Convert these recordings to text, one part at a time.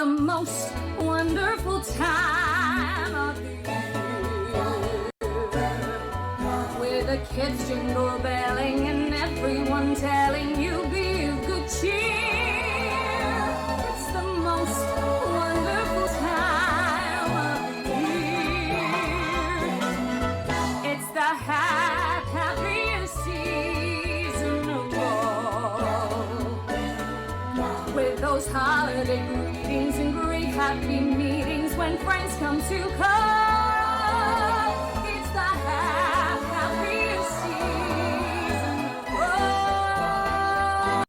the most wonderful time of the year, with the kids jingle belling and everyone telling you be of good cheer. It's the most wonderful time of the year. It's the happiest season of all, with those holiday greetings and great happy meetings when friends come to call. It's the happiest season of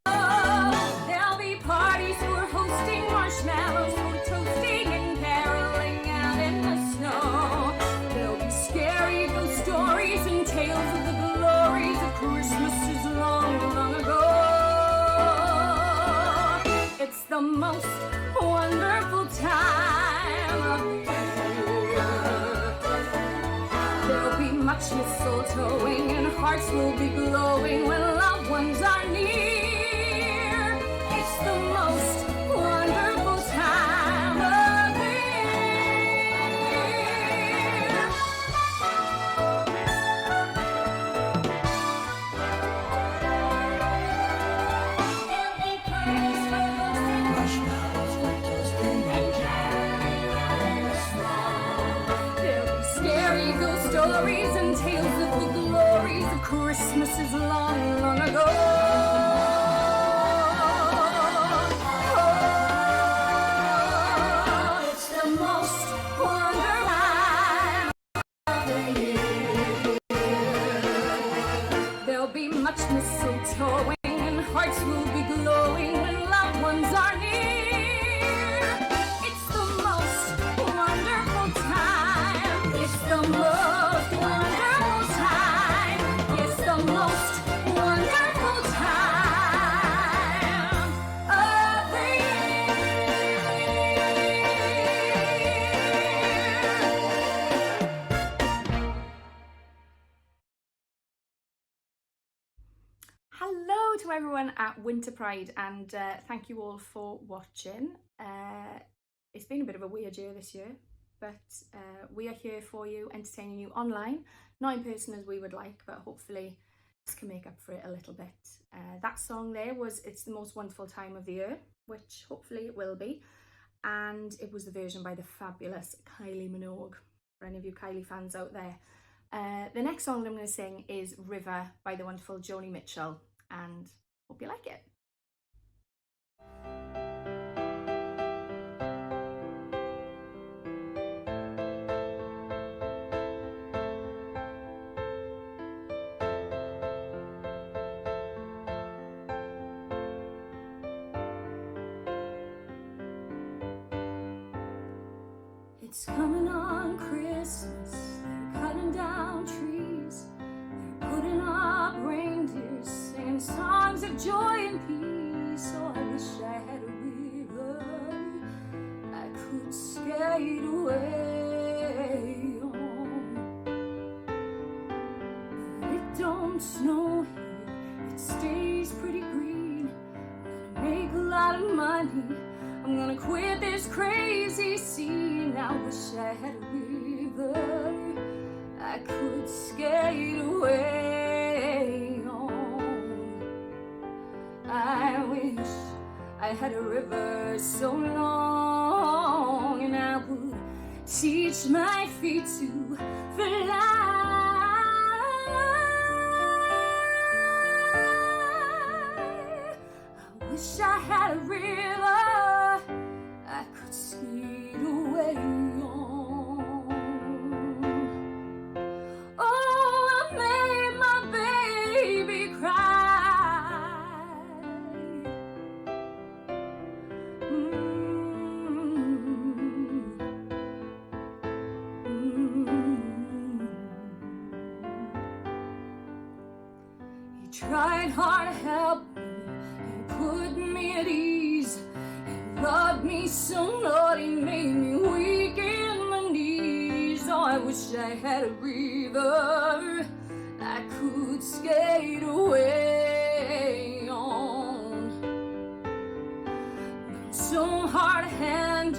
all. There'll be parties for hosting, marshmallows for toasting and caroling out in the snow. There'll be scary ghost stories and tales of the glories of Christmases long, long ago. It's the most wonderful time of the year. There'll be much mistletoeing and hearts will be glowing when loved ones are near. It's the most wonderful time of the year. There'll be parties for hosting, marshmallows for toasting and caroling out in the snow. There'll be scary ghost stories and tales of the glories of Christmases long, long ago. Oh, it's the most wonderful time of the year. There'll be much mistletoeing and hearts will be glowing when loved ones are near. It's the most wonderful time. It's the most wonderful time. It's the most wonderful time of the Hello to everyone at Winter Pride, and thank you all for watching. It's been a bit of a weird year this year, but we are here for you, entertaining you online, not in person as we would like, but hopefully this can make up for it a little bit. That song there was It's the Most Wonderful Time of the Year, which hopefully it will be, and it was the version by the fabulous Kylie Minogue, for any of you Kylie fans out there. The next song that I'm going to sing is River by the wonderful Joni Mitchell, and hope you like it. It's coming on Christmas, they're cutting down trees, they're putting up reindeers, singing songs of joy and peace. Oh, I wish I had a river I could skate away on. But it don't snow here, it stays pretty green. I'm gonna make a lot of money, I'm gonna quit this crazy scene. I wish I had a river I could skate away on. I wish I had a river so long, and I would teach my feet to fly. I wish I had a river I could skate away on. Oh, I made my baby cry. He tried hard to help me, he put me at ease. Loved me so naughty, made me weak in my knees. Oh, I wish I had a river I could skate away on. So hard to handle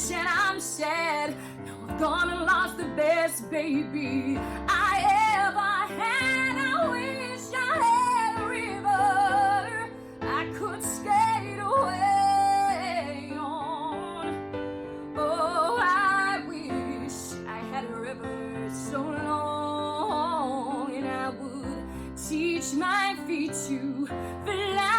rich and I'm sad. Now I've gone and lost the best baby I ever had. I wish I had a river I could skate away on. Oh, I wish I had a river so long, and I would teach my feet to fly.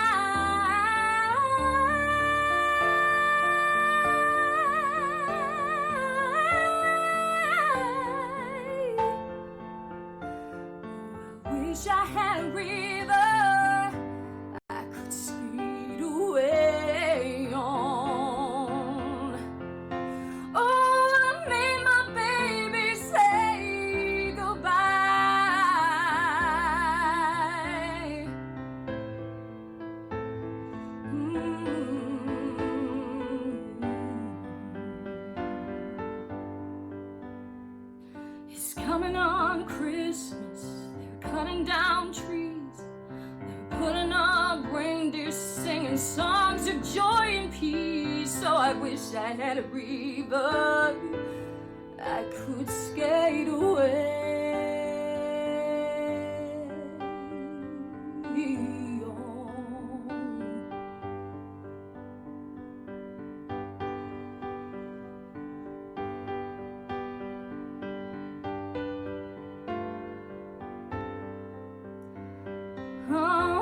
Wish I had a river I could speed away on. Oh, I made my baby say goodbye. It's coming on Christmas. Cutting down trees, they're putting up reindeer, singing songs of joy and peace. So I wish I had a river I could skate away on.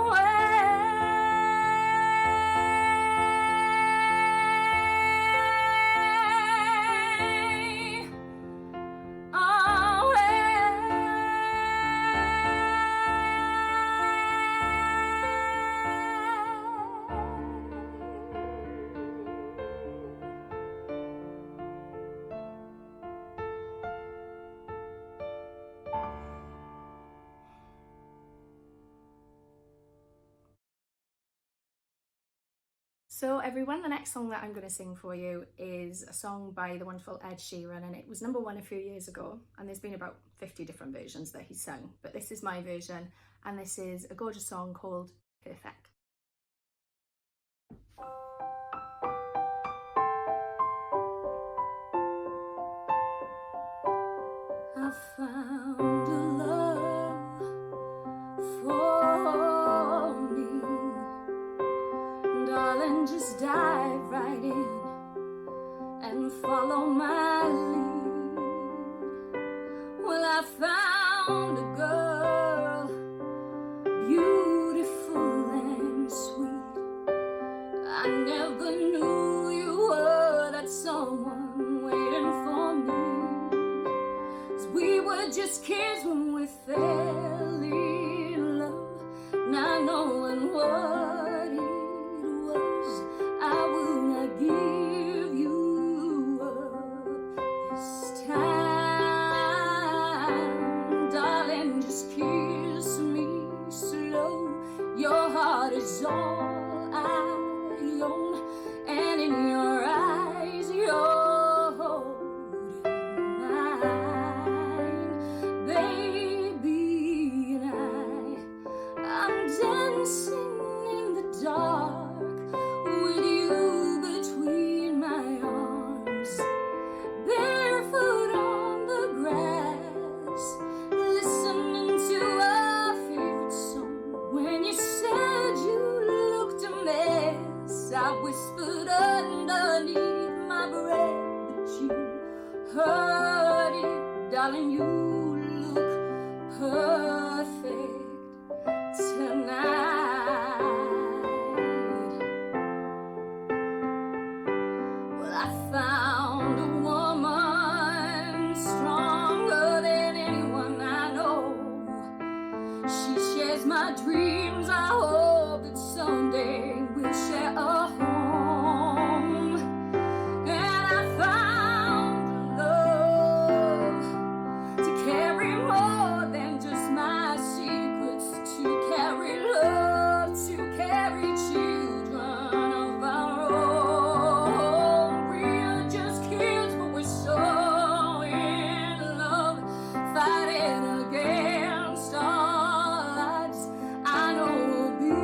So everyone, the next song that I'm going to sing for you is a song by the wonderful Ed Sheeran, and it was #1 a few years ago, and there's been about 50 different versions that he's sung, but this is my version, and this is a gorgeous song called Perfect. I found a love for me. Darling, just dive right in and follow my lead. Well, I found a girl, beautiful and sweet. I never knew you were that someone waiting for me. 'Cause we were just kids when we fell in love, not knowing what it was. I will not give you up this time. Darling, just kiss me slow. Your heart is all I own, and in your eyes you're holding mine, baby. And I'm dancing in the dark with you between my arms, barefoot on the grass, listening to our favorite song. When you said you looked a mess, I whispered underneath my breath, but you heard it, darling. You look perfect tonight. Well, I found a woman stronger than anyone I know. She shares my dreams. I hope that someday we'll share a home. And I found love to carry more than just my secrets, to carry love, to carry children of our own. We're just kids, but we're so in love, fighting against all odds. I know we'll be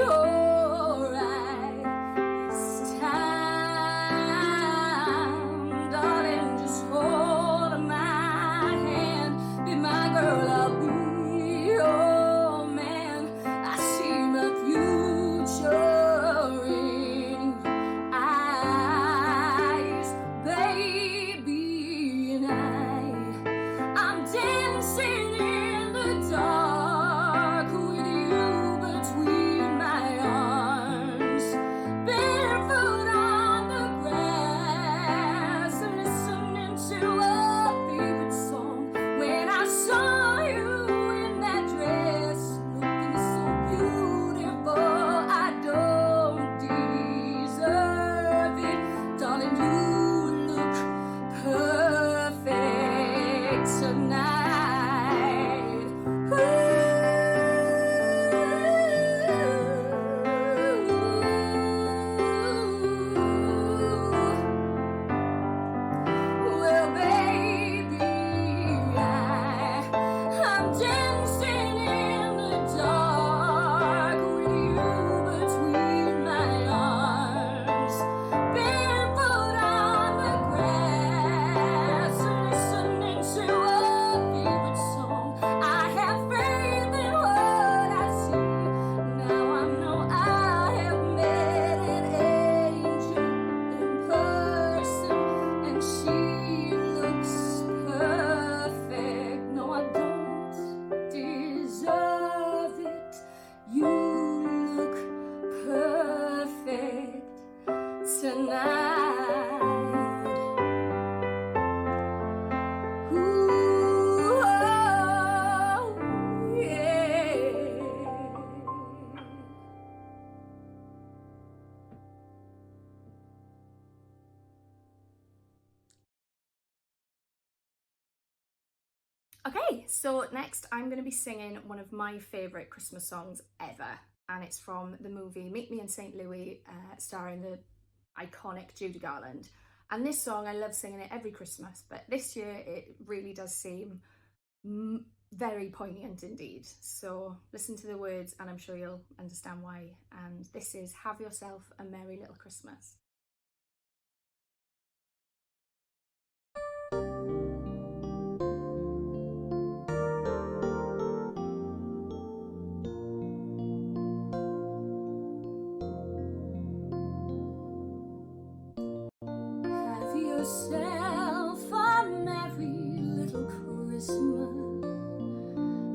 alright. Okay, so next I'm going to be singing one of my favourite Christmas songs ever, and it's from the movie Meet Me in St. Louis, starring the iconic Judy Garland. And this song, I love singing it every Christmas, but this year it really does seem very poignant indeed. So listen to the words and I'm sure you'll understand why. And this is Have Yourself a Merry Little Christmas. Have yourself a merry little Christmas.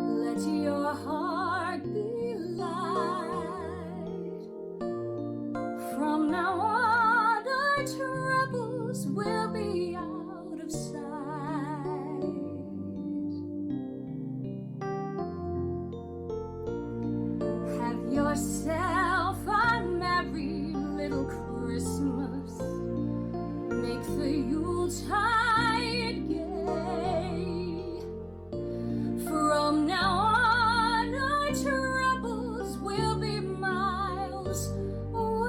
Let your heart be light. From now on, our troubles will be out of sight. Have yourself a merry little Christmas. Make the Yuletide gay. From now on, our troubles will be miles away.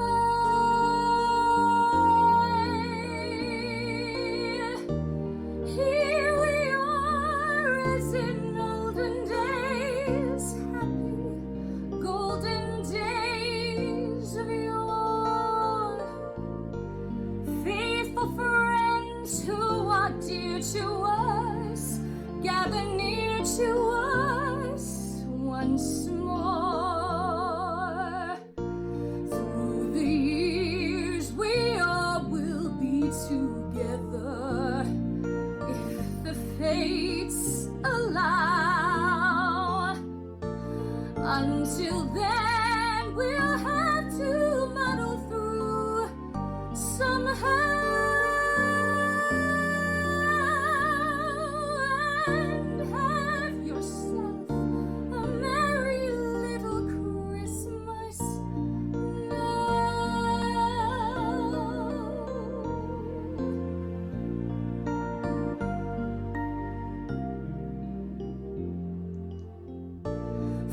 Here we are as in olden days, happy golden days of yore. Faithful friends who are dear to us, gather near to us once more. Through the years we all will be together, if the fates allow. Until then we'll have to muddle through somehow.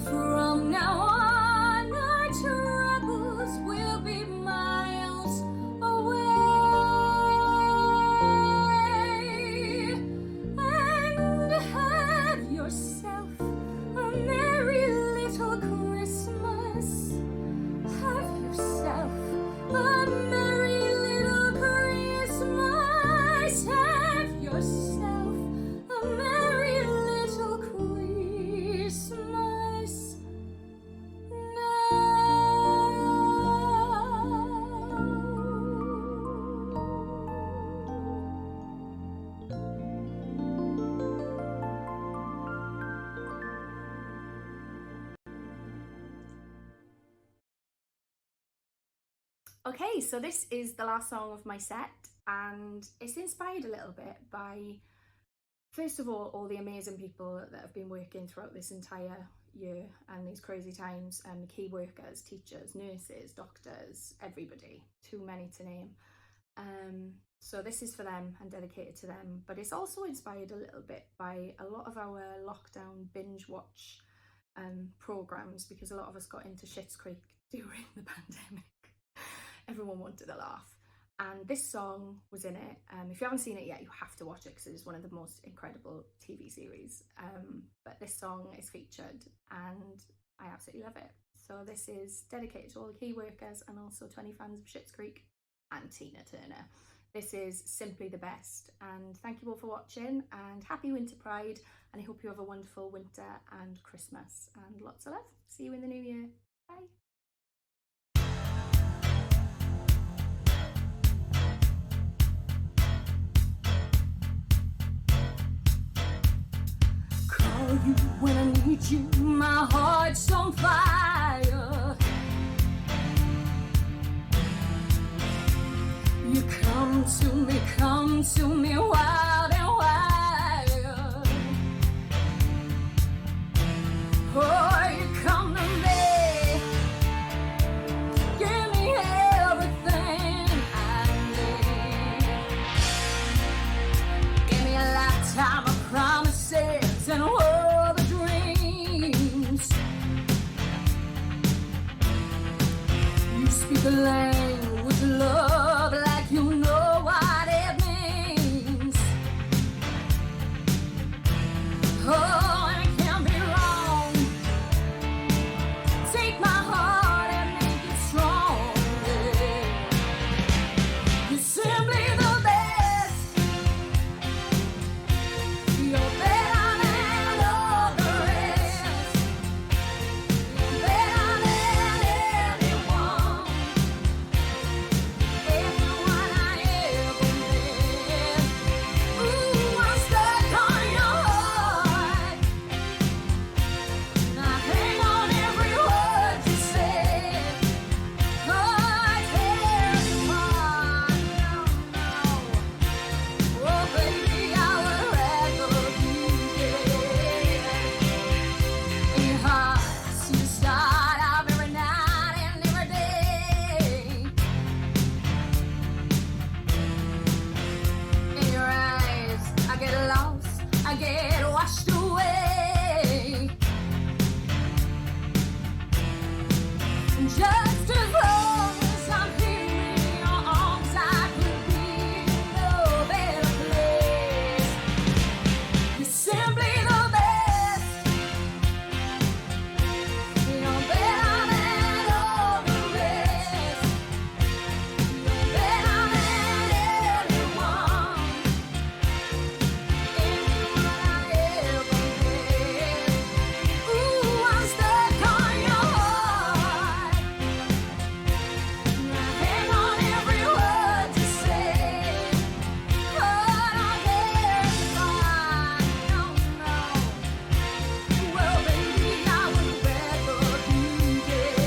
From now on, our troubles will be miles away. And have yourself a merry little Christmas. Have yourself a merry little Christmas. Have yourself a merry little Christmas. Okay, so this is the last song of my set, and it's inspired a little bit by, first of all the amazing people that have been working throughout this entire year and these crazy times, and key workers, teachers, nurses, doctors, everybody, too many to name. So this is for them and dedicated to them, but it's also inspired a little bit by a lot of our lockdown binge watch programs, because a lot of us got into Schitt's Creek during the pandemic. Everyone wanted a laugh, and this song was in it. If you haven't seen it yet, you have to watch it because it is one of the most incredible TV series. But this song is featured and I absolutely love it. So this is dedicated to all the key workers and also to any fans of Schitt's Creek and Tina Turner. This is simply the best, and thank you all for watching, and happy Winter Pride, and I hope you have a wonderful winter and Christmas, and lots of love. See you in the new year. Bye. Call you when I need you, my heart's on fire. You come to me wild and wild. Oh, you come to me, give me everything I need. Give me a lifetime of promises and the language of love like you know what it means. Oh, and it can't be wrong. Take my heart and make it strong. Yeah. You're simply the best. You're better than all the rest. You're better than everyone. Everyone I ever met. Ooh, I'm stuck on your heart. I hang on every word you say. Oh, I tear you apart. No, no. Oh, baby, I would rather be dead. In your heart, see the start of every night and every day. In your eyes, I get lost, I get washed away. Just as long as I'm here in your arms, I could be in no better place. You're simply the best. You're better than all the rest. You're better than everyone. Everyone I ever met. Ooh, I'm stuck on your heart. I hang on every word you say. But I'm terrified. No, no. Well, baby, I would rather be dead.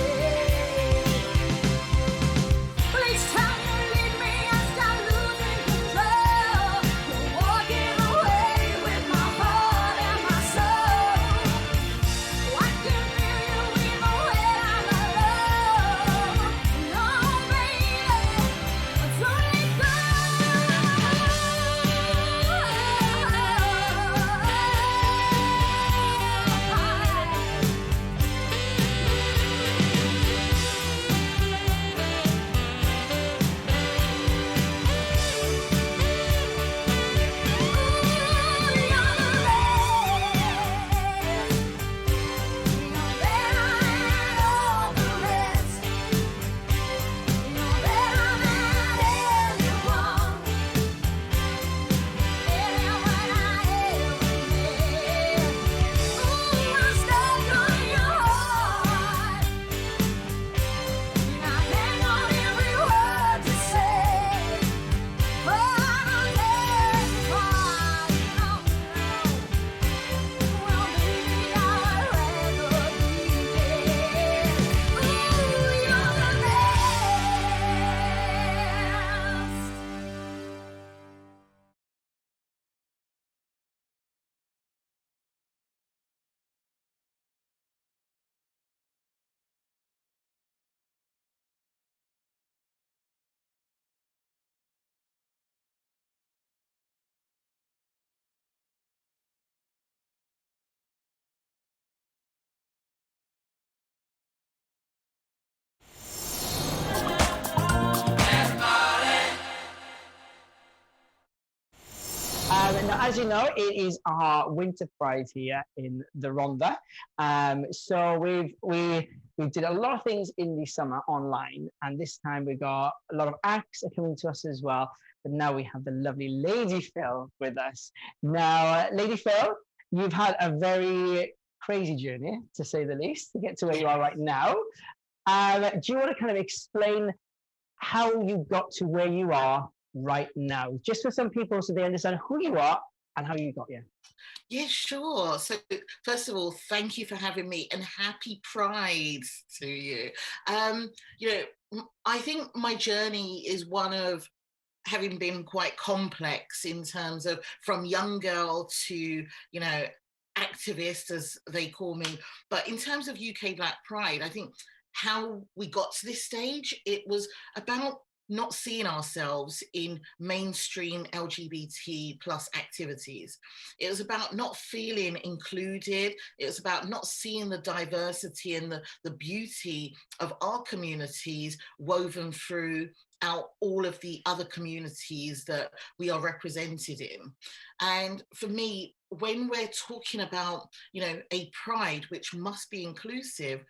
Well, each time you leave me, I start losing control. You're walking away with my heart and my soul. I can feel you even when I'm alone. No, baby, don't let go. Now, as you know, it is our winter pride here in the Rhondda. So we did a lot of things in the summer online, and this time we got a lot of acts are coming to us as well. But now we have the lovely Lady Phil with us. Now, Lady Phil, you've had a very crazy journey, to say the least, to get to where you are right now. Do you want to kind of explain how you got to where you are right now, just for some people so they understand who you are and how you got here? Yeah, sure. So first of all, thank you for having me, and happy Pride to you. You know, I think my journey is one of having been quite complex in terms of from young girl to, you know, activist, as they call me. But in terms of UK Black Pride, I think how we got to this stage, it was about not seeing ourselves in mainstream LGBT plus activities. It was about not feeling included. It was about not seeing the diversity and the beauty of our communities woven through all of the other communities that we are represented in. And for me, when we're talking about, you know, a pride which must be inclusive,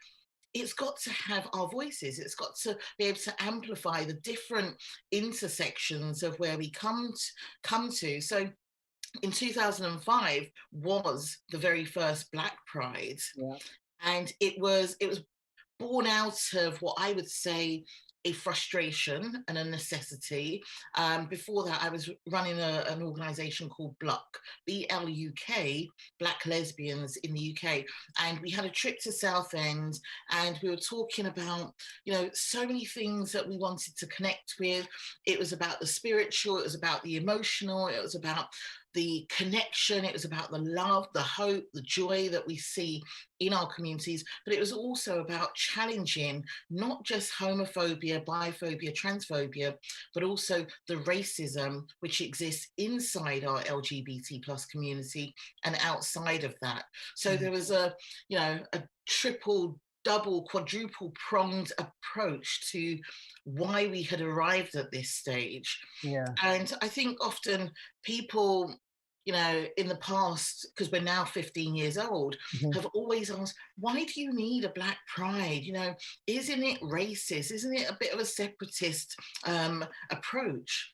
it's got to have our voices. It's got to be able to amplify the different intersections of where we come to. So in 2005 was the very first Black Pride. Yeah. And it was born out of what I would say a frustration and a necessity. Before that, I was running an organisation called BLUK, BLUK, Black Lesbians in the UK. And we had a trip to Southend, and we were talking about, you know, so many things that we wanted to connect with. It was about the spiritual, it was about the emotional, it was about the connection, it was about the love, the hope, the joy that we see in our communities, but it was also about challenging not just homophobia, biphobia, transphobia, but also the racism which exists inside our LGBT plus community and outside of that. So there was a triple, double, quadruple pronged approach to why we had arrived at this stage. Yeah. And I think often people, you know, in the past, because we're now 15 years old, have always asked, why do you need a Black Pride? You know, isn't it racist? Isn't it a bit of a separatist approach?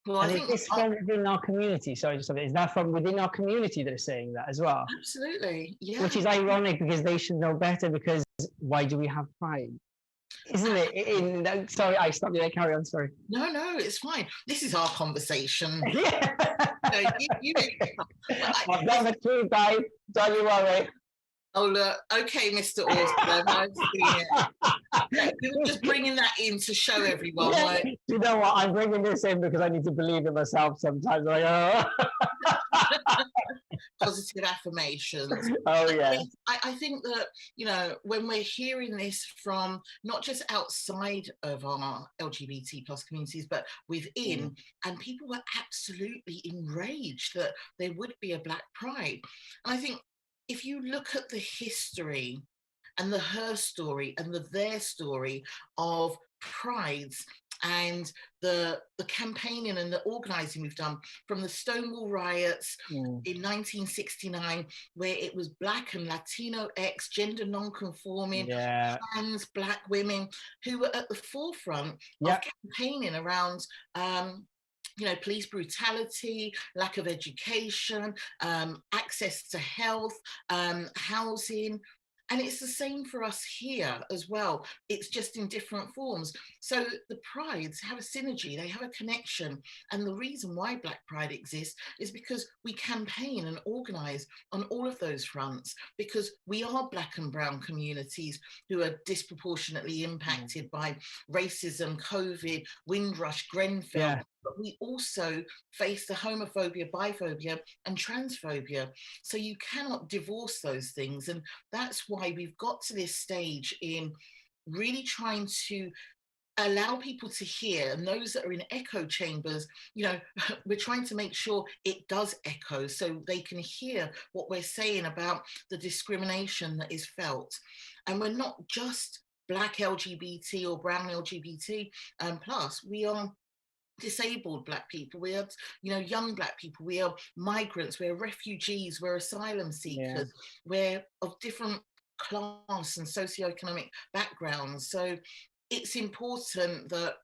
Well, and is this from within our community? Sorry, just a bit. Is that from within our community that are saying that as well? Absolutely, yeah. Which is ironic because they should know better, because why do we have pride? Isn't it? Sorry, I stopped you there. Carry on, sorry. No, it's fine. This is our conversation. Yeah. I've got the truth, guys. Don't you worry. Oh, look. Okay, Mr. Austin. I've seen it. You're just bringing that in to show everyone. Yeah. Like... You know what? I'm bringing this in because I need to believe in myself sometimes. Like, oh. Positive affirmations. Oh, yeah. I think that, you know, when we're hearing this from not just outside of our LGBT plus communities, but within, and people were absolutely enraged that there would be a Black Pride. And I think if you look at the history and the her story and the their story of prides and the campaigning and the organising we've done, from the Stonewall riots in 1969, where it was Black and Latino X, gender non-conforming, trans Black women who were at the forefront of campaigning around you know, police brutality, lack of education, access to health, housing. And it's the same for us here as well. It's just in different forms. So the prides have a synergy, they have a connection. And the reason why Black Pride exists is because we campaign and organise on all of those fronts, because we are Black and brown communities who are disproportionately impacted by racism, COVID, Windrush, Grenfell. Yeah. But we also face the homophobia, biphobia, and transphobia. So you cannot divorce those things. And that's why we've got to this stage in really trying to allow people to hear, and those that are in echo chambers, you know, we're trying to make sure it does echo so they can hear what we're saying about the discrimination that is felt. And we're not just Black LGBT or brown LGBT plus, we are disabled Black people, we are, you know, young Black people, we are migrants, we're refugees, we're asylum seekers, we're of different class and socioeconomic backgrounds. So it's important that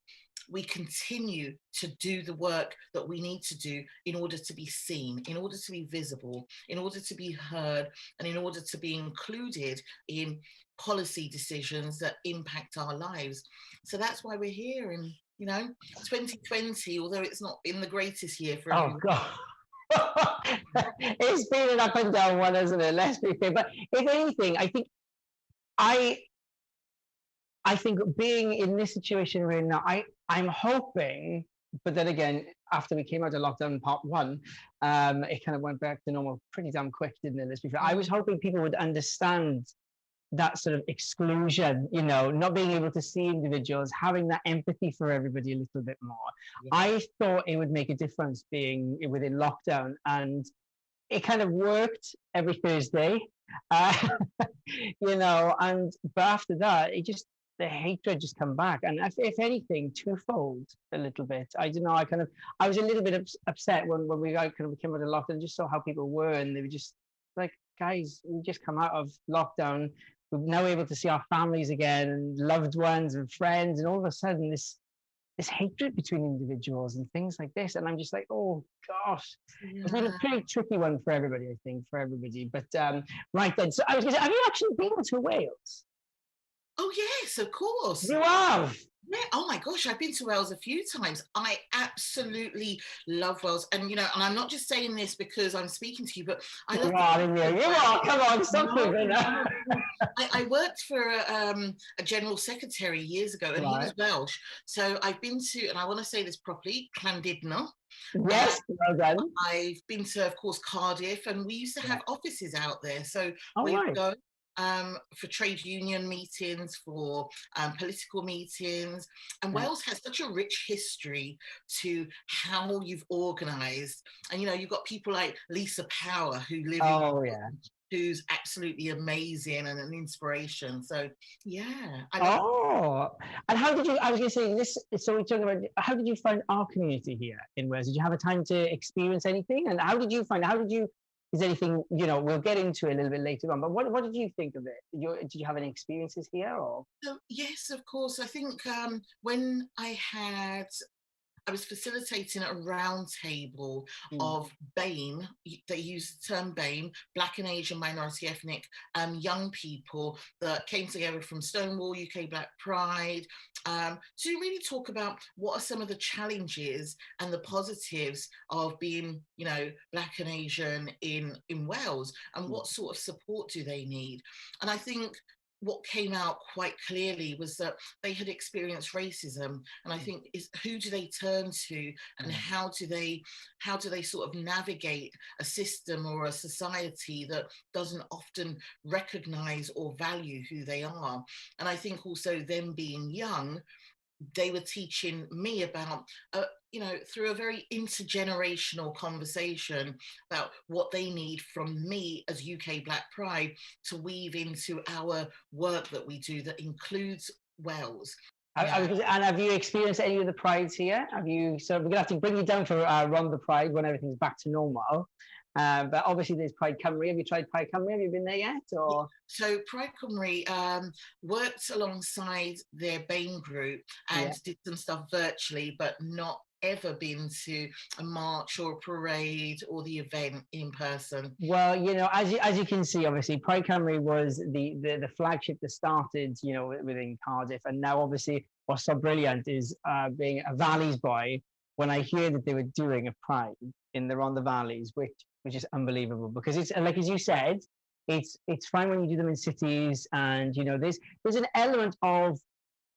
we continue to do the work that we need to do in order to be seen, in order to be visible, in order to be heard, and in order to be included in policy decisions that impact our lives. So that's why we're here in, you know, 2020, although it's not been the greatest year for everyone. God. It's been an up and down one, isn't it? Let's be fair. But if anything, I think being in this situation right now, I'm hoping, but then again, after we came out of lockdown part one, it kind of went back to normal pretty damn quick, didn't it? Let's be fair. I was hoping people would understand that sort of exclusion, you know, not being able to see individuals, having that empathy for everybody a little bit more. Yeah. I thought it would make a difference being within lockdown, and it kind of worked every Thursday, uh, you know, but after that, the hatred just come back, and if anything, twofold a little bit. I don't know. I was a little bit upset when we kind of came out of lockdown, and just saw how people were, and they were just like, guys, we just come out of lockdown. We're now able to see our families again, and loved ones and friends, and all of a sudden this hatred between individuals and things like this, and I'm just like, oh gosh, it's been a pretty tricky one for everybody, I think, but right then, so I was gonna say, have you actually been to Wales? Oh yes, of course. You have? Yeah. Oh my gosh, I've been to Wales a few times. I absolutely love Wales, and and I'm not just saying this because I'm speaking to you, but I love. You are. Come on, stop it. I worked for a general secretary years ago, and he was Welsh. So I've been to, and I want to say this properly, Llandudno. Yes, well done. I've been to, of course, Cardiff, and we used to have offices out there. So we right. would go for trade union meetings, for political meetings. And Wales has such a rich history to how you've organised. And, you've got people like Lisa Power who live who's absolutely amazing and an inspiration. So, yeah. And how did you, I was going to say this, so we're talking about, how did you find our community here in Wales? Did you have a time to experience anything? And is anything, we'll get into it a little bit later on, but what did you think of it? Did you have any experiences here? Or? So, yes, of course. I think when I was facilitating a round table of BAME, they use the term BAME, Black and Asian Minority Ethnic young people that came together from Stonewall, UK Black Pride, to really talk about what are some of the challenges and the positives of being, Black and Asian in Wales, and what sort of support do they need. And I think what came out quite clearly was that they had experienced racism, and I think who do they turn to, and how do they sort of navigate a system or a society that doesn't often recognize or value who they are. And I think also them being young, they were teaching me about, through a very intergenerational conversation about what they need from me as UK Black Pride to weave into our work that we do that includes Wales. And have you experienced any of the prides here? So we're going to have to bring you down for Rhondda Pride when everything's back to normal. But obviously there's Pride Cymru. Have you tried Pride Cymru? Have you been there yet? Or? So Pride Cymru worked alongside their BAME group and did some stuff virtually, but not ever been to a march or a parade or the event in person. Well, as you can see, obviously Pride Cymru was the flagship that started, within Cardiff, and now obviously what's so brilliant is being a Valleys boy, when I hear that they were doing a Pride in the Rhondda Valleys, which is unbelievable, because it's like, as you said, it's fine when you do them in cities, and there's an element of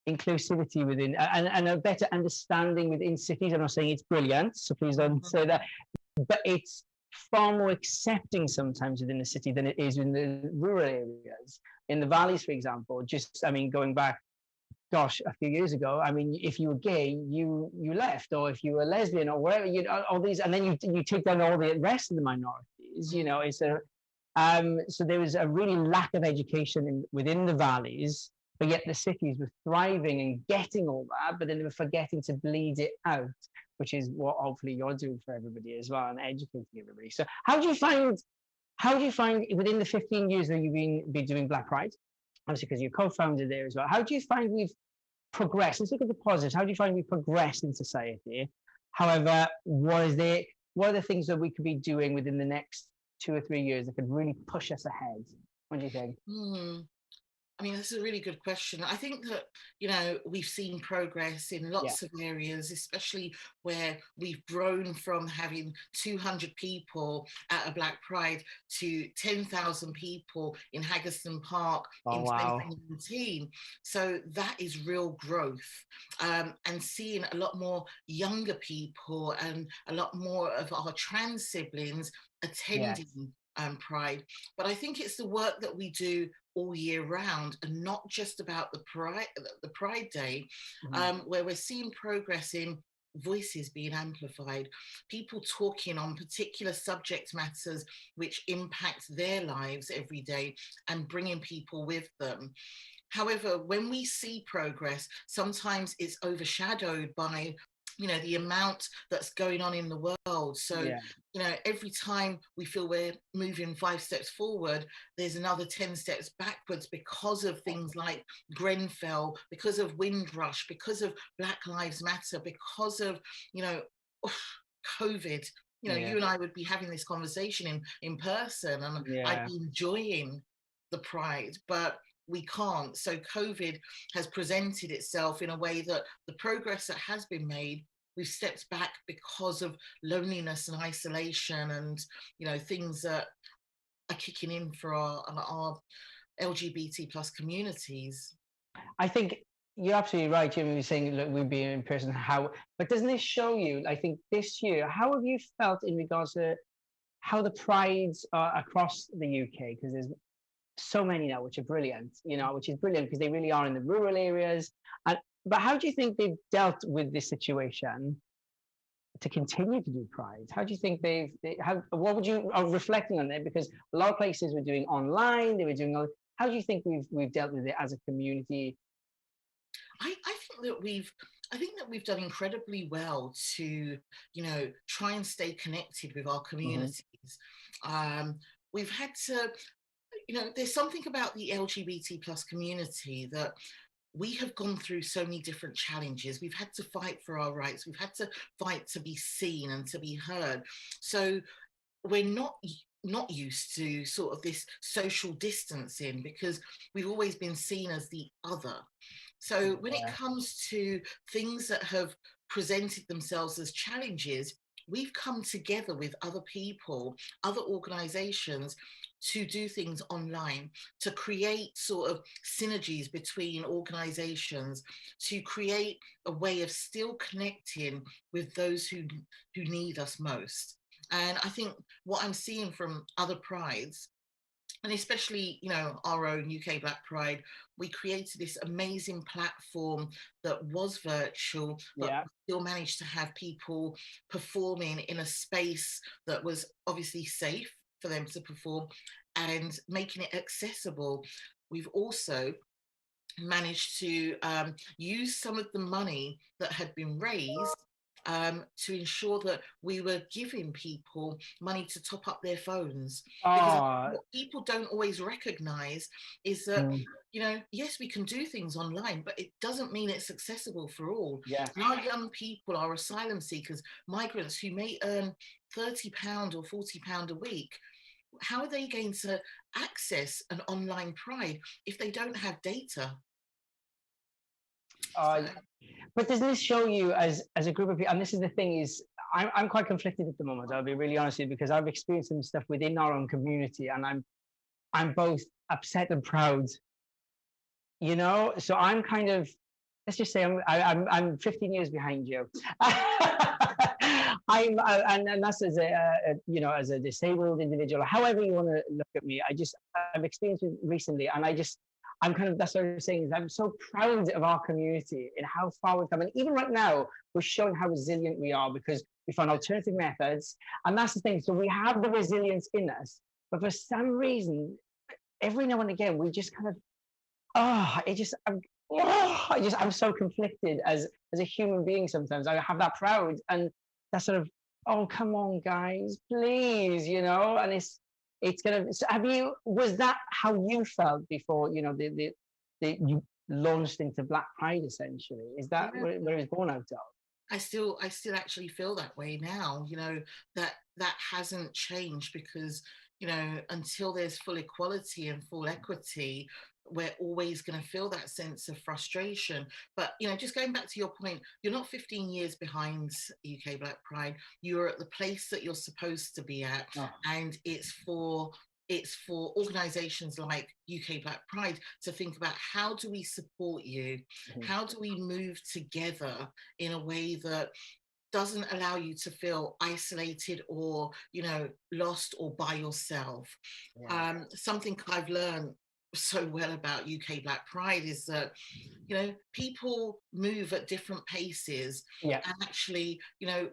inclusivity within and a better understanding within cities. I'm not saying it's brilliant, so please don't say that, but it's far more accepting sometimes within the city than it is in the rural areas. In the valleys, for example, going back, gosh, a few years ago, if you were gay, you left, or if you were lesbian or whatever, all these, and then you take down all the rest of the minorities. So there was a really lack of education within the valleys, but yet the cities were thriving and getting all that, but then they were forgetting to bleed it out, which is what hopefully you're doing for everybody as well, and educating everybody. So how do you find within the 15 years that you've been doing Black Pride, obviously because you're co-founder there as well, how do you find we've progressed? Let's look at the positives. How do you find we've progressed in society? However, what are the things that we could be doing within the next 2 or 3 years that could really push us ahead? What do you think? That's a really good question. I think that, we've seen progress in lots of areas, especially where we've grown from having 200 people at a Black Pride to 10,000 people in Haggerston Park in 2019. So that is real growth. And seeing a lot more younger people and a lot more of our trans siblings attending Pride. But I think it's the work that we do all year round, and not just about the Pride Day, where we're seeing progress in voices being amplified, people talking on particular subject matters which impact their lives every day, and bringing people with them. However, when we see progress, sometimes it's overshadowed by, you know, the amount that's going on in the world. So, you know, every time we feel we're moving 5 steps forward, there's another 10 steps backwards, because of things like Grenfell, because of Windrush, because of Black Lives Matter, because of, you know, COVID. You know, you and I would be having this conversation in person, and I'd be enjoying the Pride, but we can't. So COVID has presented itself in a way that the progress that has been made, we've stepped back because of loneliness and isolation, and, you know, things that are kicking in for our LGBT plus communities. I think you're absolutely right, Jimmy. You're saying, look, we'll be in person. But doesn't this show you, I think this year, how have you felt in regards to how the prides are across the UK? Because there's so many now, which are brilliant, you know, which is brilliant because they really are in the rural areas. But how do you think they've dealt with this situation to continue to do Pride? How do you think what would you, reflecting on it, because a lot of places were doing online, they were doing, how do you think we've dealt with it as a community? I think that we've done incredibly well to, you know, try and stay connected with our communities. We've had to, you know, there's something about the LGBT plus community that we have gone through so many different challenges. We've had to fight for our rights. We've had to fight to be seen and to be heard. So we're not used to sort of this social distancing, because we've always been seen as the other. So when it comes to things that have presented themselves as challenges, we've come together with other people, other organizations, to do things online, to create sort of synergies between organizations, to create a way of still connecting with those who need us most. And I think what I'm seeing from other prides, and especially, you know, our own UK Black Pride, we created this amazing platform that was virtual, but still managed to have people performing in a space that was obviously safe for them to perform, and making it accessible. We've also managed to use some of the money that had been raised to ensure that we were giving people money to top up their phones. Because what people don't always recognize is that, you know, yes, we can do things online, but it doesn't mean it's accessible for all. Our young people, our asylum seekers, migrants who may earn £30 or £40 a week, how are they going to access an online Pride if they don't have data? But doesn't this show you as a group of people, and this is the thing, is I'm quite conflicted at the moment, I'll be really honest with you, because I've experienced some stuff within our own community, and I'm both upset and proud, you know. So I'm kind of, let's just say I'm 15 years behind you. And that's as you know, as a disabled individual, however you want to look at me. I've experienced it recently, and I'm kind of, that's what I'm saying, is I'm so proud of our community and how far we've come. And even right now, we're showing how resilient we are, because we found alternative methods. And that's the thing. So we have the resilience in us, but for some reason, every now and again, we just kind of, I'm so conflicted as a human being sometimes. I have that proud and that sort of, oh, come on, guys, please, you know. And it's gonna. So was that how you felt before, you know, you launched into Black Pride essentially? Is that where it was born out of? I still actually feel that way now, you know, that hasn't changed, because, you know, until there's full equality and full equity, we're always going to feel that sense of frustration. But, you know, just going back to your point, you're not 15 years behind UK Black Pride. You're at the place that you're supposed to be at. And it's for organizations like UK Black Pride to think about, how do we support you? How do we move together in a way that doesn't allow you to feel isolated or, lost or by yourself. Something I've learned so well about UK Black Pride is that, people move at different paces. Yeah. And actually,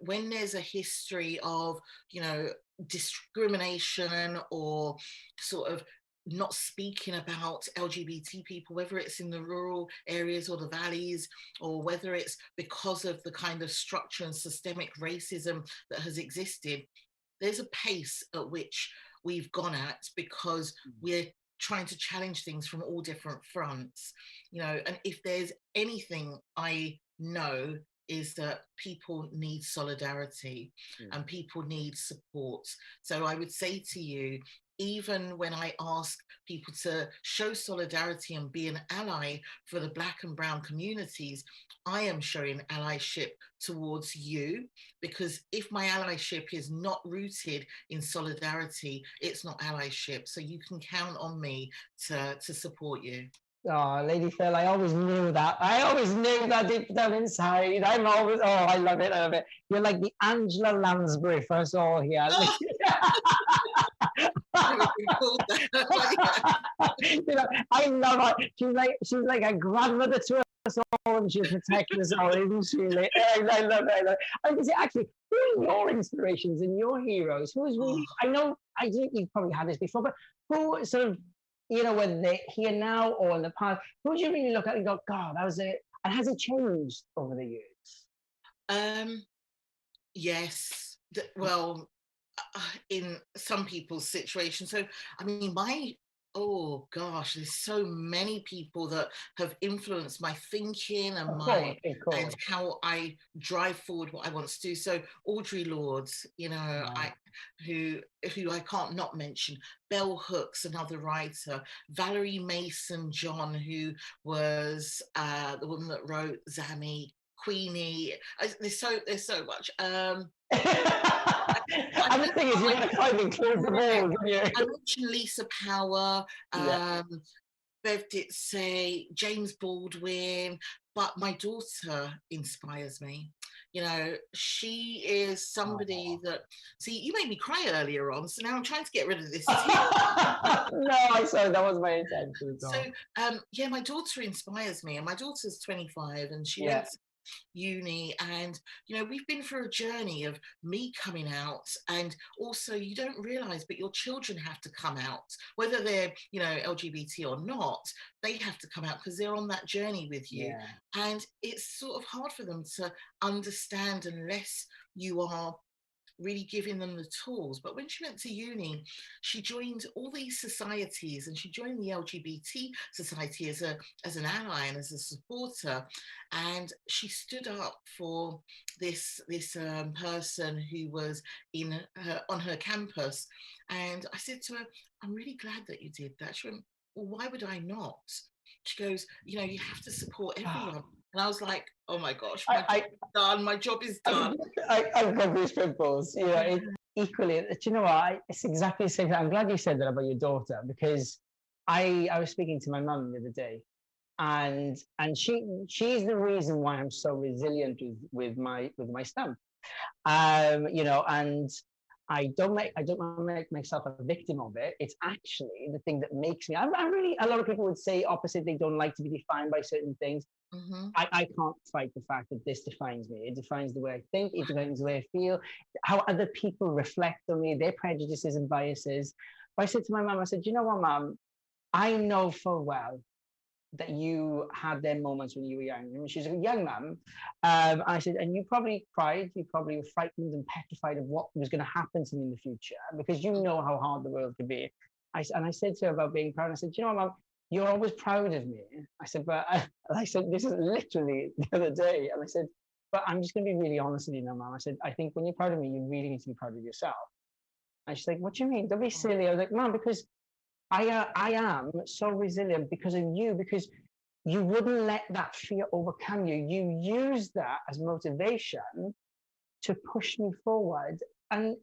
when there's a history of, discrimination or sort of not speaking about LGBT people, whether it's in the rural areas or the valleys, or whether it's because of the kind of structure and systemic racism that has existed, there's a pace at which we've gone at because we're trying to challenge things from all different fronts, and if there's anything I know is that people need solidarity and people need support. So I would say to you, even when I ask people to show solidarity and be an ally for the Black and brown communities, I am showing allyship towards you, because if my allyship is not rooted in solidarity, it's not allyship. So you can count on me to support you. Oh, Lady Phil, I always knew that. I always knew that deep down inside. I love it. I love it. You're like the Angela Lansbury for us all here. Oh. I love her. She's like a grandmother to us all, and she'll protect us all, isn't she? I love it. I can say, actually, who are your inspirations and your heroes? Who's really? I know you've probably had this before, but who sort of, whether they're here now or in the past, who do you really look at and go, God, that was it? And has it changed over the years? Yes. Well, in some people's situation. So, I mean, oh gosh, there's so many people that have influenced my thinking and and how I drive forward what I want to do. So Audre Lorde, who I can't not mention. Bell Hooks, another writer. Valerie Mason John, who was the woman that wrote Zammy, Queenie. There's so much. And the thing is, you're going to kind of include them all, don't you? I mentioned Lisa Power, Bev Ditsay, James Baldwin, but my daughter inspires me. She is somebody that, see, you made me cry earlier on, so now I'm trying to get rid of this. No, I saw that was my intention. So, my daughter inspires me, and my daughter's 25, and she went to uni, and we've been through a journey of me coming out, and also you don't realize, but your children have to come out, whether they're LGBT or not. They have to come out because they're on that journey with you, and it's sort of hard for them to understand unless you are really giving them the tools. But when she went to uni, she joined all these societies, and she joined the LGBT society as an ally and as a supporter, and she stood up for this person who was on her campus. And I said to her, I'm really glad that you did that. She went, well, why would I not? She goes, you have to support everyone. And I was like, oh my gosh, my job is done. I've got these pimples. Equally, do you know what? It's exactly the same thing. I'm glad you said that about your daughter, because I was speaking to my mum the other day, and she's the reason why I'm so resilient with my stump. And I don't want to make myself a victim of it. It's actually the thing that makes me. I'm really. A lot of people would say opposite. They don't like to be defined by certain things. Mm-hmm. I can't fight the fact that this defines me. It defines the way I think. It defines the way I feel. How other people reflect on me, their prejudices and biases. But I said to my mum, I said, you know what, Mum? I know full well that you had them moments when you were young. I mean, she's a young mum. I said, and you probably cried, you probably were frightened and petrified of what was going to happen to me in the future, because you know how hard the world can be. I said to her about being proud. I said, you know what, Mum? You're always proud of me. I said, but I said, this is literally the other day. And I said, but I'm just going to be really honest with you now, Mum. I said, I think when you're proud of me, you really need to be proud of yourself. And she's like, what do you mean? Don't be silly. I was like, Mum, because I am so resilient because of you, because you wouldn't let that fear overcome you. You use that as motivation to push me forward and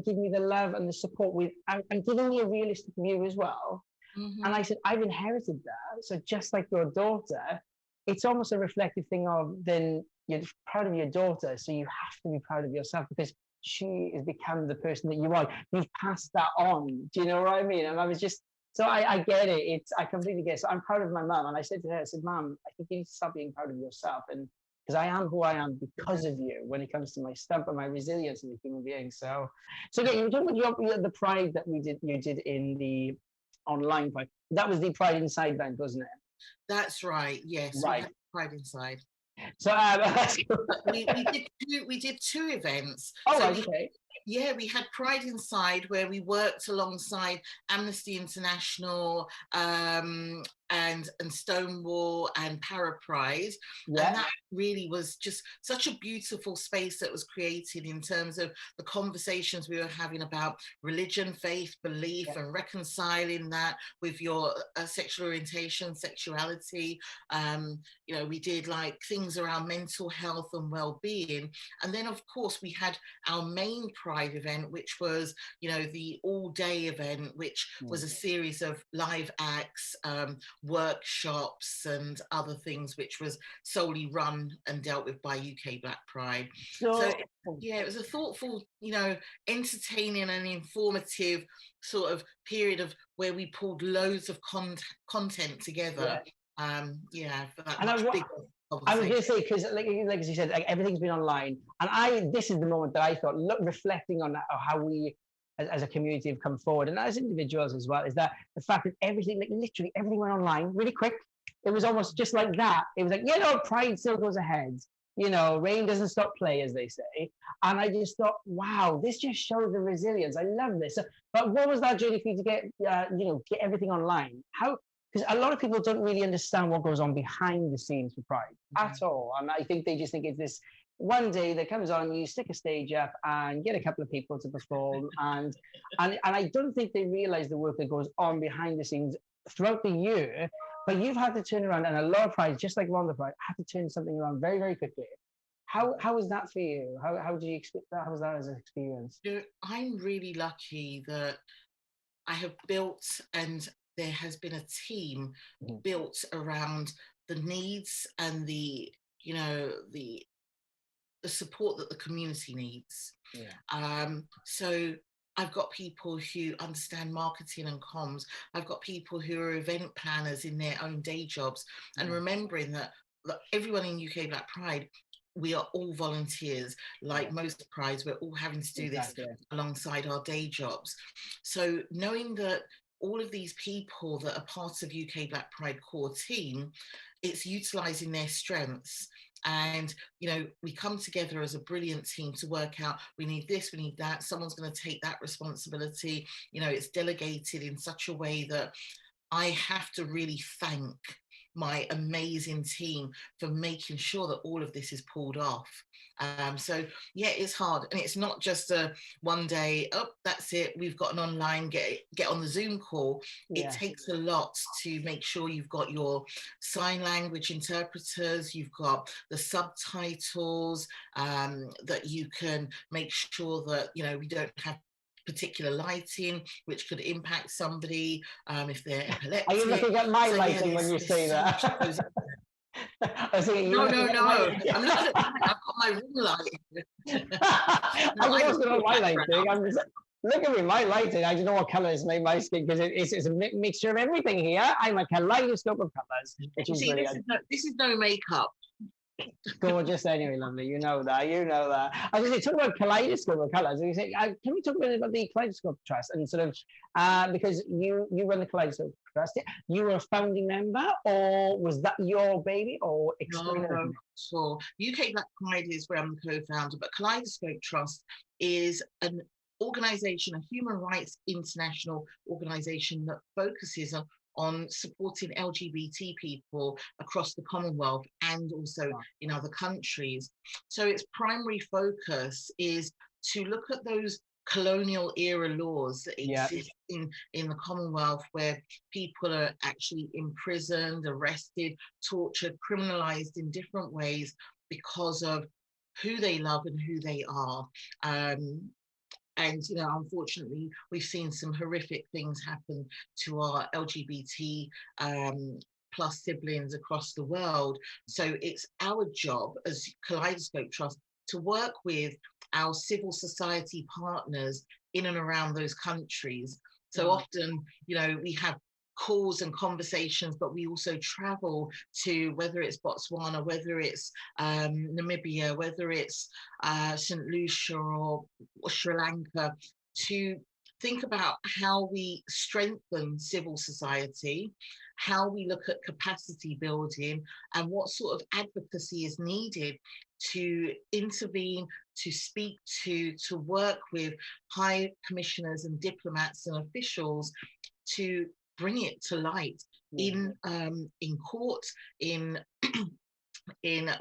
give me the love and the support and giving me a realistic view as well. Mm-hmm. And I said, I've inherited that. So just like your daughter, it's almost a reflective thing of then you're proud of your daughter, so you have to be proud of yourself because she has become the person that you are. You've passed that on. Do you know what I mean? And I was just, so I get it. I completely get it. So I'm proud of my mum. And I said to her, I said, Mum, I think you need to start being proud of yourself. And because I am who I am because of you when it comes to my stump and my resilience as a human being. So yeah, you were talking about the pride that you did in the online pride. That was the Pride Inside event, wasn't it? That's right. Yes, we Right. had Pride Inside. So we did two events. Oh, so right, okay. Yeah, we had Pride Inside where we worked alongside Amnesty International and Stonewall and Parapride. Yeah. And that really was just such a beautiful space that was created in terms of the conversations we were having about religion, faith, belief, Yeah. and reconciling that with your sexual orientation, sexuality. You know, we did like things around mental health and well-being. And then, of course, we had our main Pride event, which was, you know, the all-day event, which was a series of live acts, workshops and other things, which was solely run and dealt with by UK Black Pride. So yeah, it was a thoughtful, you know, entertaining and informative sort of period of where we pulled loads of content together. Yeah, for that much bigger. I was going to say, because like as you said, like, everything's been online, and this is the moment that I thought, reflecting on how we as a community have come forward, and as individuals as well, is that the fact that everything, like literally everything went online really quick. It was almost just like that. It was like, you know, Pride still goes ahead. You know, rain doesn't stop play, as they say. And I just thought, wow, this just shows the resilience. I love this. But what was that journey for you to get, you know, get everything online? How? Because a lot of people don't really understand what goes on behind the scenes for Pride at all. And I think they just think it's this one day that comes on, you stick a stage up and get a couple of people to perform. And I don't think they realize the work that goes on behind the scenes throughout the year. But you've had to turn around, and a lot of Pride, just like Rhondda Pride, had to turn something around very, very quickly. How was that for you? How did you expect that? How was that as an experience? You know, I'm really lucky that I have built, and there has been a team built around the needs and the, you know, the support that the community needs. So I've got people who understand marketing and comms. I've got people who are event planners in their own day jobs, and remembering that everyone in UK Black Pride, we are all volunteers. Like most prides, we're all having to do this alongside our day jobs. So knowing that all of these people that are part of UK Black Pride core team, it's utilising their strengths. And, you know, we come together as a brilliant team to work out, we need this, we need that, someone's going to take that responsibility. You know, it's delegated in such a way that I have to really thank my amazing team for making sure that all of this is pulled off. So yeah, it's hard, and it's not just a one day, oh, that's it, we've got an online, get on the Zoom call. It takes a lot to make sure you've got your sign language interpreters, you've got the subtitles, that you can make sure that, you know, we don't have particular lighting which could impact somebody if they're epileptic. Are you looking at my lighting when you say that? No. I'm looking at I've got my ring light. I'm looking at my lighting. I'm just, look at me, my lighting. I don't know what colours make my skin, because it's a mixture of everything here. I'm a kaleidoscope of colours, which is brilliant. This is no makeup. Gorgeous anyway, lovely. You know that. I was going to say, talk about kaleidoscope of colours. You say, can we talk a bit about the Kaleidoscope Trust, and sort of because you run the Kaleidoscope Trust? You were a founding member, or was that your baby? Or no. So UK Black Pride is where I'm the co-founder, but Kaleidoscope Trust is an organisation, a human rights international organisation that focuses on supporting LGBT people across the Commonwealth and also in other countries. So its primary focus is to look at those colonial era laws that exist in the Commonwealth, where people are actually imprisoned, arrested, tortured, criminalized in different ways because of who they love and who they are. And, you know, unfortunately, we've seen some horrific things happen to our LGBT plus siblings across the world. So it's our job as Kaleidoscope Trust to work with our civil society partners in and around those countries. So often, you know, we have calls and conversations, but we also travel to, whether it's Botswana, whether it's Namibia, whether it's St. Lucia or Sri Lanka, to think about how we strengthen civil society, how we look at capacity building, and what sort of advocacy is needed to intervene, to speak to work with high commissioners and diplomats and officials to bring it to light in court, in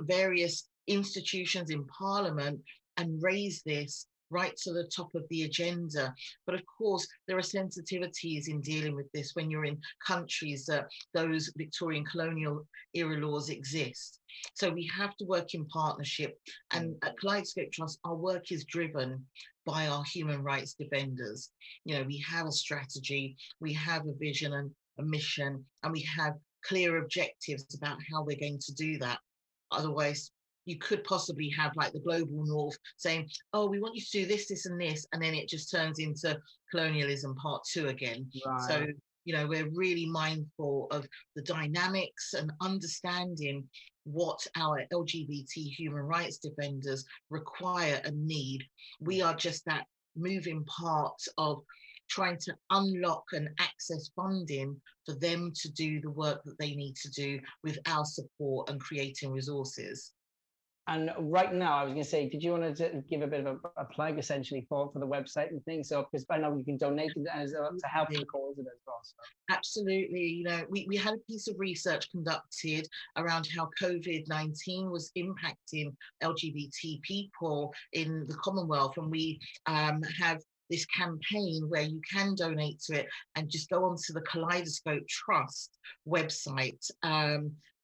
various institutions, in Parliament, and raise this right to the top of the agenda. But of course, there are sensitivities in dealing with this when you're in countries that those Victorian colonial era laws exist. So we have to work in partnership. And at Kaleidoscope Trust, our work is driven by our human rights defenders. You know, we have a strategy, we have a vision and a mission, and we have clear objectives about how we're going to do that. Otherwise, you could possibly have like the global north saying, oh, we want you to do this, this, and this, and then it just turns into colonialism part 2 again. Right. So, you know, we're really mindful of the dynamics and understanding what our LGBT human rights defenders require and need. We are just that moving part of trying to unlock and access funding for them to do the work that they need to do with our support and creating resources. And right now, I was going to say, did you want to give a bit of a plug essentially for the website and things? So, because I know you can donate as to help the cause of it as well. So. Absolutely. You know, we had a piece of research conducted around how COVID-19 was impacting LGBT people in the Commonwealth. And we have this campaign where you can donate to it and just go onto the Kaleidoscope Trust website.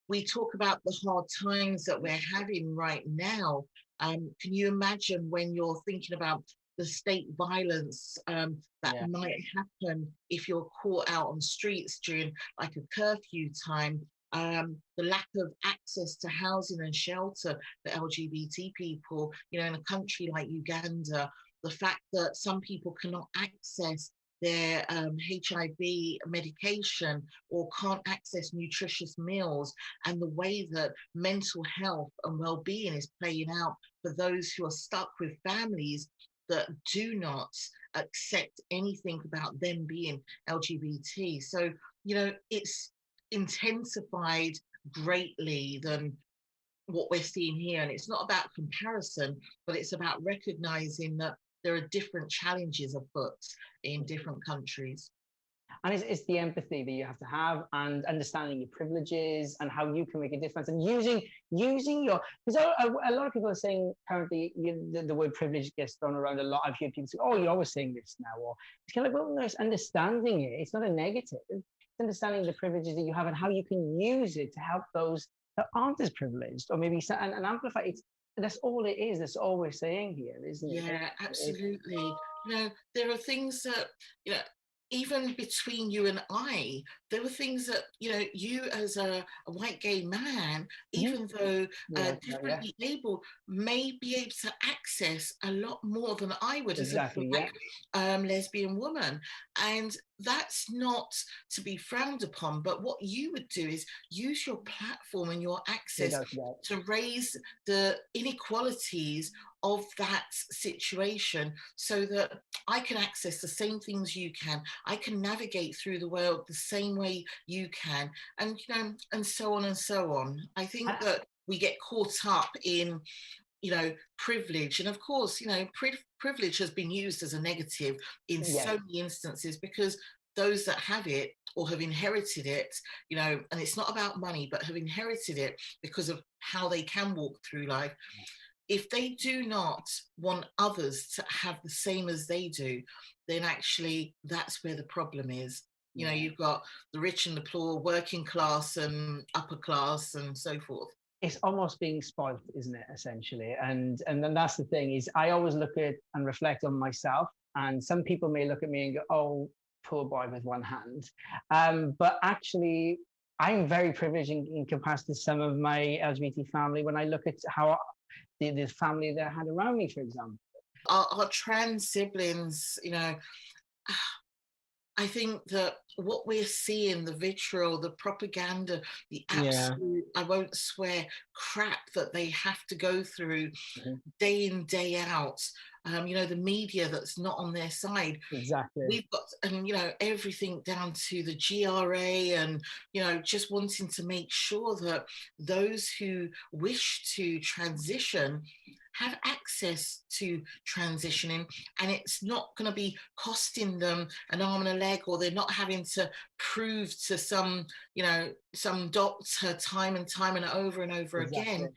We talk about the hard times that we're having right now. Can you imagine when you're thinking about the state violence that might happen if you're caught out on streets during like a curfew time? The lack of access to housing and shelter for LGBT people, you know, in a country like Uganda, the fact that some people cannot access their HIV medication or can't access nutritious meals, and the way that mental health and well-being is playing out for those who are stuck with families that do not accept anything about them being LGBT. So, you know, it's intensified greatly than what we're seeing here. And it's not about comparison, but it's about recognizing that there are different challenges afoot in different countries. And it's the empathy that you have to have, and understanding your privileges and how you can make a difference, and using your, because a lot of people are saying currently the word privilege gets thrown around a lot. I've heard people say, oh, you're always saying this now, or it's kind of like, well, no, it's understanding it. It's not a negative. It's understanding the privileges that you have and how you can use it to help those that aren't as privileged, or maybe and amplify it. That's all it is. That's all we're saying here, isn't it? Yeah, absolutely. You know, there are things that, you know, even between you and I, there were things that, you know, you as a white gay man, even though differently able, may be able to access a lot more than I would as a black lesbian woman. And that's not to be frowned upon, but what you would do is use your platform and your access to raise the inequalities of that situation, so that I can access the same things you can. I can navigate through the world the same way you can, and you know, and so on and so on. I think that we get caught up in, you know, privilege, and of course, you know, privilege has been used as a negative in so many instances, because those that have it or have inherited it, you know, and it's not about money, but have inherited it because of how they can walk through life. If they do not want others to have the same as they do, then actually that's where the problem is. You know, you've got the rich and the poor, working class and upper class and so forth. It's almost being spoiled, isn't it, essentially? And then that's the thing, is I always look at and reflect on myself, and some people may look at me and go, oh, poor boy with one hand. But actually, I'm very privileged in comparison to some of my LGBT family when I look at how the family that I had around me, for example. Our trans siblings, you know, I think that what we're seeing, the vitriol, the propaganda, the Yeah. absolute, I won't swear, crap that they have to go through day in, day out, you know, the media that's not on their side. Exactly. We've got, and you know, everything down to the GRA and, you know, just wanting to make sure that those who wish to transition have access to transitioning, and it's not going to be costing them an arm and a leg, or they're not having to prove to some, you know, some doctor time and over and over again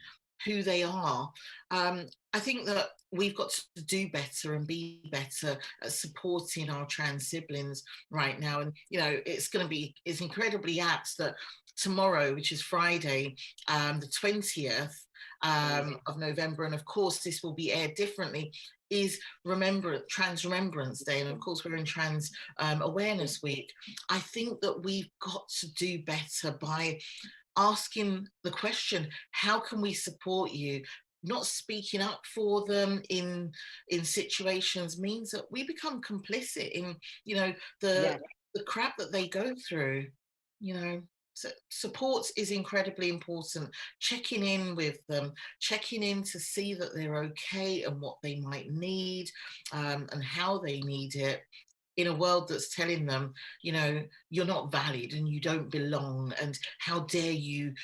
who they are. I think that we've got to do better and be better at supporting our trans siblings right now. And, you know, it's incredibly apt that tomorrow, which is Friday, the 20th of November, and of course this will be aired differently, is Trans Remembrance Day. And of course we're in Trans Awareness Week. I think that we've got to do better by asking the question, how can we support you? Not speaking up for them in situations means that we become complicit in, you know, the crap that they go through, you know. So support is incredibly important. Checking in with them, checking in to see that they're okay and what they might need, and how they need it, in a world that's telling them, you know, you're not valid and you don't belong, and how dare you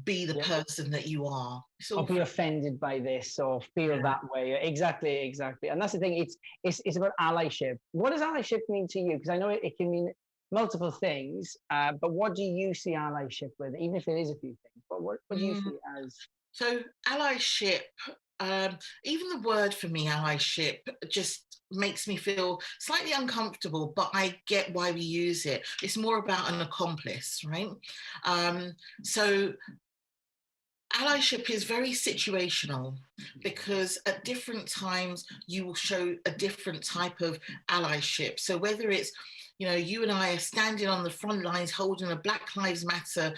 be the person that you are. Or be offended by this, or feel that way. Exactly. And that's the thing. It's about allyship. What does allyship mean to you? Because I know it can mean multiple things, but what do you see allyship with, even if it is a few things? But what do you see as? So allyship, even the word for me, allyship, just makes me feel slightly uncomfortable, but I get why we use it. It's more about an accomplice, right? So allyship is very situational, because at different times you will show a different type of allyship. So whether it's, you know, you and I are standing on the front lines holding a Black Lives Matter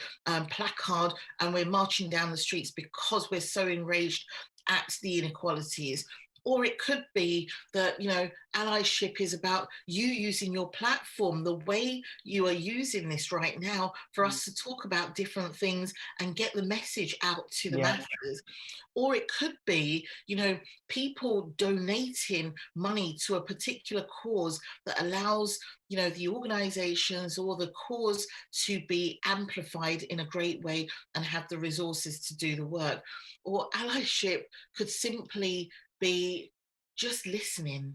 placard, and we're marching down the streets because we're so enraged at the inequalities. Or it could be that, you know, allyship is about you using your platform, the way you are using this right now, for us to talk about different things and get the message out to the masses. Or it could be, you know, people donating money to a particular cause that allows, you know, the organizations or the cause to be amplified in a great way and have the resources to do the work. Or allyship could simply be just listening.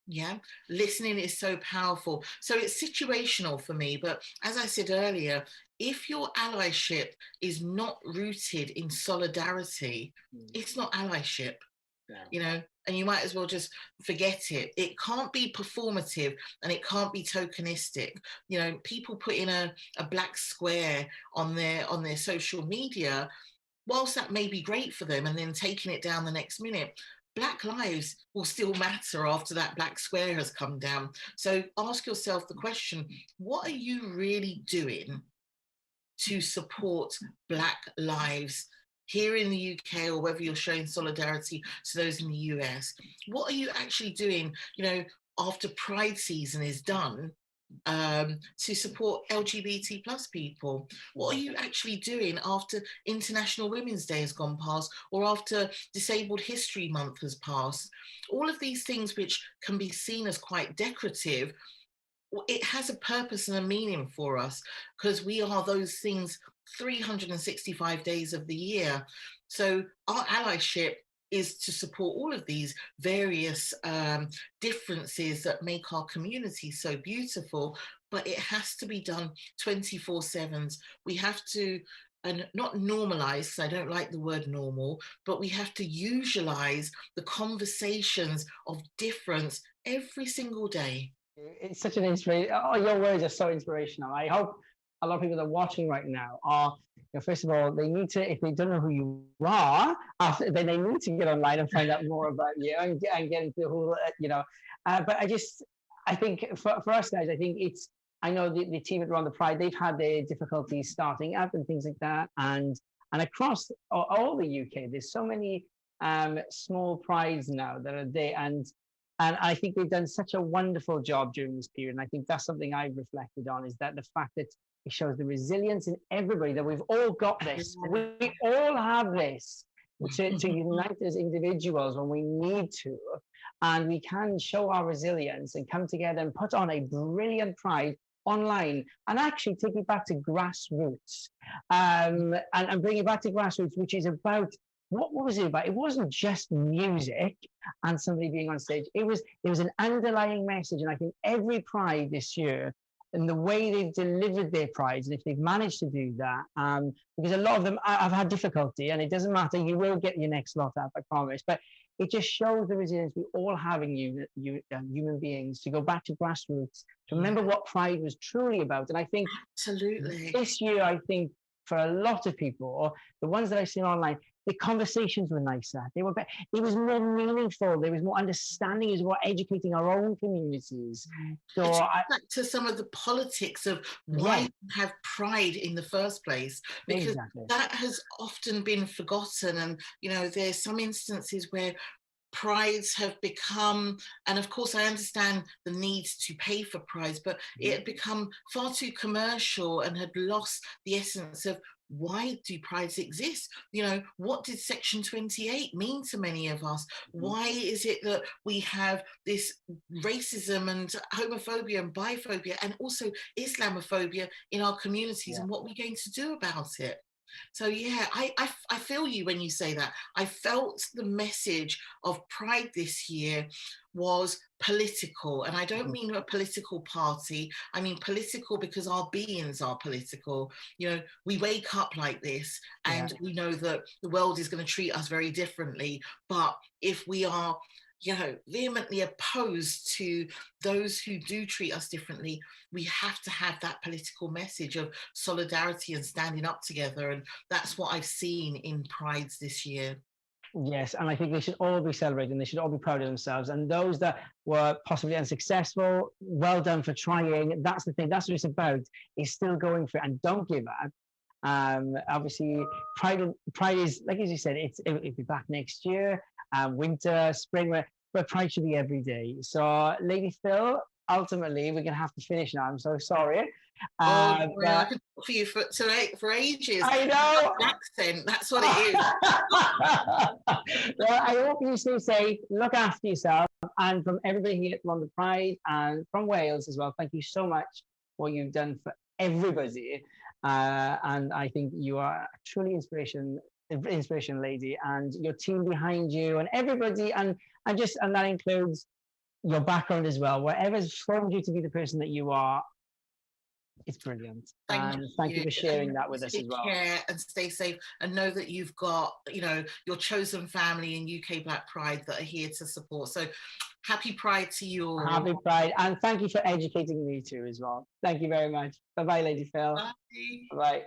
Yeah, listening is so powerful. So it's situational for me. But as I said earlier, if your allyship is not rooted in solidarity, it's not allyship. You know, and you might as well just forget it. It can't be performative, and it can't be tokenistic. You know, people putting a black square on their social media, whilst that may be great for them, and then taking it down the next minute, Black lives will still matter after that black square has come down. So ask yourself the question, what are you really doing to support Black lives here in the UK, or whether you're showing solidarity to those in the US? What are you actually doing, you know, after Pride season is done, to support LGBT plus people? What are you actually doing after International Women's Day has gone past, or after Disabled History Month has passed? All of these things, which can be seen as quite decorative, it has a purpose and a meaning for us, because we are those things 365 days of the year. So our allyship is to support all of these various differences that make our community so beautiful, but it has to be done 24/7. We have to, and not normalize, because I don't like the word normal, but we have to usualize the conversations of difference every single day. It's such an inspiration. Oh, your words are so inspirational. I hope a lot of people that are watching right now are, you know, first of all, they need to, if they don't know who you are, then they need to get online and find out more about you and get into the whole, you know. But I think for us guys, I think I know the team at Rhondda Pride, they've had their difficulties starting up and things like that. And across all the UK, there's so many small prides now that are there. And I think they've done such a wonderful job during this period. And I think that's something I've reflected on, is that the fact that it shows the resilience in everybody, that we've all got this. We all have this to unite as individuals when we need to. And we can show our resilience and come together and put on a brilliant pride online and actually take it back to grassroots and bring it back to grassroots, which is about, what was it about? It wasn't just music and somebody being on stage. There was an underlying message. And I think every pride this year, and the way they've delivered their prides, and if they've managed to do that, because a lot of them have had difficulty, and it doesn't matter, you will get your next lot up, I promise. But it just shows the resilience we all have in human beings, to go back to grassroots, to remember what pride was truly about. And I think absolutely this year, I think for a lot of people, the ones that I've seen online, the conversations were nicer. They were better. It was more meaningful. There was more understanding. It was more educating our own communities. So back to some of the politics of why you have pride in the first place, because that has often been forgotten. And there's some instances where prides have become, and of course I understand the need to pay for prides, but it had become far too commercial and had lost the essence of, why do prides exist? What did Section 28 mean to many of us? Why is it that we have this racism and homophobia and biphobia and also Islamophobia in our communities, and what we're going to do about it? So I feel you when you say that. I felt the message of Pride this year was political, and I don't mean a political party. I mean political because our beings are political. We wake up like this, and we know that the world is going to treat us very differently. But if we are vehemently opposed to those who do treat us differently, we have to have that political message of solidarity and standing up together. And that's what I've seen in Prides this year. Yes, and I think they should all be celebrated, and they should all be proud of themselves. And those that were possibly unsuccessful, well done for trying. That's the thing. That's what it's about, is still going for it, and don't give up. Obviously, Pride is, like as you said, it'll be back next year. Winter, spring, where Pride should be every day. So, Lady Phil, ultimately, we're going to have to finish now. I'm so sorry. I could talk for you for ages. I know. Accent, that's what it is. Well, I hope you stay safe. Look after yourself. And from everybody here at Rhondda Pride and from Wales as well, thank you so much for what you've done for everybody. And I think you are a truly inspiration lady, and your team behind you and everybody, and that includes your background as well. Whatever's formed you to be the person that you are, it's brilliant. Thank you for sharing that with us as well. Take care and stay safe, and know that you've got your chosen family in UK Black Pride that are here to support. So happy Pride to you all. Happy Pride, and thank you for educating me too as well. Thank you very much. Bye bye, Lady Phil. Bye. Bye.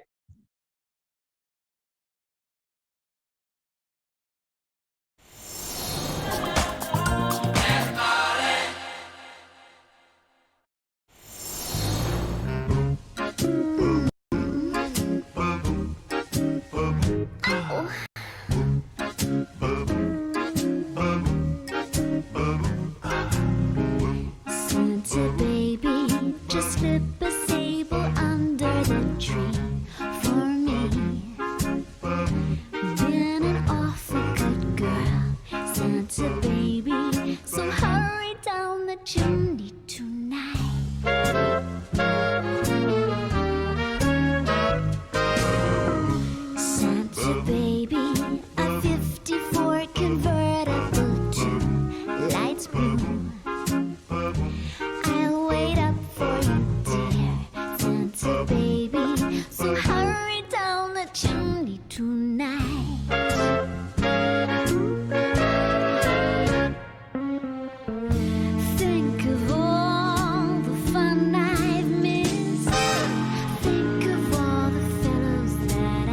Santa baby, just slip a sable under the tree for me. Been an awful good girl, Santa baby, so hurry down the chimney tonight. Santa baby, a 54 convertible to lights blue. I'll wait up for you, dear Santa baby, so hurry down the chimney tonight. Think of all the fun I've missed. Think of all the fellows that I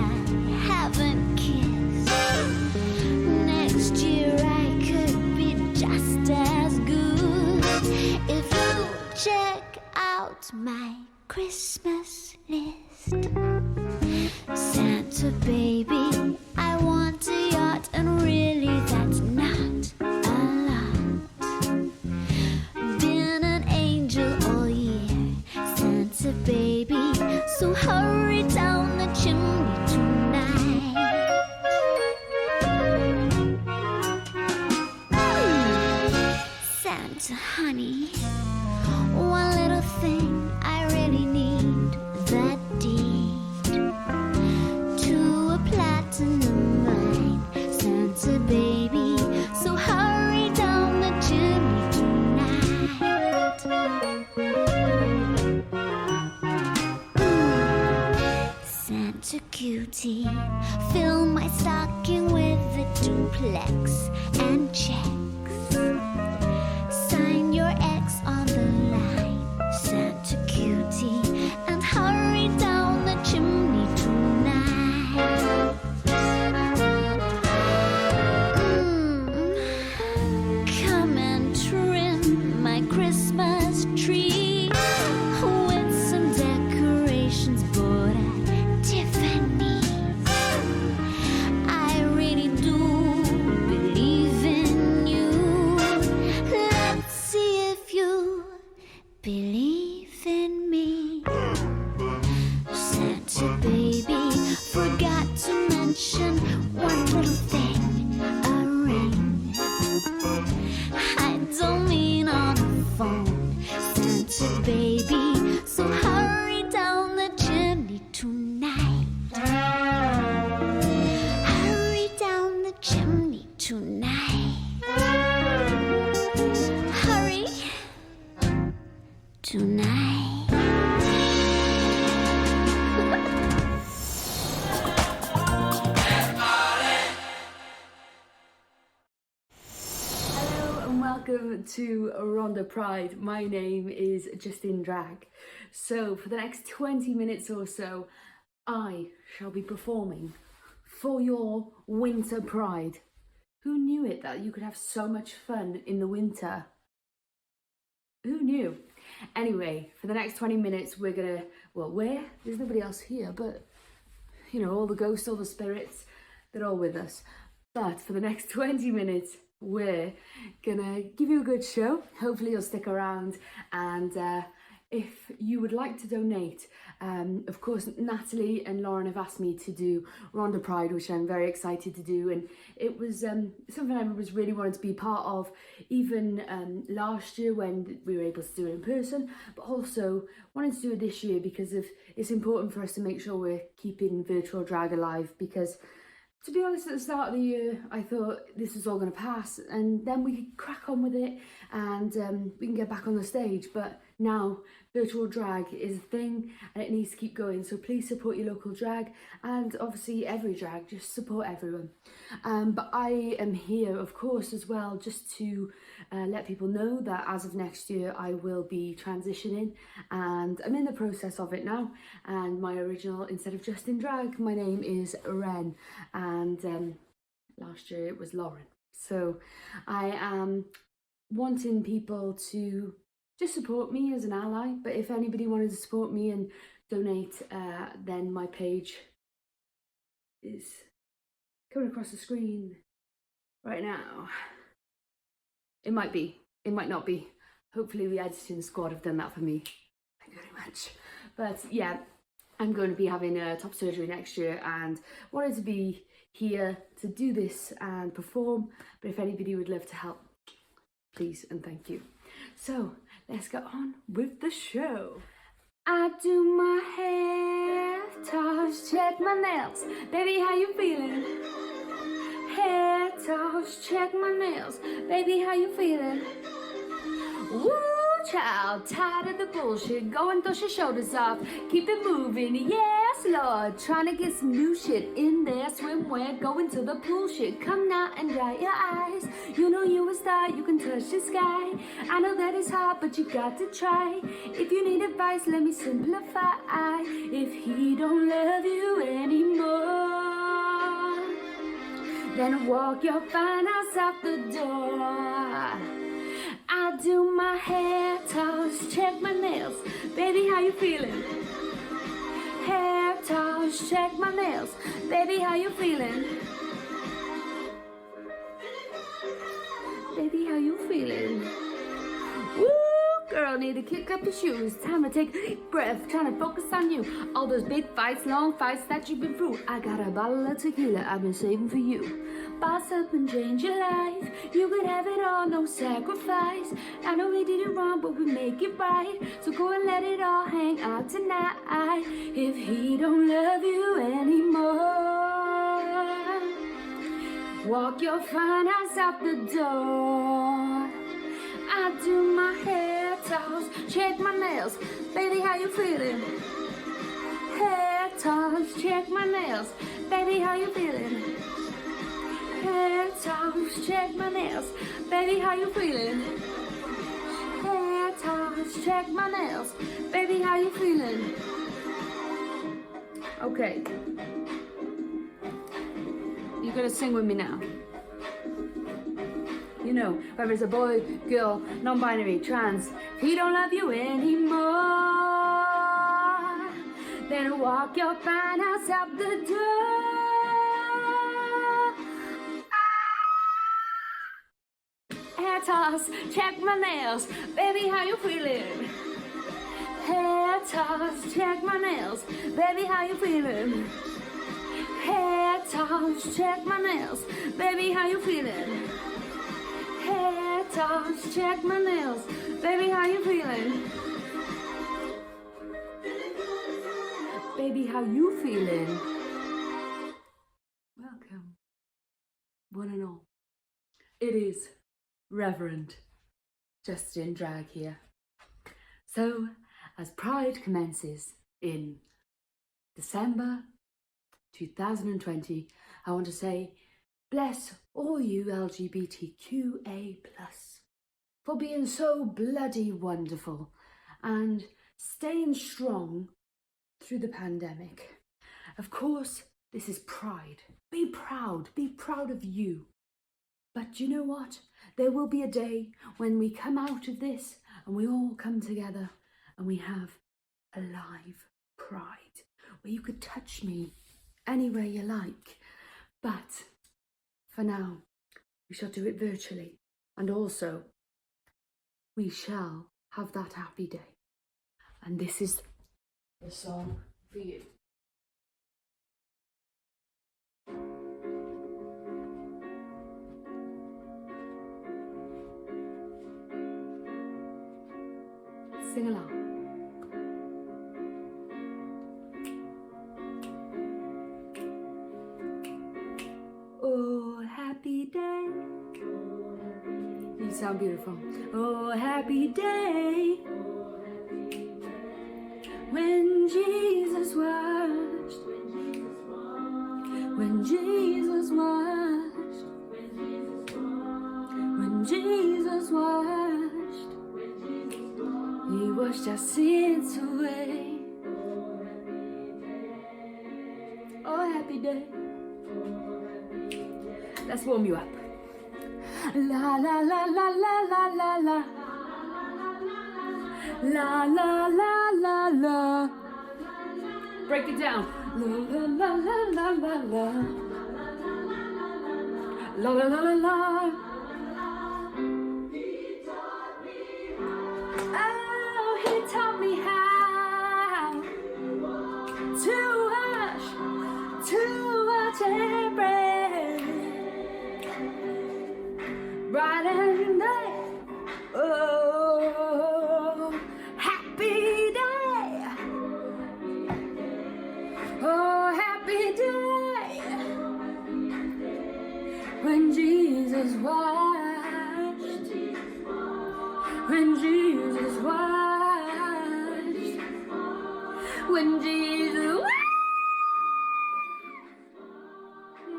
haven't kissed. Next year I could be just as good if you check out my Christmas list. Santa baby, I want a yacht, and really that's not a lot. Been an angel all year, Santa baby, so hurry down the chimney tonight. Santa honey, one little thing I really need, that deed to a platinum mine. Santa baby, so hurry down the chimney tonight. Santa cutie, fill my stocking with a duplex and checks. Sign your X on the line, Santa cutie, and hurry down the chimney tonight. Come and trim my Christmas tree with some decorations bought at Tiffany's. I really do believe in you. Let's see if you believe in me. Santa baby, forgot to mention one little thing, a ring. I don't mean on the phone, Santa baby, so hurry down the chimney tonight. Hurry down the chimney tonight. Hurry tonight. Hello and welcome to Rhondda Pride. My name is Justin Drag. So for the next 20 minutes or so, I shall be performing for your winter pride. Who knew it that you could have so much fun in the winter? Who knew? Anyway, for the next 20 minutes, we're gonna, well, there's nobody else here, but you know, all the ghosts, all the spirits, they're all with us. But for the next 20 minutes, we're gonna give you a good show. Hopefully you'll stick around, and if you would like to donate, of course Natalie and Lauren have asked me to do Rhondda Pride, which I'm very excited to do, and it was something I was really wanting to be part of, even last year when we were able to do it in person, but also wanted to do it this year because it's important for us to make sure we're keeping virtual drag alive, because to be honest, at the start of the year, I thought this was all going to pass and then we could crack on with it and we can get back on the stage. But now virtual drag is a thing and it needs to keep going. So please support your local drag, and obviously every drag, just support everyone. But I am here, of course, as well, just to let people know that as of next year, I will be transitioning, and I'm in the process of it now. And my original, instead of Justin Drag, my name is Ren, and last year it was Lauren. So I am wanting people to just support me as an ally, but if anybody wanted to support me and donate, then my page is coming across the screen right now. It might be, it might not be. Hopefully the editing squad have done that for me. Thank you very much. But yeah, I'm going to be having top surgery next year and wanted to be here to do this and perform, but if anybody would love to help, please and thank you. So let's get on with the show. I do my hair, toss, check my nails. Baby, how you feeling? Hair, toss, check my nails. Baby, how you feeling? Woo, child, tired of the bullshit. Go and dust your shoulders off. Keep it moving, yes, Lord. Trying to get some new shit in there. Swimwear, going to the pool shit. Come now and dry your eyes. You know you a star, you can touch the sky. I know that it's hard, but you got to try. If you need advice, let me simplify. If he don't love you anymore, then walk your fine ass out the door. I I do my hair toss, check my nails. Baby, how you feeling? Hair toss, check my nails. Baby, how you feeling? Baby, how you feeling? Woo, girl, need to kick up your shoes. Time to take a deep breath, trying to focus on you. All those big fights, long fights that you've been through. I got a bottle of tequila I've been saving for you. Boss up and change your life. You could have it all, no sacrifice. I know we did it wrong, but we make it right. So go and let it all hang out tonight. If he don't love you anymore, walk your fine ass out the door. I do my hair toss, check my nails. Baby, how you feeling? Hair toss, check my nails. Baby, how you feeling? Hair toss, check my nails. Baby, how you feeling? Hair toss, check my nails. Baby, how you feeling? Okay. You're gonna sing with me now. You know, whether it's a boy, girl, non-binary, trans, if he don't love you anymore, then walk your fine ass out the door. Hair toss, check my nails. Baby, how you feeling? Hair toss, check my nails. Baby, how you feeling? Hair toss, check my nails. Baby, how you feeling? Hair toss, check my nails. Baby, how you feeling? Baby, how you feeling? Welcome, one and all. It is Reverend Justin Drag here. So, as Pride commences in December 2020, I want to say, bless all you LGBTQA+ for being so bloody wonderful and staying strong through the pandemic. Of course, this is Pride. Be proud of you. But you know what? There will be a day when we come out of this and we all come together and we have a live Pride where you could touch me anywhere you like. But for now, we shall do it virtually, and also we shall have that happy day. And this is the song for you. Sing along. Oh, happy day. You sound beautiful. Oh, happy day. When Jesus washed. When Jesus washed. When Jesus washed. He washed our sins away. Oh, happy day. Let's warm you up. La la la la la la la la. La la la la la. Break it down. La la la la la la. La la la la la. Oh, he taught me how to watch and pray. Bright and day. Oh, happy day. Oh, happy day. When Jesus washed. When Jesus washed. When Jesus washed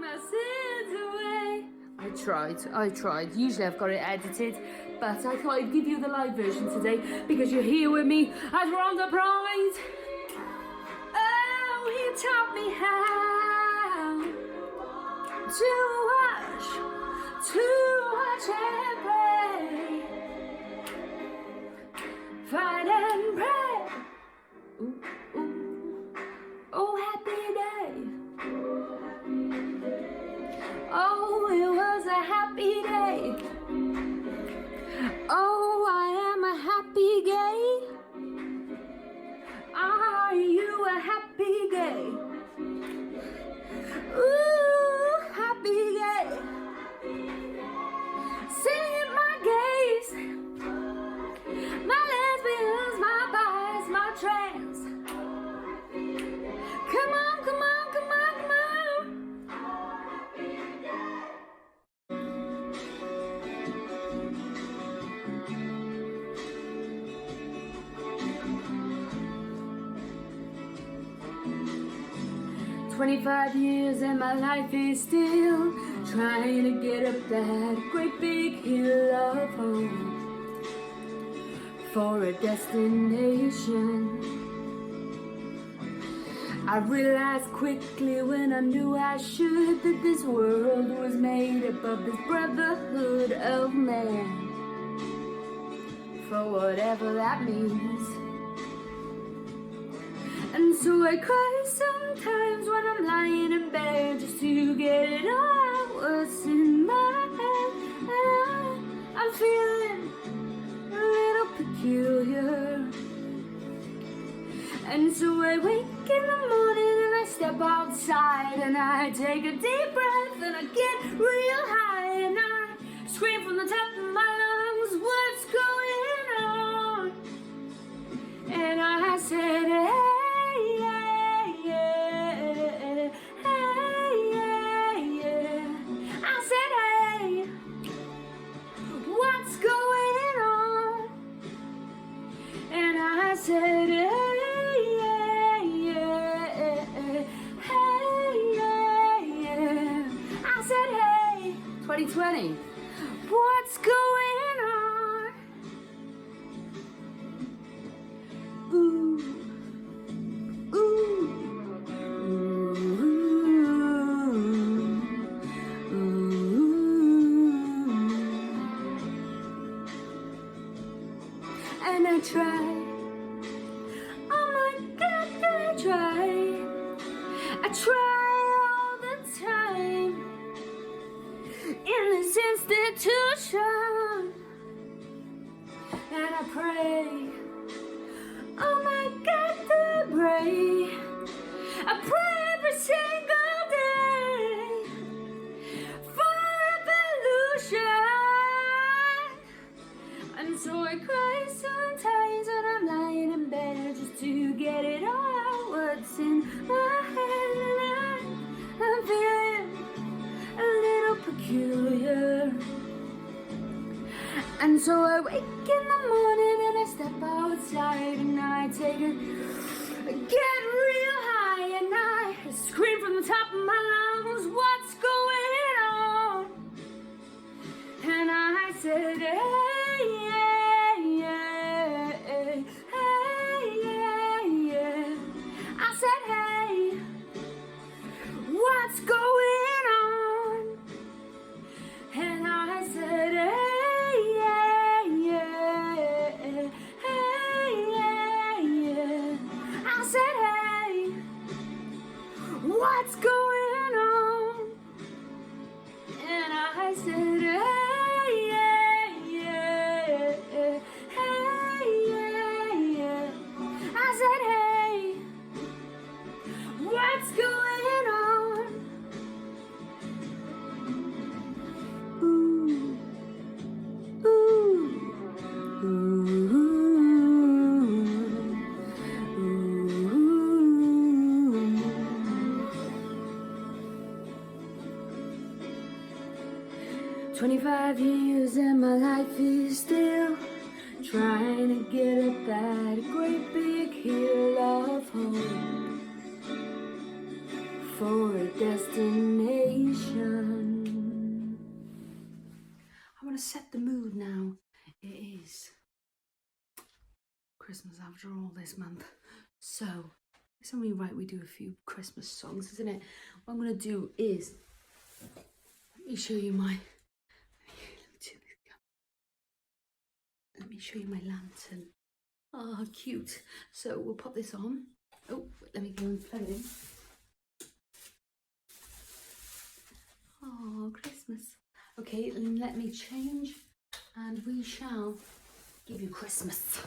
my sins away. I tried. Usually I've got it edited, but I thought I'd give you the live version today because you're here with me at Rhondda Pride. Oh, he taught me how to watch and pray. fight and pray. Ooh, ooh. Oh, happy day. Oh, it was a happy day. Oh, I am a happy gay. Are you a happy gay? Ooh, happy gay. Singing my gays, my lesbians, my bis, my trans. Come on, come on, come on, come on. 25 years and my life is still trying to get up that great big hill of hope for a destination. I realized quickly when I knew I should that this world was made up of this brotherhood of man, for whatever that means. And so I cry sometimes when I'm lying in bed just to get it all out what's in my head. And I'm feeling a little peculiar. And so I wake in the morning and I step outside and I take a deep breath and I get real high and I scream from the top of my lungs, what's going on? And I said, hey. Said, hey, yeah, yeah, hey, yeah, yeah. I said, hey, 2020, what's going on? Ooh, ooh, ooh, ooh. And I try. I try all the time in this institution, and I pray, oh my God, to pray. I pray every single day for revolution, and so I cry sometimes when I'm lying in bed just to get it all out what's in my head. I'm feeling a little peculiar. And so I wake in the morning and I step outside and I take a get real high and I scream from the top of my lungs, what's going on? And I said, hey, yeah, yeah, hey, yeah, yeah. I said, hey, what's going on? And I said, hey, yeah, yeah, hey, yeah, yeah. I said, hey, what's going on? And I said, hey, yeah, yeah, hey, yeah, yeah. I said, hey, what's going on? Ooh, ooh, ooh, ooh. 25 years and my life is still trying to get up that great big hill of hope for a destination. I want to set the mood now. It is Christmas after all this month, so it's only right we do a few Christmas songs, isn't it? What I'm going to do is, let me show you my lantern. Oh, cute. So we'll pop this on. Oh, let me go and plug it in. Oh, Christmas. Okay, then let me change and we shall give you Christmas.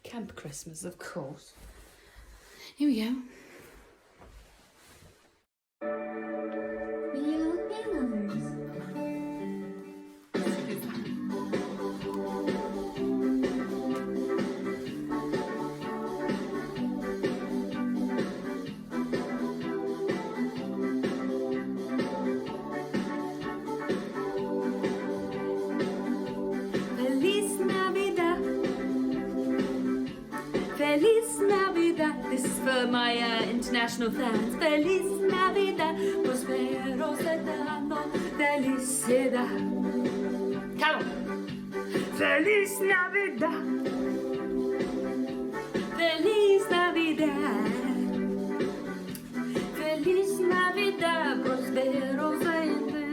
Camp Christmas, of course. Here we go. Feliz Navidad, this is for my international fans. Feliz Navidad, prospero serano, felicidad. Come on. Feliz Navidad, Feliz Navidad, Feliz Navidad, prospero serano.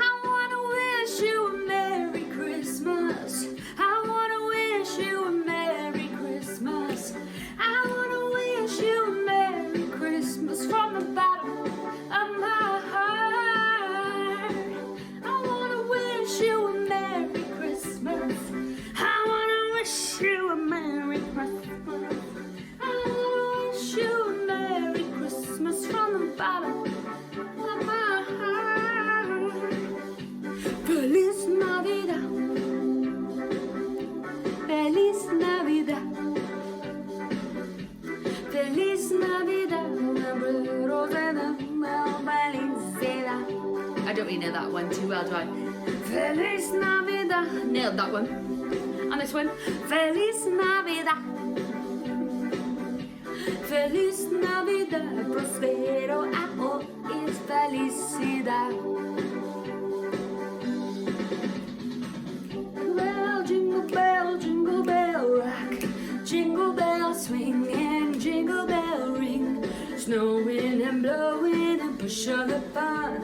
I wanna wish you a Merry Christmas. I wanna wish you a Merry Christmas. I wanna wish you a Merry Christmas from the bottom of my heart. I wanna wish you a Merry Christmas. I wanna wish you a Merry Christmas. I wanna wish you a Merry Christmas from the bottom of my heart. Feliz Navidad. Feliz Navidad, Feliz Navidad, I don't really know that one too well, do I? Feliz Navidad, nailed that one. And this one, Feliz Navidad, Feliz Navidad, prospero amor es felicidad. Jingle bell rock, jingle bell swing and jingle bell ring, snowing and blowing and push on the fun.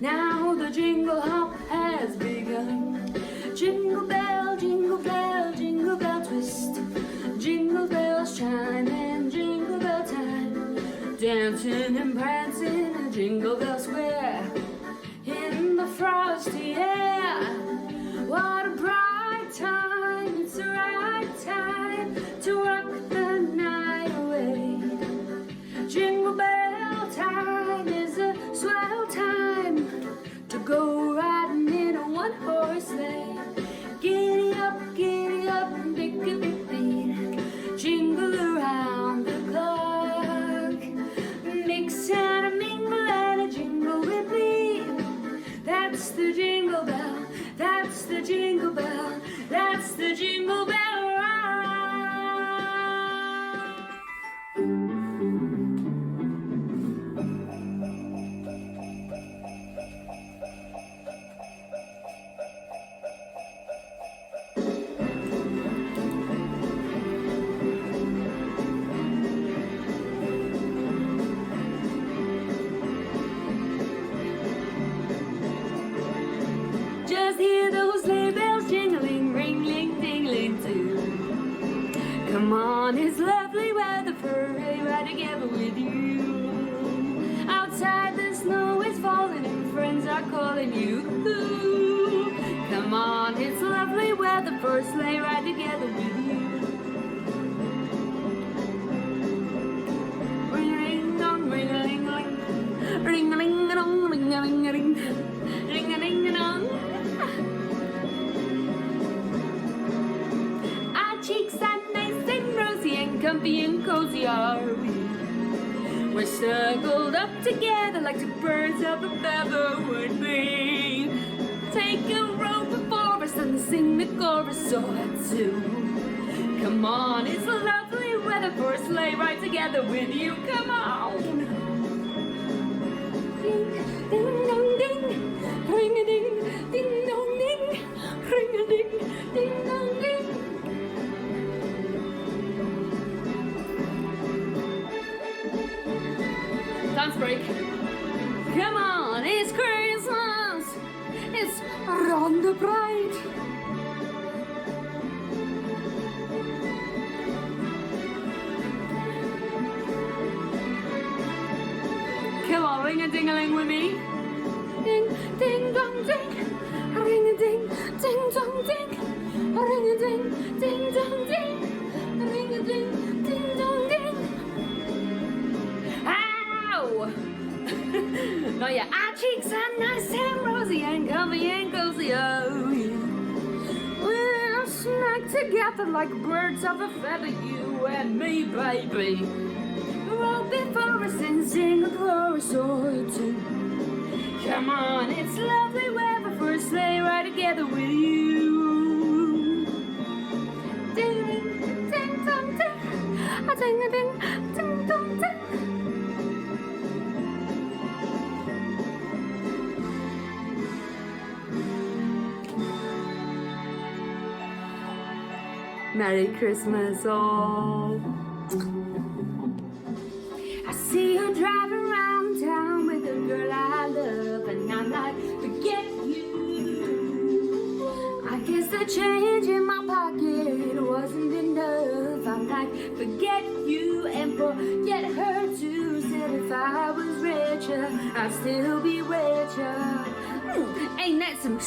Now the jingle hop has begun. Jingle bell, jingle bell, jingle bell twist, jingle bells chime and jingle bell time, dancing and prancing in Jingle Bell Square in the frosty air. What a bright time, it's the right time to rock the night away. Jingle bell time is a swell time to go riding in a one-horse sleigh. Giddy up, and pick a big beat, jingle around the clock. Mix and a mingle and a jingle with me. That's the jingle bell, that's the jingle bell, that's the jingle bell rock. Just hear those sleigh bells jingling, ringling, dingling too. Come on, it's lovely weather for a ride together with you. Outside the snow is falling and friends are calling you. Come on, it's lovely weather for a sleigh ride together with you. Ring-a-ding-dong, ring-a-ling-a-ling, ring-a-ling-a-dong, ring-a-ling-a-ling, ring-a-ling-a-dong. Our cheeks are nice and rosy and comfy and cozy are we. We're snuggled up together like two birds of a feather would be. Take a row before us and sing the chorus or two. Come on, it's lovely weather for a sleigh ride together with you. Come on. Ding, ding, dong, ding, ring-a-ding, ding, dong, ding, ring-a-ding, ding, dong, ding. Dance break. Come on, Rhondda Pride. Come on, ring-a-ding-a-ling with me. Ding, ding, dong, ding. Ring-a-ding, ding, dong, ding. Ring-a-ding, ding, dong, ding. Ring-a-ding, ding, dong, ding. Ow! No, yeah, our cheeks are nice and rosy and comfy and cozy, oh yeah. We're smacked together like birds of a feather, you and me, baby. Roll before us and sing a chorus or two. Come on, it's lovely weather for a sleigh ride together with you. Ding, ding, ding, dong, ding. A ding, a ding, ding, dong, ding. Merry Christmas, all. I see you driving around town with a girl I love, and I'm like, forget you. I guess the change in my pocket wasn't enough. I'm like, forget you and forget her too. Said if I was richer, I'd still be richer. Ain't that some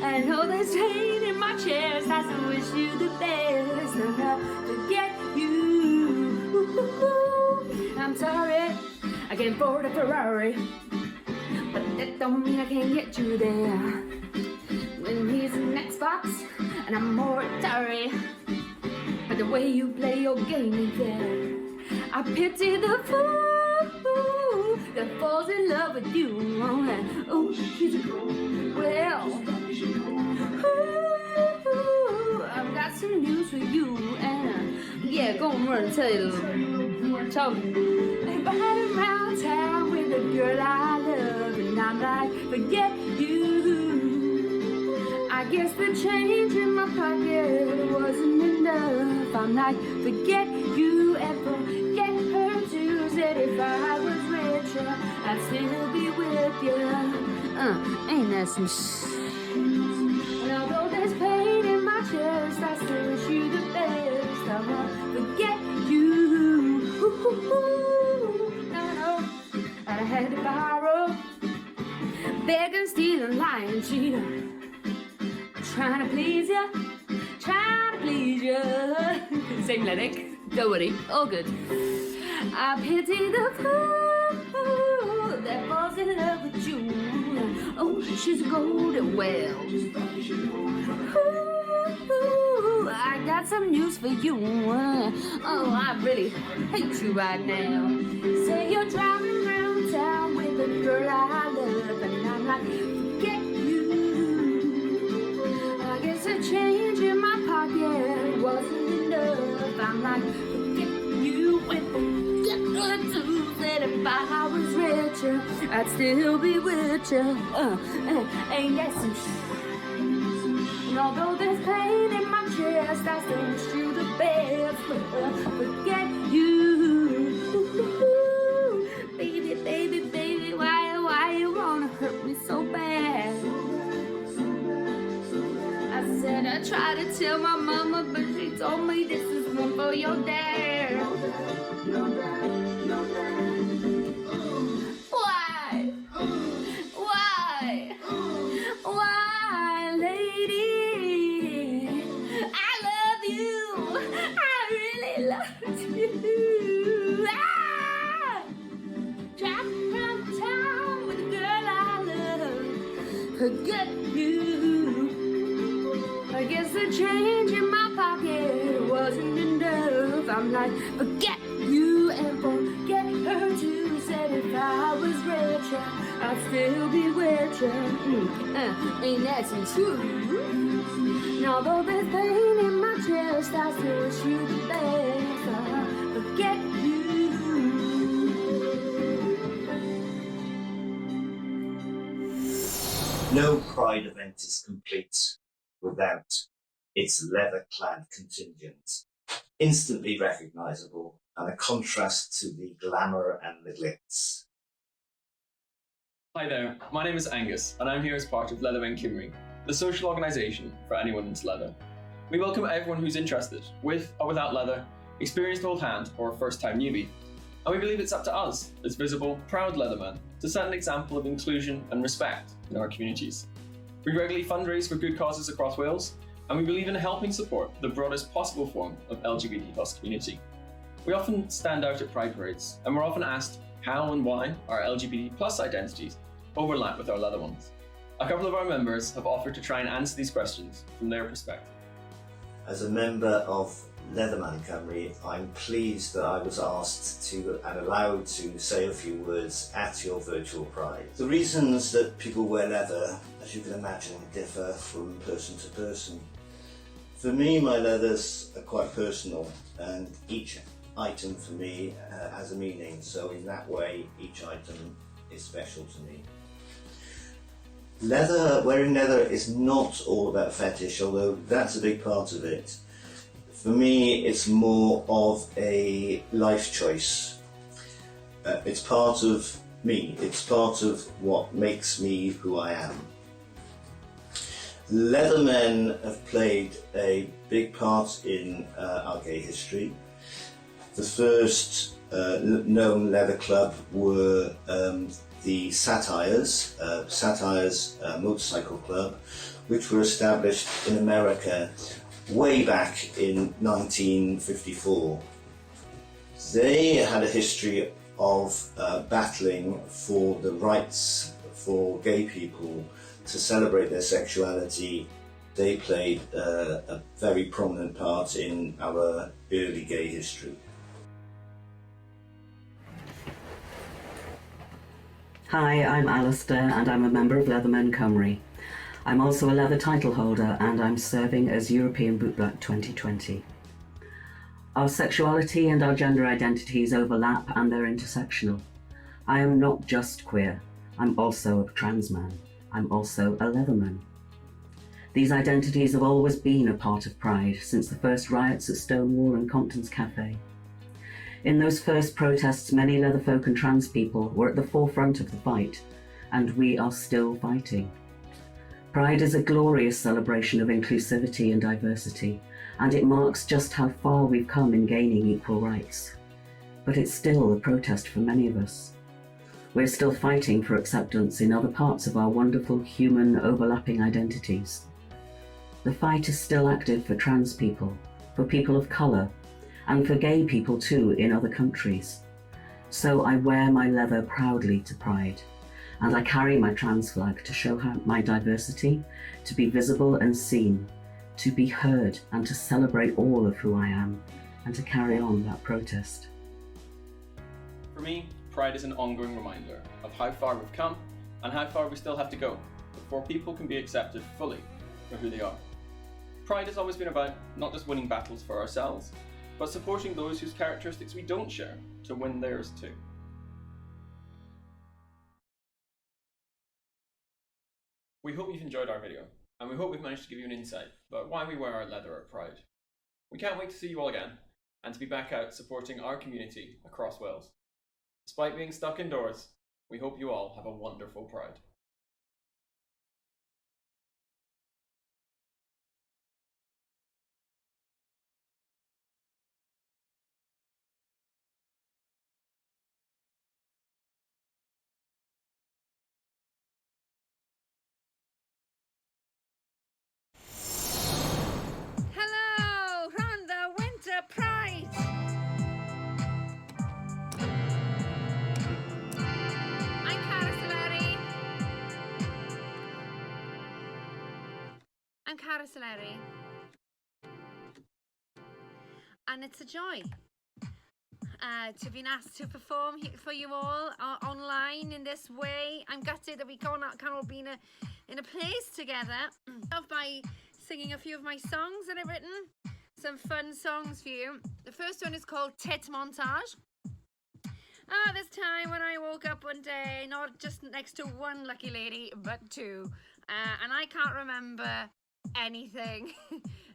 I know there's pain in my chest. I still wish you the best. I'm not forget you. I'm sorry, I can't afford a Ferrari, but that don't mean I can't get you there. When he's an Xbox and I'm more Atari, but the way you play your game ain't fair. I pity the fool that falls in love with you. Oh, she's a cool. Well, ooh, I've got some news for you, and yeah, go and run and tell you. Tell me. I'm riding around town with a girl I love, and I'm like, forget you. I guess the change in my pocket wasn't enough. I'm like, forget you and forget her too. Said if I was richer, I'd still be with you. Ain't that some And although there's pain in my chest, I still wish you the best. I won't forget you. No, that I had to borrow, beg and steal and lie and cheat. Trying to please you, trying to please you. Same lyric, don't worry, all good. I pity the fool that falls in love with you. Oh, she's a golden well. Ooh, I got some news for you. Oh, I really hate you right now. Say you're driving around town with a girl I love, and I'm like, forget you. I guess a change in my pocket wasn't enough. I'm like, forget you and forget her too. That if I was richer, I'd still be with you. Ain't that some And although there's pain in my chest, I still wish you the best. Forget you. Baby, baby, baby, why you wanna hurt me so bad? I said I tried to tell my mama, but she told me this is one for your dad. Why, lady? I love you. I really love you. Driving around town with a girl I love. Forget you. I guess the change in my pocket wasn't enough. I'm like, forget you and forget her too. Said if I was richer, I'd still be with you. Ain't that some true? And although there's pain in my chest, I still wish you the best. Forget you. No Pride event is complete without its leather-clad contingent, instantly recognisable and a contrast to the glamour and the glitz. Hi there, my name is Angus, and I'm here as part of Leathermen Cymru, the social organisation for anyone into leather. We welcome everyone who's interested, with or without leather, experienced old hand or a first-time newbie. And we believe it's up to us, as visible, proud leathermen, to set an example of inclusion and respect in our communities. We regularly fundraise for good causes across Wales, and we believe in helping support the broadest possible form of LGBT+ community. We often stand out at pride parades, and we're often asked how and why our LGBT+ identities overlap with our leather ones. A couple of our members have offered to try and answer these questions from their perspective. As a member of Leathermen Cymru, I'm pleased that I was asked to and allowed to say a few words at your virtual Pride. The reasons that people wear leather, as you can imagine, differ from person to person. For me, my leathers are quite personal, and each item for me has a meaning, so in that way each item is special to me. Wearing leather is not all about fetish, although that's a big part of it. For me, it's more of a life choice. It's part of me, it's part of what makes me who I am. Leathermen have played a big part in our gay history. The first known leather club were the Satires Motorcycle Club, which were established in America way back in 1954. They had a history of battling for the rights for gay people to celebrate their sexuality. They played a very prominent part in our early gay history. Hi, I'm Alistair and I'm a member of Leathermen Cymru. I'm also a leather title holder and I'm serving as European Bootblack 2020. Our sexuality and our gender identities overlap and they're intersectional. I am not just queer, I'm also a trans man. I'm also a leatherman. These identities have always been a part of Pride since the first riots at Stonewall and Compton's Cafe. In those first protests, many leatherfolk and trans people were at the forefront of the fight, and we are still fighting. Pride is a glorious celebration of inclusivity and diversity, and it marks just how far we've come in gaining equal rights. But it's still a protest for many of us. We're still fighting for acceptance in other parts of our wonderful human overlapping identities. The fight is still active for trans people, for people of colour, and for gay people too in other countries. So I wear my leather proudly to Pride, and I carry my trans flag to show my diversity, to be visible and seen, to be heard and to celebrate all of who I am, and to carry on that protest. For me, Pride is an ongoing reminder of how far we've come and how far we still have to go before people can be accepted fully for who they are. Pride has always been about not just winning battles for ourselves, but supporting those whose characteristics we don't share to win theirs too. We hope you've enjoyed our video, and we hope we've managed to give you an insight about why we wear our leather at Pride. We can't wait to see you all again, and to be back out supporting our community across Wales. Despite being stuck indoors, we hope you all have a wonderful Pride. Hello, Rhondda Winter Pride. I'm Carys Eleri. And it's a joy to be asked to perform for you all online in this way. I'm gutted that we can't all be in a place together. Off by singing a few of my songs that I've written. Some fun songs for you. The first one is called Tit Montage. This time when I woke up one day, not just next to one lucky lady, but two. And I can't remember anything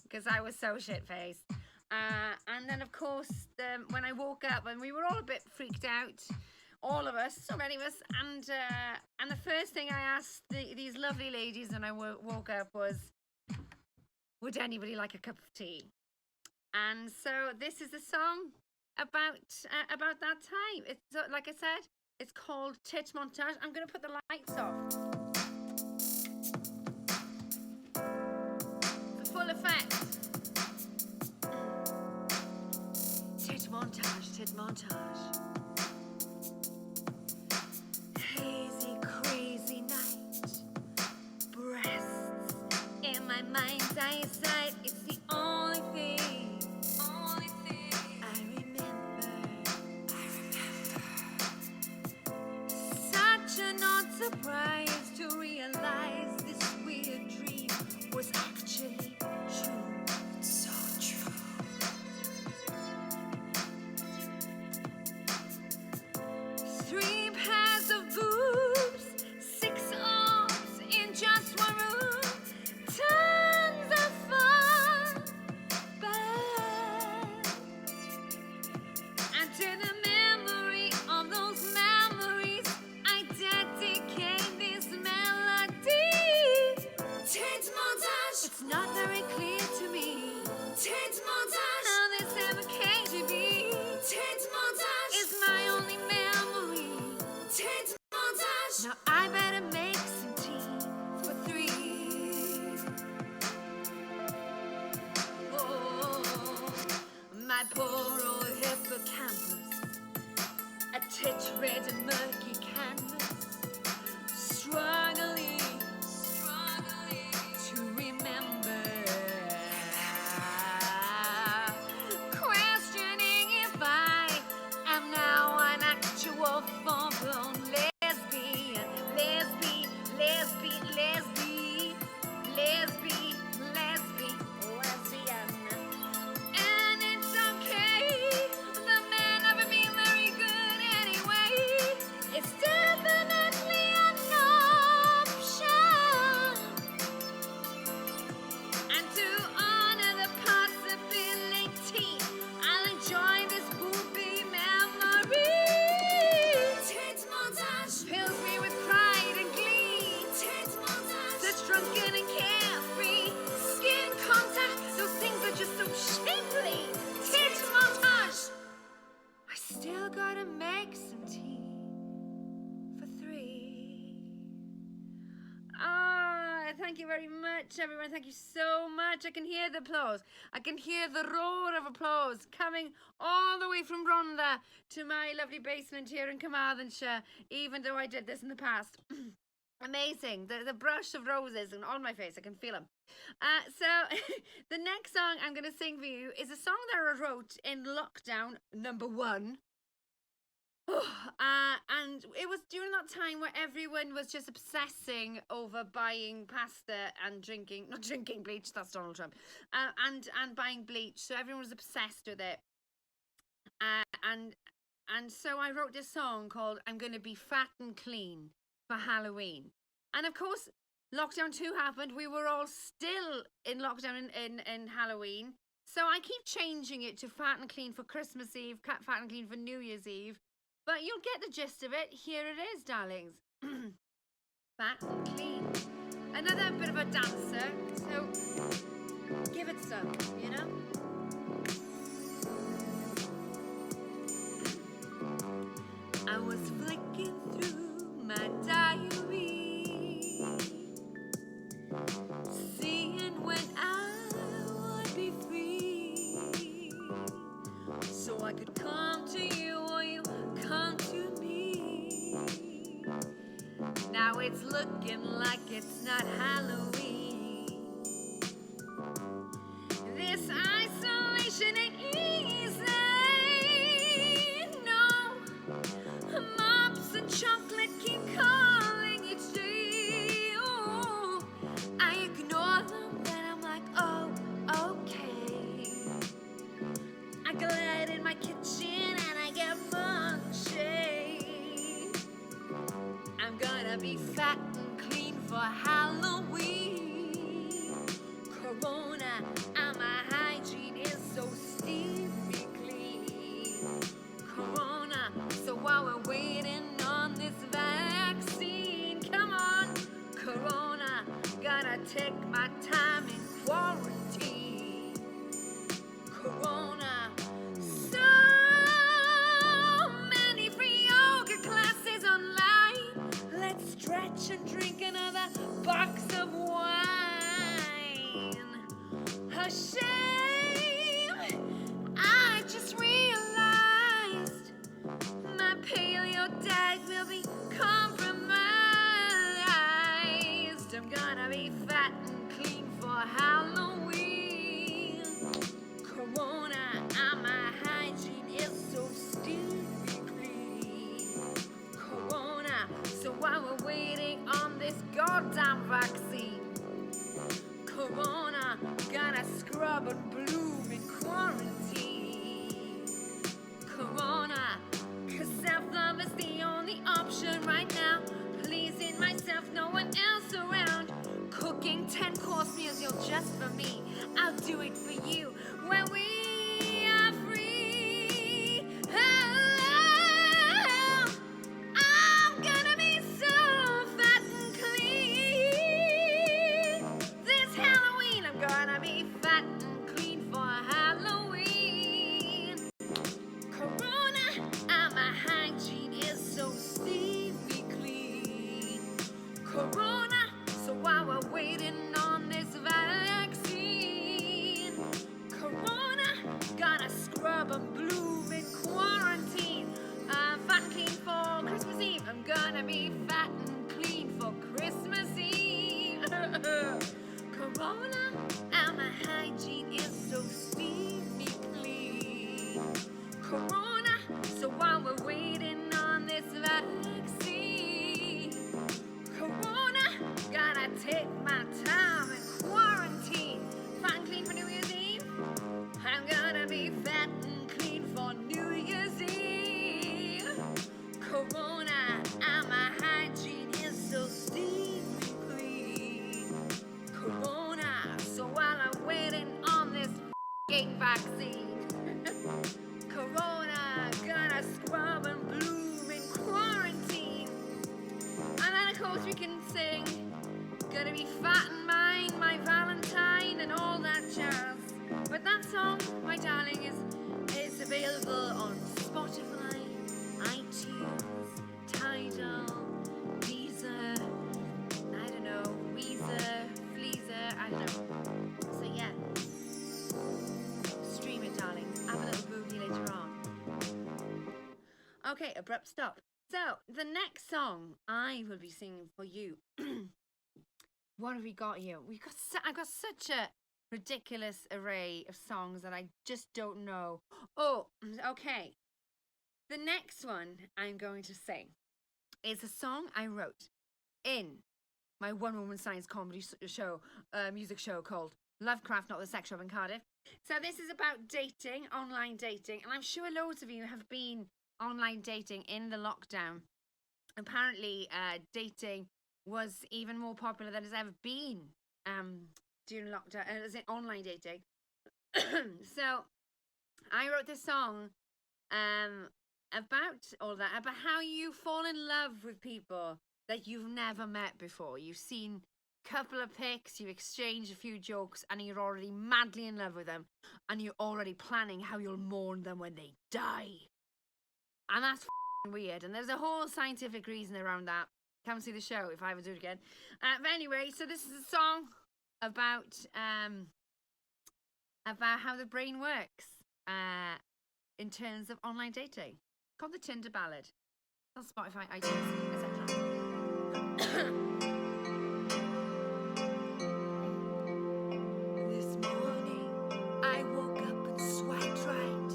because I was so shit-faced. And then, of course, when I woke up, and we were all a bit freaked out all of us, so many of us, and the first thing I asked these lovely ladies when I woke up was, would anybody like a cup of tea? And so this is a song about that time. It's like I said, it's called Tit Montage. I'm going to put the lights off for full effect. Tit montage, tit montage. Hazy, crazy night. Breasts in my mind's eyesight. It's the only thing I remember. Such an odd surprise to realize this weird dream was actually true. So true. 3 pairs of boobs, 6 arms in just one room. Tons of fun, but and to the memory of those memories, I dedicate this melody. Tit montage. It's not very clear to me. Tit montage. How this ever came to be. Tit montage is my only memory. Tit montage. Now I better make some tea for 3. Oh, my poor old hippocampus, a tit red and murky canvas, struggling to remember, questioning if I am now an actual full-blown lesbian, and it's okay. The men haven't been very good anyway. It's definitely an option. And to honor the possibility, I'll enjoy this poopy memory. Tit montage fills me with pride and glee. Tit montage, such drunken and carefree. Skin contact, those things are just so shapely. Tit montage. I still gotta make some tea for 3. Thank you very much, everyone. Thank you so much. I can hear the applause. I can hear the roar of applause coming all the way from Rhondda to my lovely basement here in Carmarthenshire, even though I did this in the past. Amazing. The brush of roses on my face. I can feel them. So the next song I'm going to sing for you is a song that I wrote in lockdown number 1. And it was during that time where everyone was just obsessing over buying pasta and not drinking bleach, that's Donald Trump, and buying bleach. So everyone was obsessed with it. And so I wrote this song called I'm Gonna Be Fat and Clean for Halloween. And of course, lockdown 2 happened. We were all still in lockdown in Halloween. So I keep changing it to Fat and Clean for Christmas Eve, Fat and Clean for New Year's Eve. But you'll get the gist of it. Here it is, darlings. Fat and clean. Another bit of a dancer. So give it some, you know? I was flicking through my diary, seeing when I would be free, so I could come to you or you come to me. Now it's looking like it's not Halloween. This isolation ain't easy. No, mops and chocolate keep calling each day. Oh, I ignore them, then I'm like, oh, okay. I glide in my kitchen and I get munchy. I'm gonna be fat and clean for Halloween. Corona and my hygiene is so steamy clean. Corona, so while we're waiting take my time in quarantine. Corona, so many free yoga classes online. Let's stretch and drink another box of wine. A shame, I just realized my paleo diet will be compromised. I'm gonna be fat and clean for Halloween. Corona, and my hygiene is so stupid clean. Corona, so while we're waiting on this goddamn vaccine, Corona, gonna scrub and bloom in quarantine. Corona, 'cause self-love is the only option right now. Pleasing myself, no one else around. Cooking 10-course meals, you're just for me. I'll do it for you when we are free. Oh, I'm gonna be so fat and clean. This Halloween, I'm gonna be fat and clean for Halloween. Corona, and my hygiene is so steamy clean. Corona, so while we're waiting on this vaccine, Corona, gonna scrub and bloom in quarantine. I'm fat and clean for Christmas Eve. I'm gonna be fat and clean for Christmas Eve. Corona, and my hygiene is so steamy clean. Corona, so while we're waiting on this vaccine, Corona, gotta take my time in quarantine. Fat and clean for New Year's Eve. I'm gonna be fat and clean for New Year's Eve. Corona, and my hygiene is so steamy clean. Corona, so while I'm waiting on this f***ing vaccine, Corona, gonna scrub and bloom in quarantine. And then of course we can sing, gonna be fat and mine, my Valentine, and all that jazz. But that song, my darling, is available on Spotify, iTunes, Tidal, Deezer, I don't know, Weezer, Fleezer, I don't know. So yeah, stream it, darling. Have a little boogie later on. Okay, abrupt stop. So the next song I will be singing for you. What have we got here? I've got such a ridiculous array of songs that I just don't know. Oh, okay. The next one I'm going to sing is a song I wrote in my one-woman science comedy show, music show called Lovecraft, Not the Sex Shop in Cardiff. So this is about dating, online dating, and I'm sure loads of you have been online dating in the lockdown. Apparently, dating was even more popular than it's ever been during lockdown, as in online dating. So I wrote this song about all that, about how you fall in love with people that you've never met before. You've seen a couple of pics, you exchange a few jokes, and you're already madly in love with them, and you're already planning how you'll mourn them when they die. And that's weird, and there's a whole scientific reason around that. Come see the show if I ever do it again. But anyway, so this is a song about how the brain works in terms of online dating. It's called the Tinder Ballad. It's on Spotify, iTunes, etc. This morning I woke up and swiped right.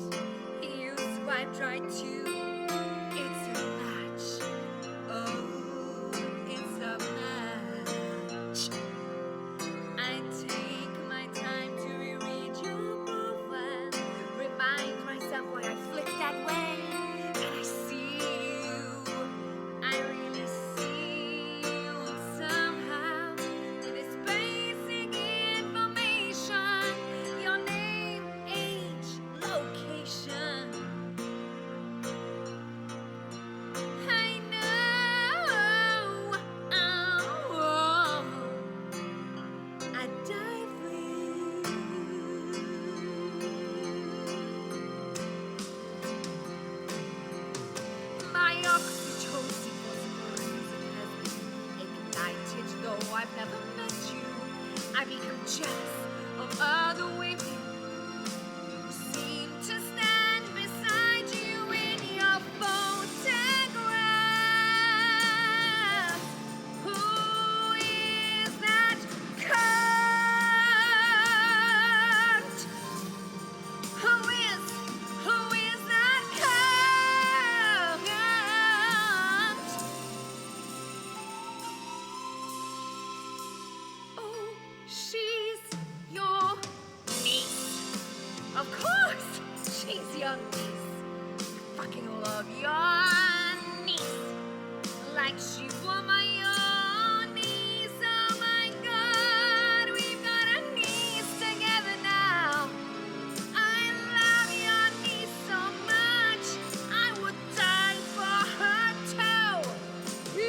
You swiped right too. It's a match. Oh, it's a match. I take my time to reread your profile, remind myself why I flicked that way, and I see you. I really see you somehow. With this basic information, your name, age, location. jealous of other women who seem to stand beside you in your photograph. Who is that cunt? Who is that cunt? Oh, she's your niece. Of course, she's your niece. Fucking love your niece like she were my own niece. Oh my God, we've got a niece together now. I love your niece so much, I would die for her too. Ooh,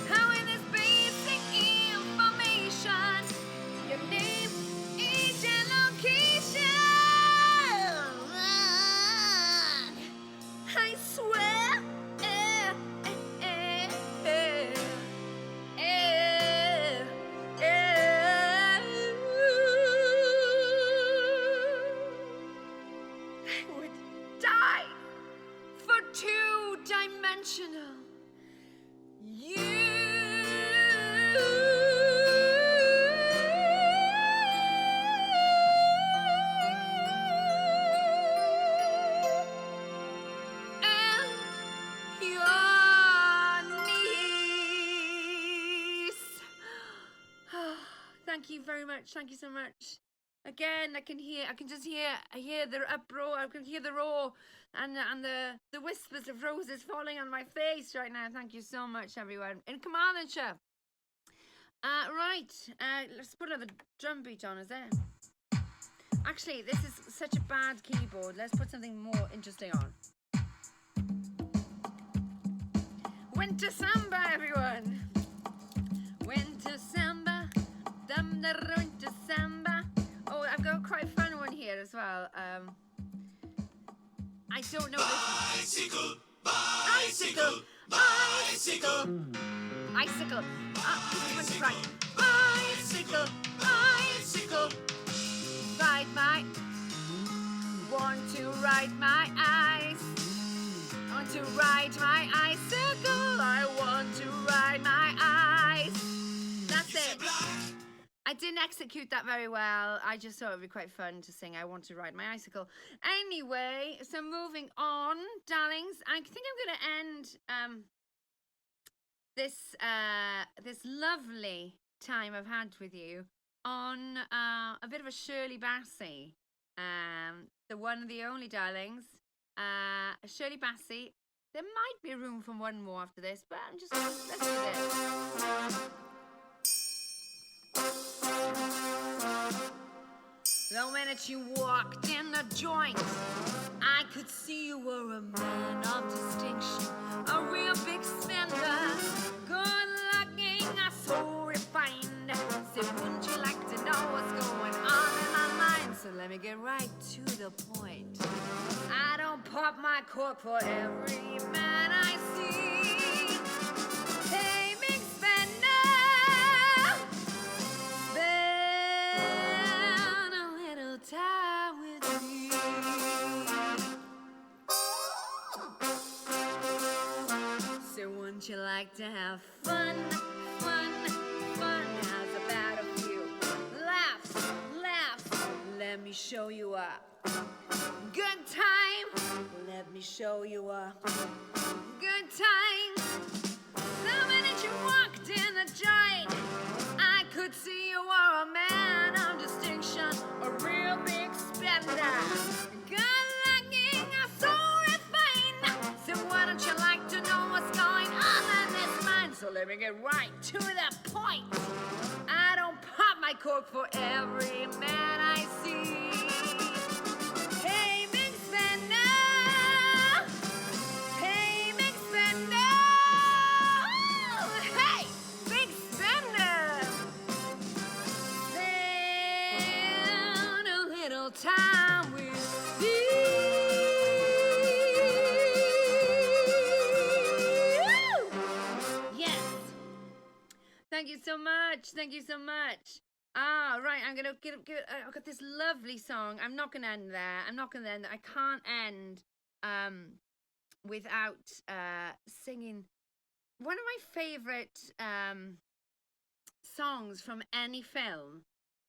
how in this basic information, your name, age, and location. I swear, I would die for two-dimensional and your niece. Thank you very much. Thank you so much. Again, I can just hear the uproar. I can hear the roar and the whispers of roses falling on my face right now. Thank you so much, everyone. In Carmarthenshire. Right. Let's put another drum beat on, is there? Actually, this is such a bad keyboard. Let's put something more interesting on. Winter Samba, everyone. Winter Samba. Winter Samba. Oh, I've got quite a fun one here as well. I don't know Bicycle, bicycle, bicycle, bicycle. Right. Bicycle, bicycle. Ride my. Want to ride my ice. Want to ride my icicle. I want to ride my ice. That's it. I didn't execute that very well. I just thought it would be quite fun to sing I Want to Ride My Icicle. Anyway, so moving on, darlings. I think I'm going to end this lovely time I've had with you on a bit of a Shirley Bassey. The one and the only, darlings. Shirley Bassey. There might be room for one more after this, but let's do this. The minute you walked in the joint, I could see you were a man of distinction, a real big spender, good looking, so refined. Said, wouldn't you like to know what's going on in my mind? So let me get right to the point. I don't pop my cork for every man I see. Hey, big spender, spend a little time with me. So wouldn't you like to have fun, fun, fun? How's about a few laughs, laughs? Let me show you a good time. Let me show you a good time. The minute you walked in the joint, I could see you were a man of distinction, a real big spender, good looking, so refined. So why don't you like to know what's going on in this mind? So let me get right to the point. I don't pop my cork for every man I see. Hey, big spender. Hey, big spender. Hey, big spender. Spend a little time with me. Yes. Thank you so much. thank you so much. Ah, right, I'm gonna give it. I've got this lovely song. I'm not gonna end there. I can't end without singing one of my favorite songs from any film.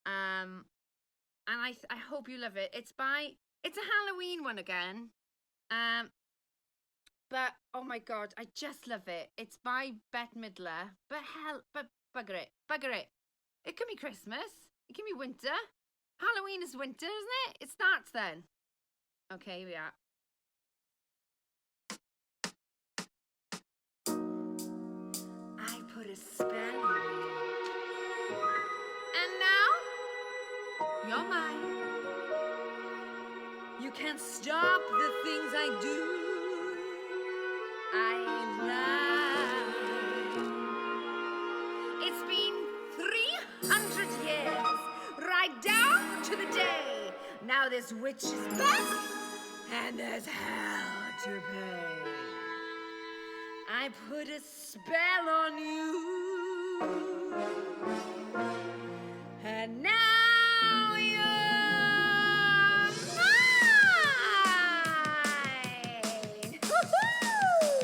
And I hope you love it. It's a Halloween one again. But oh my god, I just love it. It's by Bette Midler. But bugger it. It can be Christmas. It can be winter. Halloween is winter, isn't it? It starts then. Okay, here we are. I put a spell on you. And now, you're mine. You can't stop the things I do. I lie. It's been 300 years, right down to the day. Now this witch is back, and there's hell to pay. I put a spell on you, and now you're mine. Woo-hoo!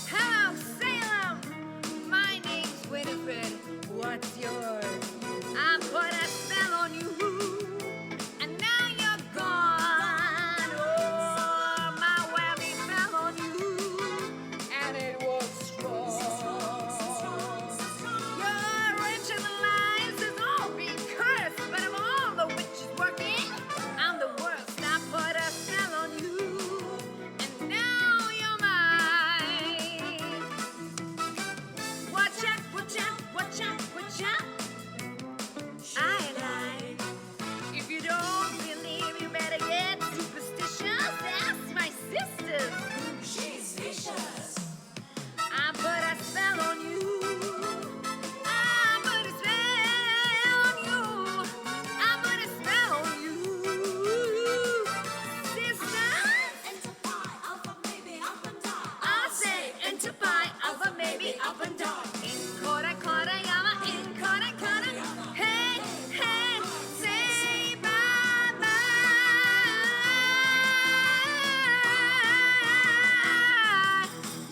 Hello, Salem. My name's Winifred. What's yours? I put a spell on you, and now you're gone. Oh, my whammy fell on you, and it was strong. Your rich and the lies has all been cursed, but of all the witches working, I'm the worst. I put a spell on you, and now you're mine. Watch out, watch out, watch out, watch out. I lie. If you don't believe, you better get superstitious. That's my sister. She's vicious. I put a spell on you. I put a spell on you. I put a spell on you. Sister. Enter pie, alpha, maybe, up and down. I say enter pie, alpha, maybe, up and down. In Koda, yama, in Koda. Hey, hey, say bye-bye.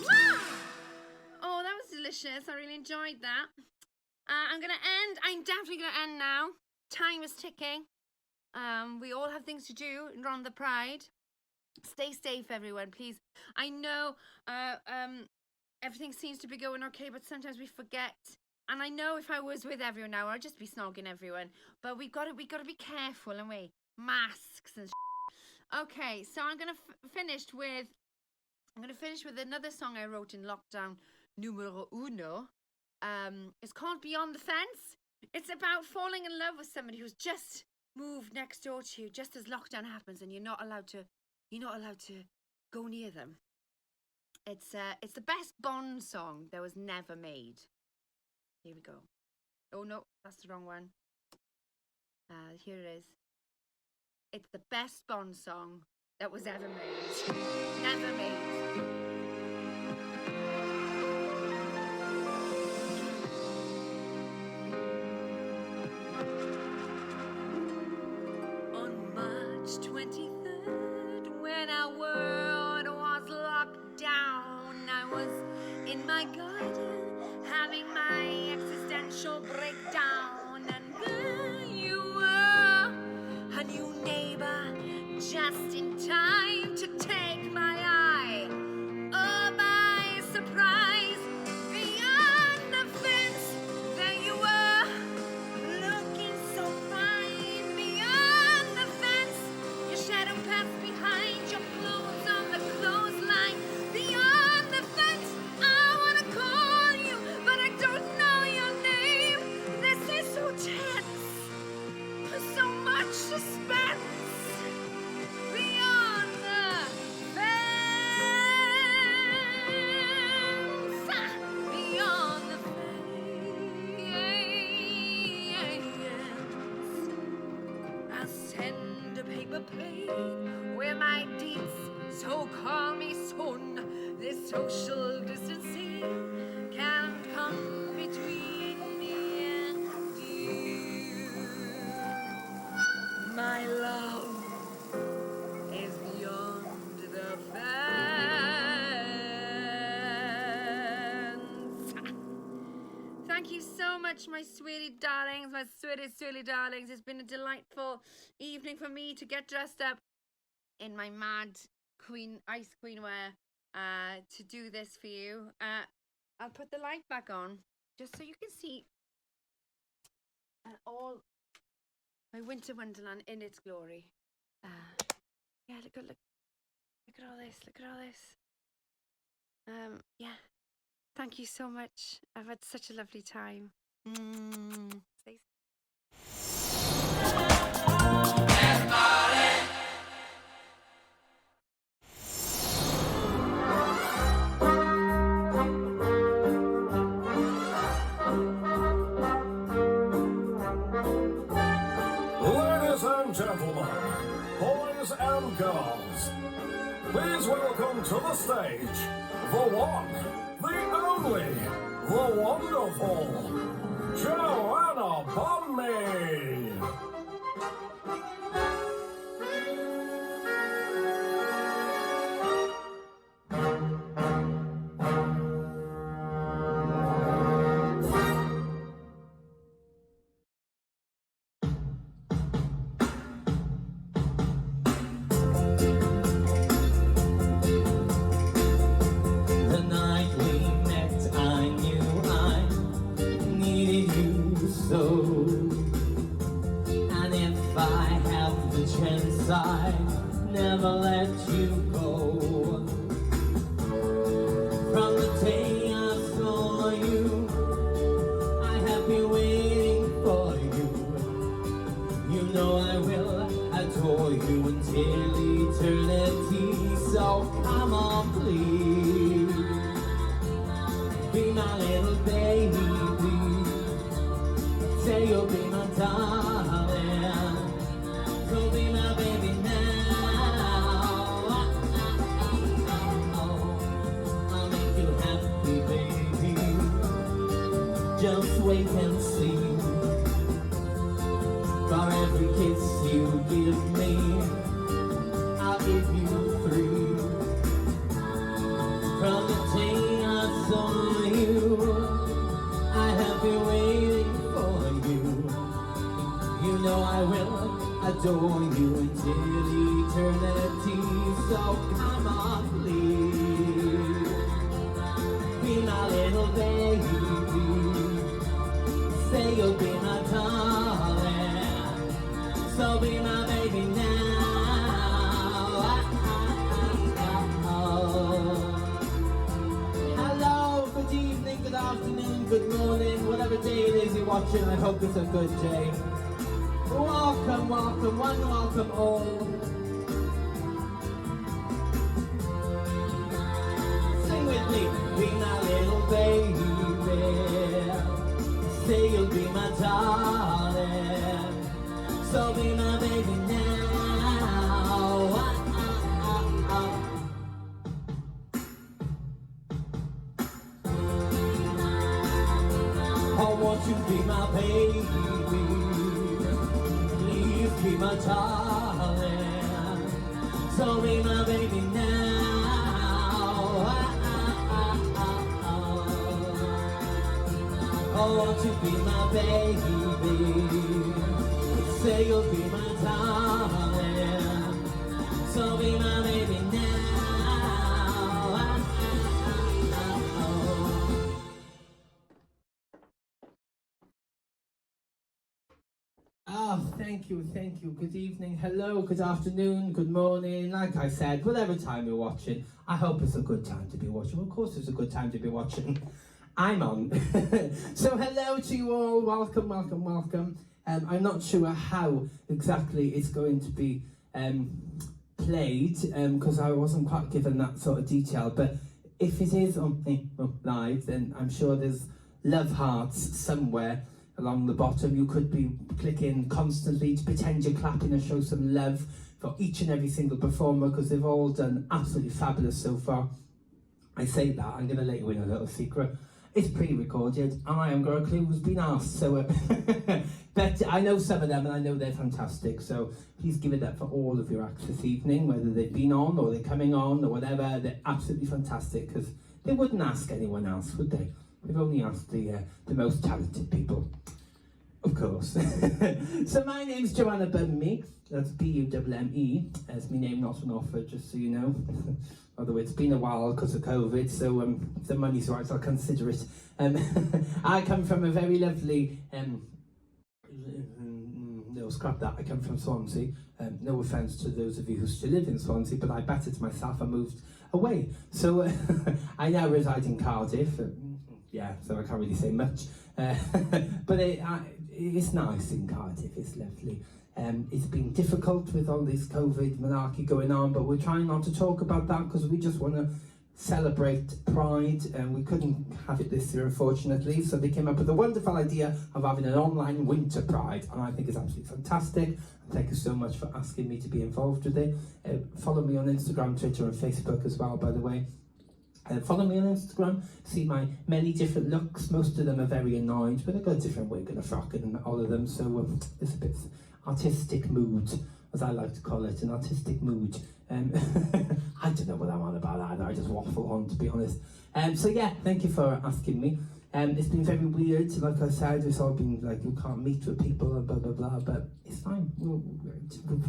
Mwah! Oh, that was delicious. I really enjoyed that. I'm definitely going to end now. Time is ticking. We all have things to do in Rhondda Pride. Stay safe, everyone, please. I know everything seems to be going okay, but sometimes we forget. And I know if I was with everyone now, I'd just be snogging everyone. But we've got to be careful, and we masks and. Okay, so I'm gonna finish with another song I wrote in lockdown numero uno. It's called Beyond the Fence. It's about falling in love with somebody who's just moved next door to you, just as lockdown happens, and you're not allowed to go near them. It's the best Bond song that was never made. Here we go. Oh no, that's the wrong one. Here it is. It's the best Bond song that was ever made. Never made. On March 23rd, when our world was locked down, I was in my garden having my existential breakdown, and there you were, a new neighbor, just in time to take my eye. Oh, by surprise, beyond the fence, there you were, looking so fine. Beyond the fence, your shadow passed behind, your clothes on the clothesline. Beyond the fence, I wanna call you, but I don't know your name. This is so tense, so much suspense. Beyond the fence, beyond the fence, I send a paper plane where my deeds, so call me soon. This social distancing can't come between my sweetie darlings, my sweetie darlings. It's been a delightful evening for me to get dressed up in my mad ice queen wear to do this for you. I'll put the light back on just so you can see all my winter wonderland in its glory. Yeah, look at all this. Look at all this. Yeah. Thank you so much. I've had such a lovely time. Stay Ladies and gentlemen, boys and girls, please welcome to the stage the one, the only, the wonderful Joanna Bumby. The night we met, I knew I needed you so. And if I have the chance, I never let you go. From the day I saw you, I have been waiting for you. You know I will adore you until eternity. So come on, please, be my little baby. Say you'll be my darling. So be my baby now. I'll make you happy, baby. Just wait and see. For every kiss you give me, I'll give you 3. From the day I saw you, I have been waiting for you. You know I will adore you until eternity. So come on, please, be my little baby. Say you'll be my darling. So be my baby now. Hello, good evening, good afternoon, good morning, whatever day it is you're watching, I hope it's a good day. Welcome, welcome, one welcome all. Sing with me, be my little baby. Say you'll be my darling. So be my baby now. I want you to be my baby. Please be my darling. So be my baby now. I want you to be my baby. Say you'll be my darling. So be my baby now. Oh, thank you. Good evening, hello, good afternoon, good morning. Like I said, whatever time you're watching, I hope it's a good time to be watching. Of course, it's a good time to be watching. I'm on. So hello to you all. Welcome, welcome, welcome. I'm not sure how exactly it's going to be played because I wasn't quite given that sort of detail. But if it is on live, then I'm sure there's love hearts somewhere along the bottom. You could be clicking constantly to pretend you're clapping and show some love for each and every single performer because they've all done absolutely fabulous so far. I say that, I'm going to let you in a little secret. It's pre-recorded and I haven't got a clue who's been asked, so but I know some of them and I know they're fantastic, so please give it up for all of your acts this evening, whether they've been on or they're coming on or whatever. They're absolutely fantastic because they wouldn't ask anyone else, would they? We've only asked the most talented people, of course. So my name's Joanna Bunme. That's B-U-M-M-E. It's my name, not an offer, just so you know. Although it's been a while because of COVID, so if the money's right, I'll consider it. I come from a very lovely, no, scrap that, I come from Swansea. No offence to those of you who still live in Swansea, but I bettered myself and moved away. So I now reside in Cardiff. Yeah, so I can't really say much. But it's nice in Cardiff, it's lovely. It's been difficult with all this COVID malarkey going on, but we're trying not to talk about that because we just want to celebrate Pride, and we couldn't have it this year, unfortunately, so they came up with the wonderful idea of having an online winter Pride, and I think it's absolutely fantastic. Thank you so much for asking me to be involved with it. Follow me on Instagram, Twitter and Facebook as well, by the way. Follow me on Instagram, see my many different looks. Most of them are very annoyed, but I've got a different wig and a frock in all of them, so it's a bit artistic mood, as I like to call it, an artistic mood. I don't know what I'm on about either, I just waffle on, to be honest. So yeah, thank you for asking me. It's been very weird, like I said, it's all been like, you can't meet with people and blah blah blah, but it's fine. We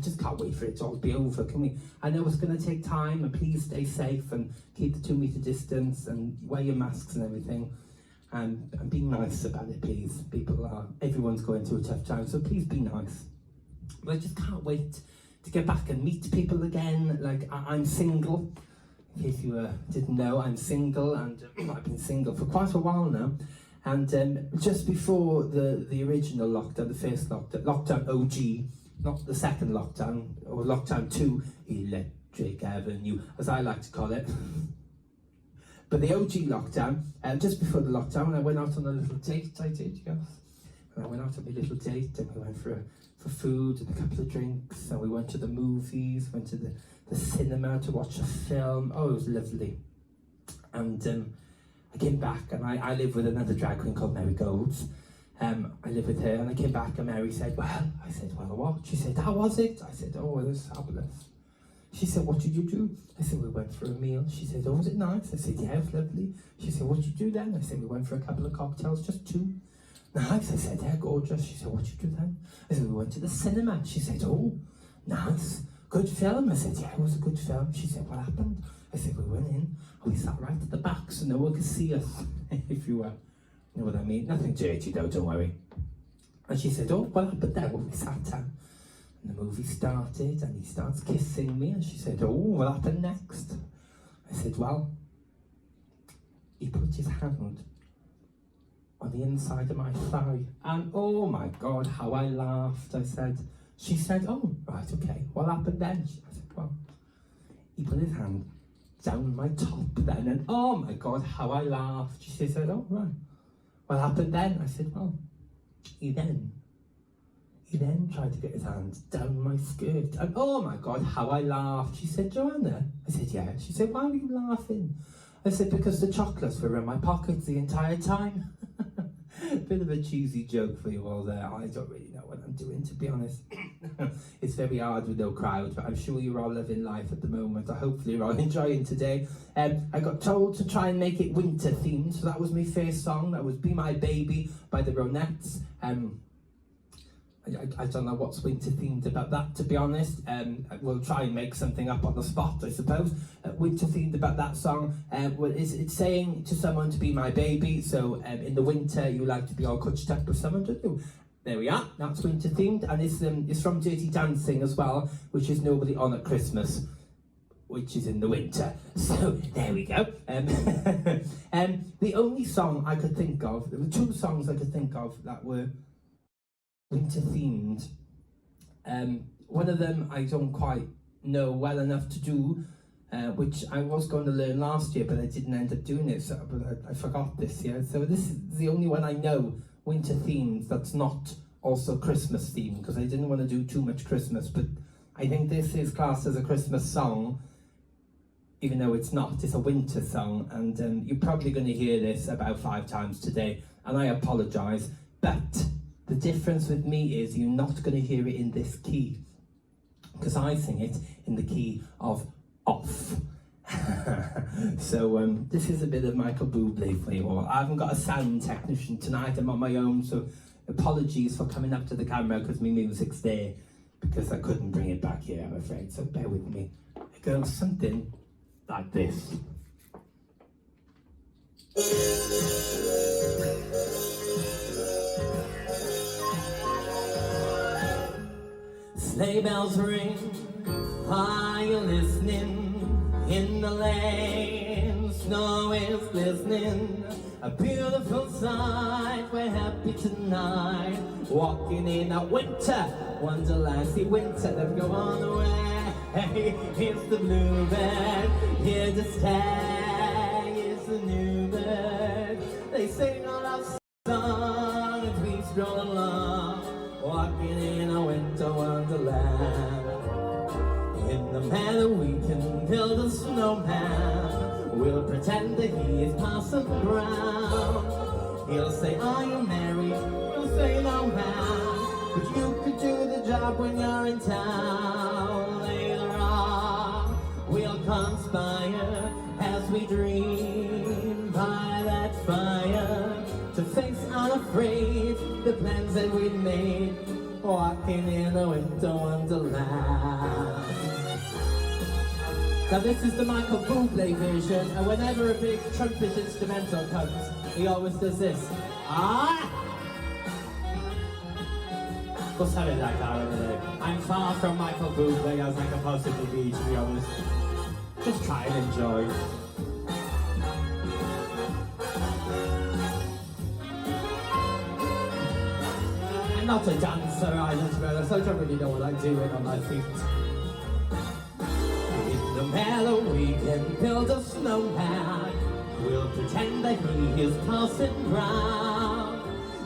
just can't wait for it to all be over, can we? I know it's going to take time, and please stay safe and keep the 2 metre distance and wear your masks and everything, and be nice about it, please. Everyone's going through a tough time, so please be nice. But I just can't wait to get back and meet people again. Like, I'm single. In case you didn't know, I'm single, and I've been single for quite a while now. And just before the original lockdown, the first lockdown OG, not the second lockdown, or lockdown 2, Electric Avenue, as I like to call it. But the OG lockdown, just before the lockdown, I went out on a little date, I did, yes. And I went out on my little date, and we went for food and a couple of drinks, and we went to the movies, went to the cinema to watch a film. Oh, it was lovely. And I came back, and I live with another drag queen called Mary Golds. I live with her, and I came back, and Mary said, well, I said, well, what? She said, how was it? I said, oh, it was fabulous. She said, what did you do? I said, we went for a meal. She said, oh, was it nice? I said, yeah, it was lovely. She said, what did you do then? I said, we went for a couple of cocktails, just 2. Nice, I said, yeah, gorgeous. She said, what did you do then? I said, we went to the cinema. She said, oh, nice. Good film? I said, yeah, it was a good film. She said, what happened? I said, we went in, and we sat right at the back so no one could see us, if you know what I mean. Nothing dirty though, don't worry. And she said, oh, what happened there? Well, we sat down, and the movie started, and he starts kissing me, and she said, oh, what happened next? I said, well, he put his hand on the inside of my thigh, and oh my God, how I laughed. She said, oh, right, okay, what happened then? I said, well, he put his hand down my top then, and oh my God, how I laughed. She said, oh, right, what happened then? I said, well, he then tried to get his hand down my skirt, and oh my God, how I laughed. She said, Joanna? I said, yeah. She said, why were you laughing? I said, because the chocolates were in my pockets the entire time. Bit of a cheesy joke for you all there. I don't really know what I'm doing, to be honest. It's very hard with no crowd, but I'm sure you're all loving life at the moment. Hopefully you're all enjoying today. I got told to try and make it winter themed, so that was my first song. That was Be My Baby by the Ronettes. I don't know what's winter themed about that, to be honest. We'll try and make something up on the spot, I suppose. Winter themed about that song. Well, it's saying to someone to be my baby. So in the winter, you like to be all cutched up with someone, don't you? There we are. That's winter themed, and it's from Dirty Dancing as well, which is Nobody On at Christmas, which is in the winter. So there we go. The only song I could think of, there were 2 songs I could think of that were winter themed. One of them I don't quite know well enough to do, which I was going to learn last year, but I didn't end up doing it, but I forgot this year. So this is the only one I know, winter themed, that's not also Christmas themed, because I didn't want to do too much Christmas, but I think this is classed as a Christmas song, even though it's not. It's a winter song, and you're probably going to hear this about 5 times today, and I apologise, but the difference with me is you're not going to hear it in this key, because I sing it in the key of off. So this is a bit of Michael Bublé for you all. I haven't got a sound technician tonight, I'm on my own, so apologies for coming up to the camera because my music's there, because I couldn't bring it back here, I'm afraid, so bear with me. It goes something like this. Sleigh bells ring, are you listening? In the lane, snow is glistening, a beautiful sight, we're happy tonight, walking in a winter wonderland. See, winter never go on away, hey, it's the bluebird, here to stay, it's the new bird, they sing all our song as we stroll along, walking in a winter wonderland. In the meadow we can build a snowman, we'll pretend that he is Parson Brown. He'll say, are you married? We'll say, no man, but you could do the job when you're in town. Later on, we'll conspire as we dream by that fire, to face unafraid the plans that we made, walking in a winter wonderland. Now this is the Michael Bublé version, and whenever a big trumpet instrumental comes, he always does this. Ah! Go something like that over there. I'm far from Michael Bublé as I can possibly be, to be honest. Just try and enjoy. I'm not a dancer either, to be honest. I don't really know what I'm doing on my feet. In the meadow we can build a snowman, we'll pretend that he is Parson Brown.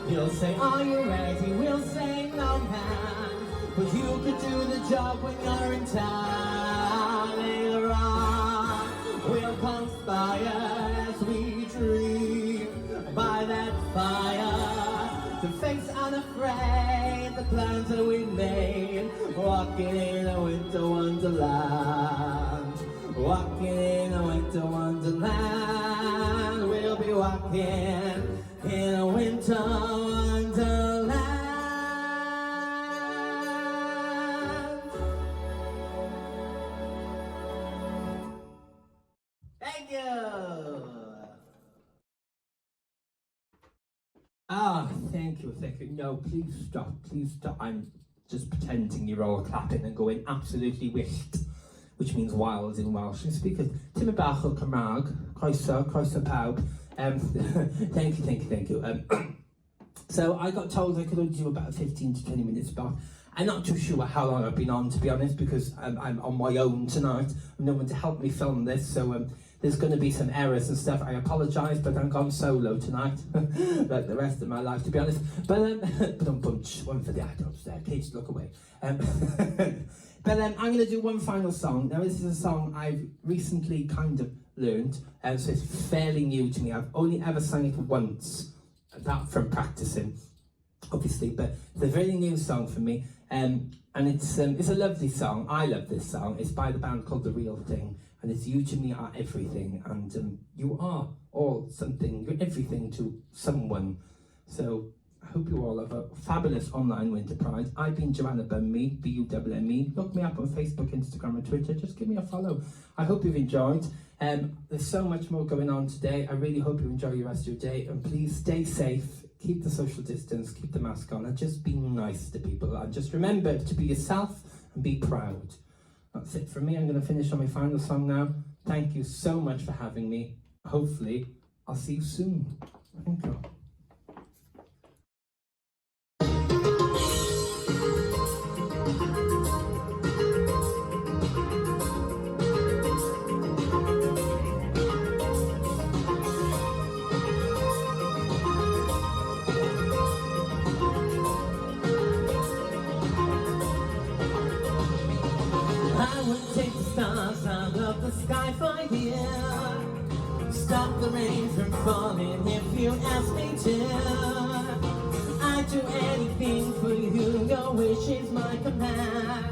He'll say, are you ready? We'll say, no man, but you could do the job when you're in town. Later on, we'll conspire as we dream by that fire, to face unafraid the plans that we made, walking in a winter wonderland, walking in a winter wonderland. We'll be walking in a winter wonderland. Thank you. Ah, thank you, thank you. No, please stop, please stop. I'm just pretending you're all clapping and going absolutely wyllt, which means wild in Welsh. And speakers, Tim bach o Cymraeg, croeso pawb. Thank you. So I got told I could only do about 15 to 20 minutes, but I'm not too sure how long I've been on, to be honest, because I'm on my own tonight. No one to help me film this, so there's going to be some errors and stuff. I apologise, but I'm gone solo tonight, like the rest of my life, to be honest. But one for the adults there. Kids, look away. But I'm going to do one final song. Now, this is a song I've recently kind of learned, so it's fairly new to me. I've only ever sung it once, that from practicing, obviously, but it's a very new song for me. And it's a lovely song. I love this song. It's by the band called The Real Thing, and it's you to me are everything, and you are all something. You're everything to someone. So I hope you all have a fabulous online Winter Pride. I've been Joanna Bunme, B-U-M-M-E. Look me up on Facebook, Instagram and Twitter. Just give me a follow. I hope you've enjoyed. There's so much more going on today. I really hope you enjoy the rest of your day, and please stay safe, keep the social distance, keep the mask on, and just be nice to people. And just remember to be yourself and be proud. That's it from me. I'm going to finish on my final song now. Thank you so much for having me. Hopefully, I'll see you soon. Thank you. The sky for you, stop the rain from falling if you ask me to. I'd I'd do anything for you, your wish is my command.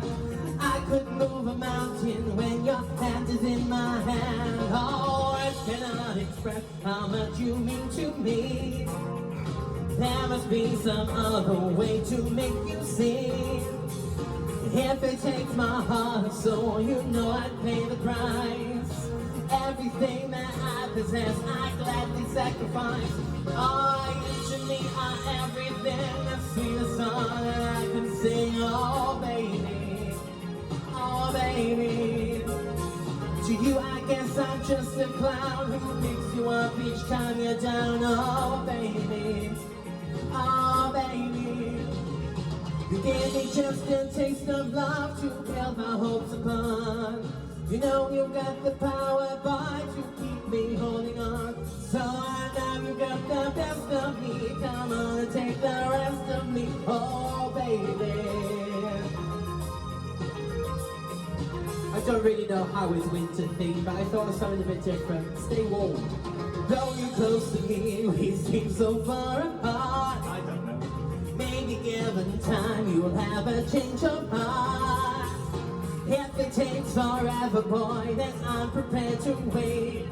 I could move a mountain when your hand is in my hand. Oh, words cannot express how much you mean to me. There must be some other way to make you see. If it takes my heart and soul, you know I'd pay the price. Everything that I possess, I gladly sacrifice. Oh, you to me are everything, the sweetest song that I can sing. Oh, baby, oh, baby. To you, I guess I'm just a clown who picks you up each time you're down. Oh, baby, oh, baby. You gave me just a taste of love to build my hopes upon. You know you've got the power, boy, to keep me holding on. So now you've got the best of me. Come on and take the rest of me, oh baby. I don't really know how it's winter theme, but I thought of something a bit different. Stay warm. Though you're close to me, we seem so far apart. I don't know. Maybe given time, you'll have a change of heart. If it takes forever, boy, then I'm prepared to wait.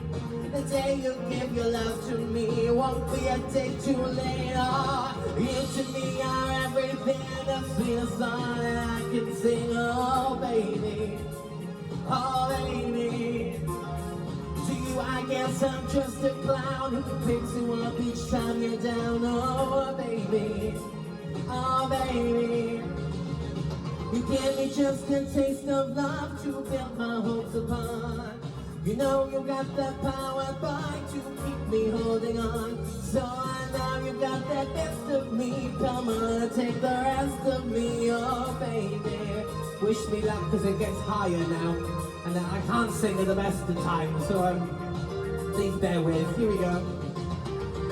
The day you give your love to me won't be a day too late. Oh, you to me are everything, the sweetest song that I can sing. Oh, baby, oh, baby. To you, I guess I'm just a clown who picks you up each time you're down. Oh, baby, oh, baby. You give me just a taste of love to build my hopes upon. You know you got the power, boy, to keep me holding on. So now you got the best of me. Come on, take the rest of me, oh baby. Wish me luck, cause it gets higher now, and I can't sing at the best of times, so please bear with. Here we go.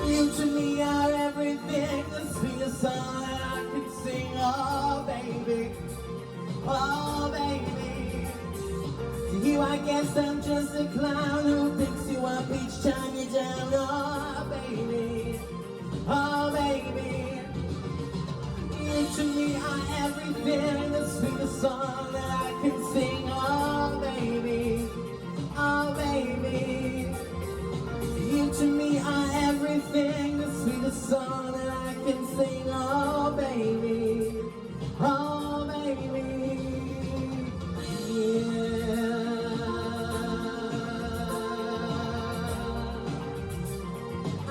You to me are everything, the sweetest song that I can sing, oh baby. Oh baby, to you I guess I'm just a clown who picks you up each time you're down. Oh baby, oh baby. You to me are everything, the sweetest song that I can sing. Oh baby, oh baby. You to me are everything, the sweetest song that I can sing. Oh baby, oh baby.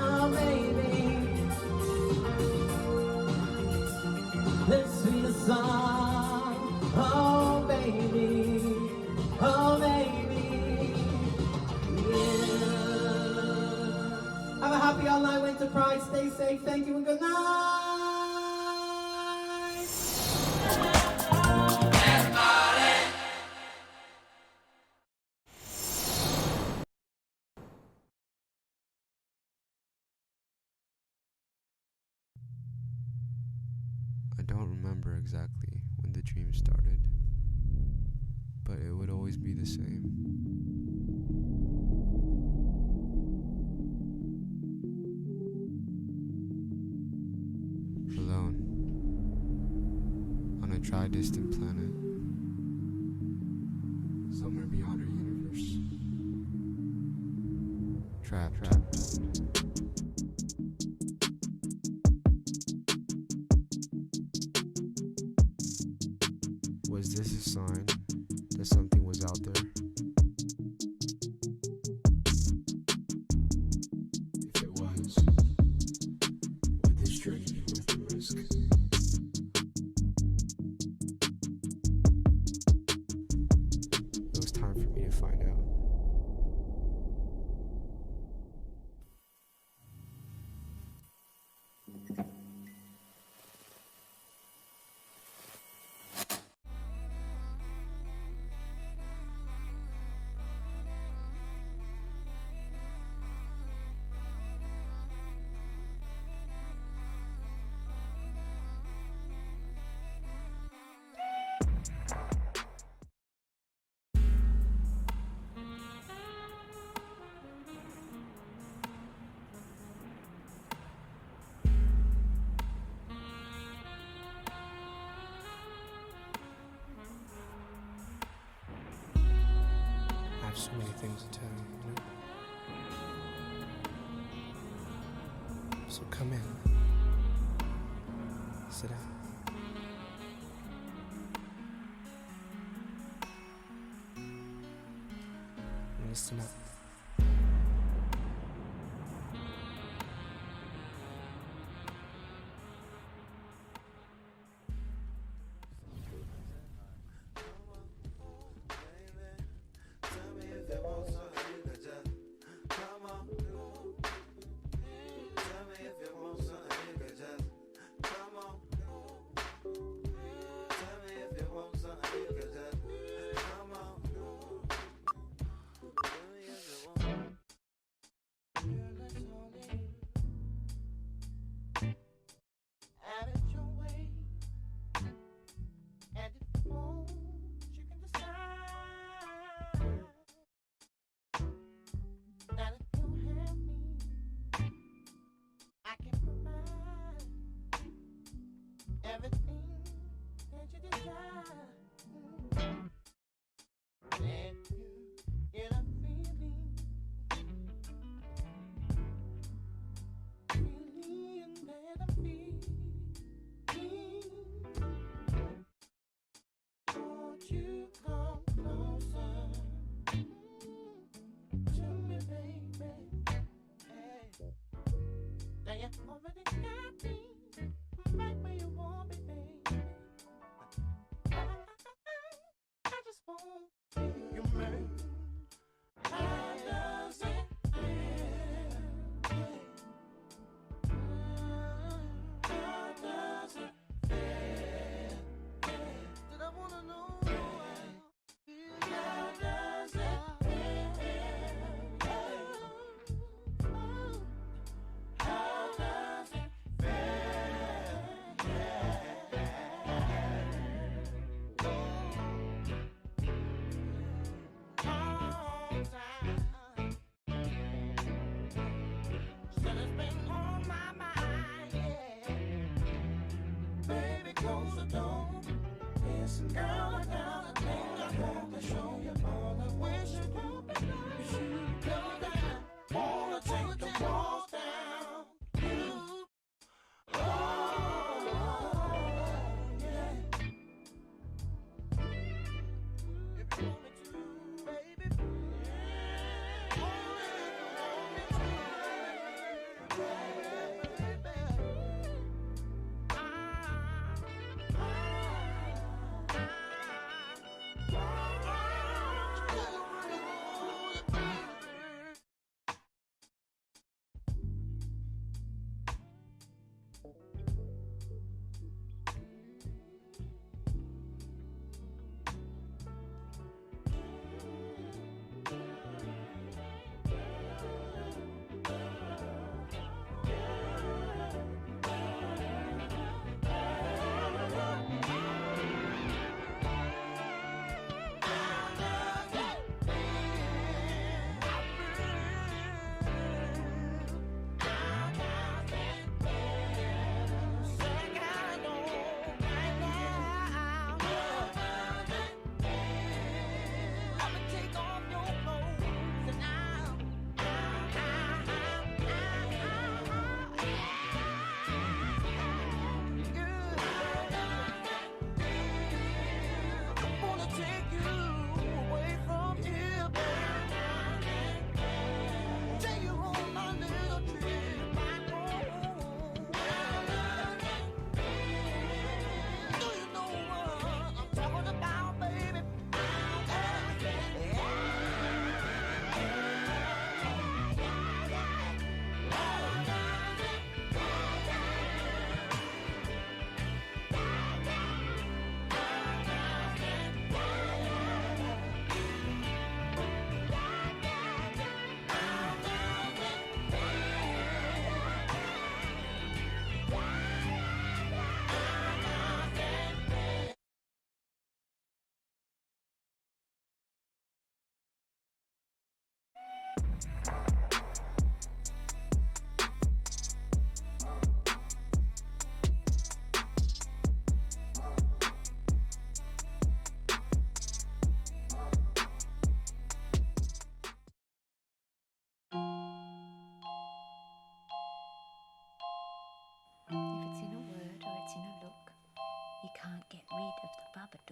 Oh baby, the sweetest song. Oh baby, oh baby, yeah. Have a happy online winter pride. Stay safe. Thank you and good night. I don't remember exactly when the dream started, but it would always be the same. Alone, on a dry, distant planet, somewhere beyond our universe. Trapped. Was this a sign that something was out there? If it was, would this journey be worth the risk? It was time for me to find out. so many things to tell you, you know? So come in. Sit down. And listen up.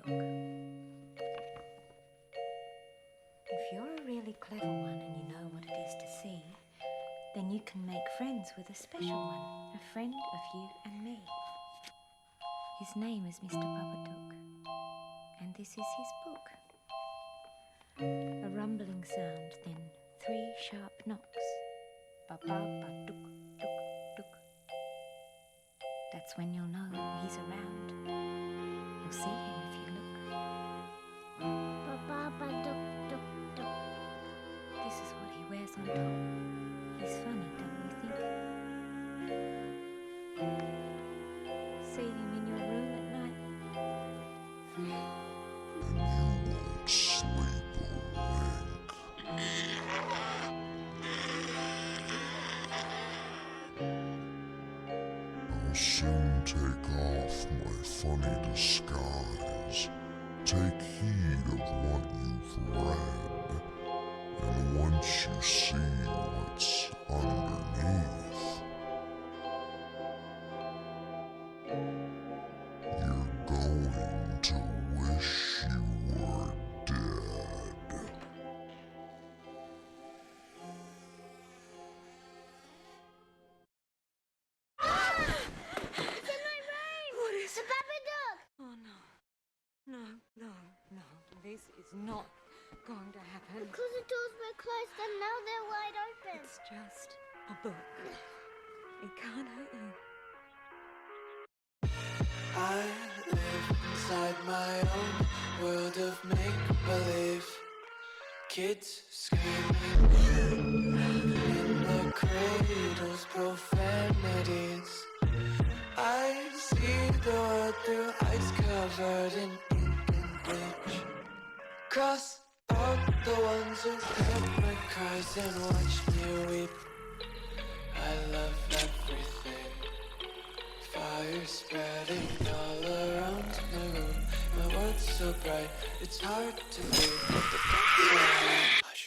If you're a really clever one and you know what it is to see, then you can make friends with a special one, a friend of you and me. His name is Mr. Babadook, and this is his book. A rumbling sound, then 3 sharp knocks. Ba-ba-ba-dook, dook, dook. That's when you'll know he's around. You'll see him if you look. Ba-ba-ba-dook, dook, dook. This is what he wears on top. He's funny, don't you think? See him in your room at night? I'll soon take off my funny disguise. Take heed of what you've read, and once you see what's underneath, you're going to wish you were dead. What is it? Babadook! Oh no. No, no, no. This is not going to happen. Because the doors were closed and now they're wide open. It's just a book. It can't hurt you. I live inside my own world of make-believe. Kids screaming in the cradles, profanities. I see the world through ice covered in ink and bleach. Cross out the ones who heard my cries and watched me weep. I love everything. Fire spreading all around my room. My world's so bright, it's hard to breathe. But the hush.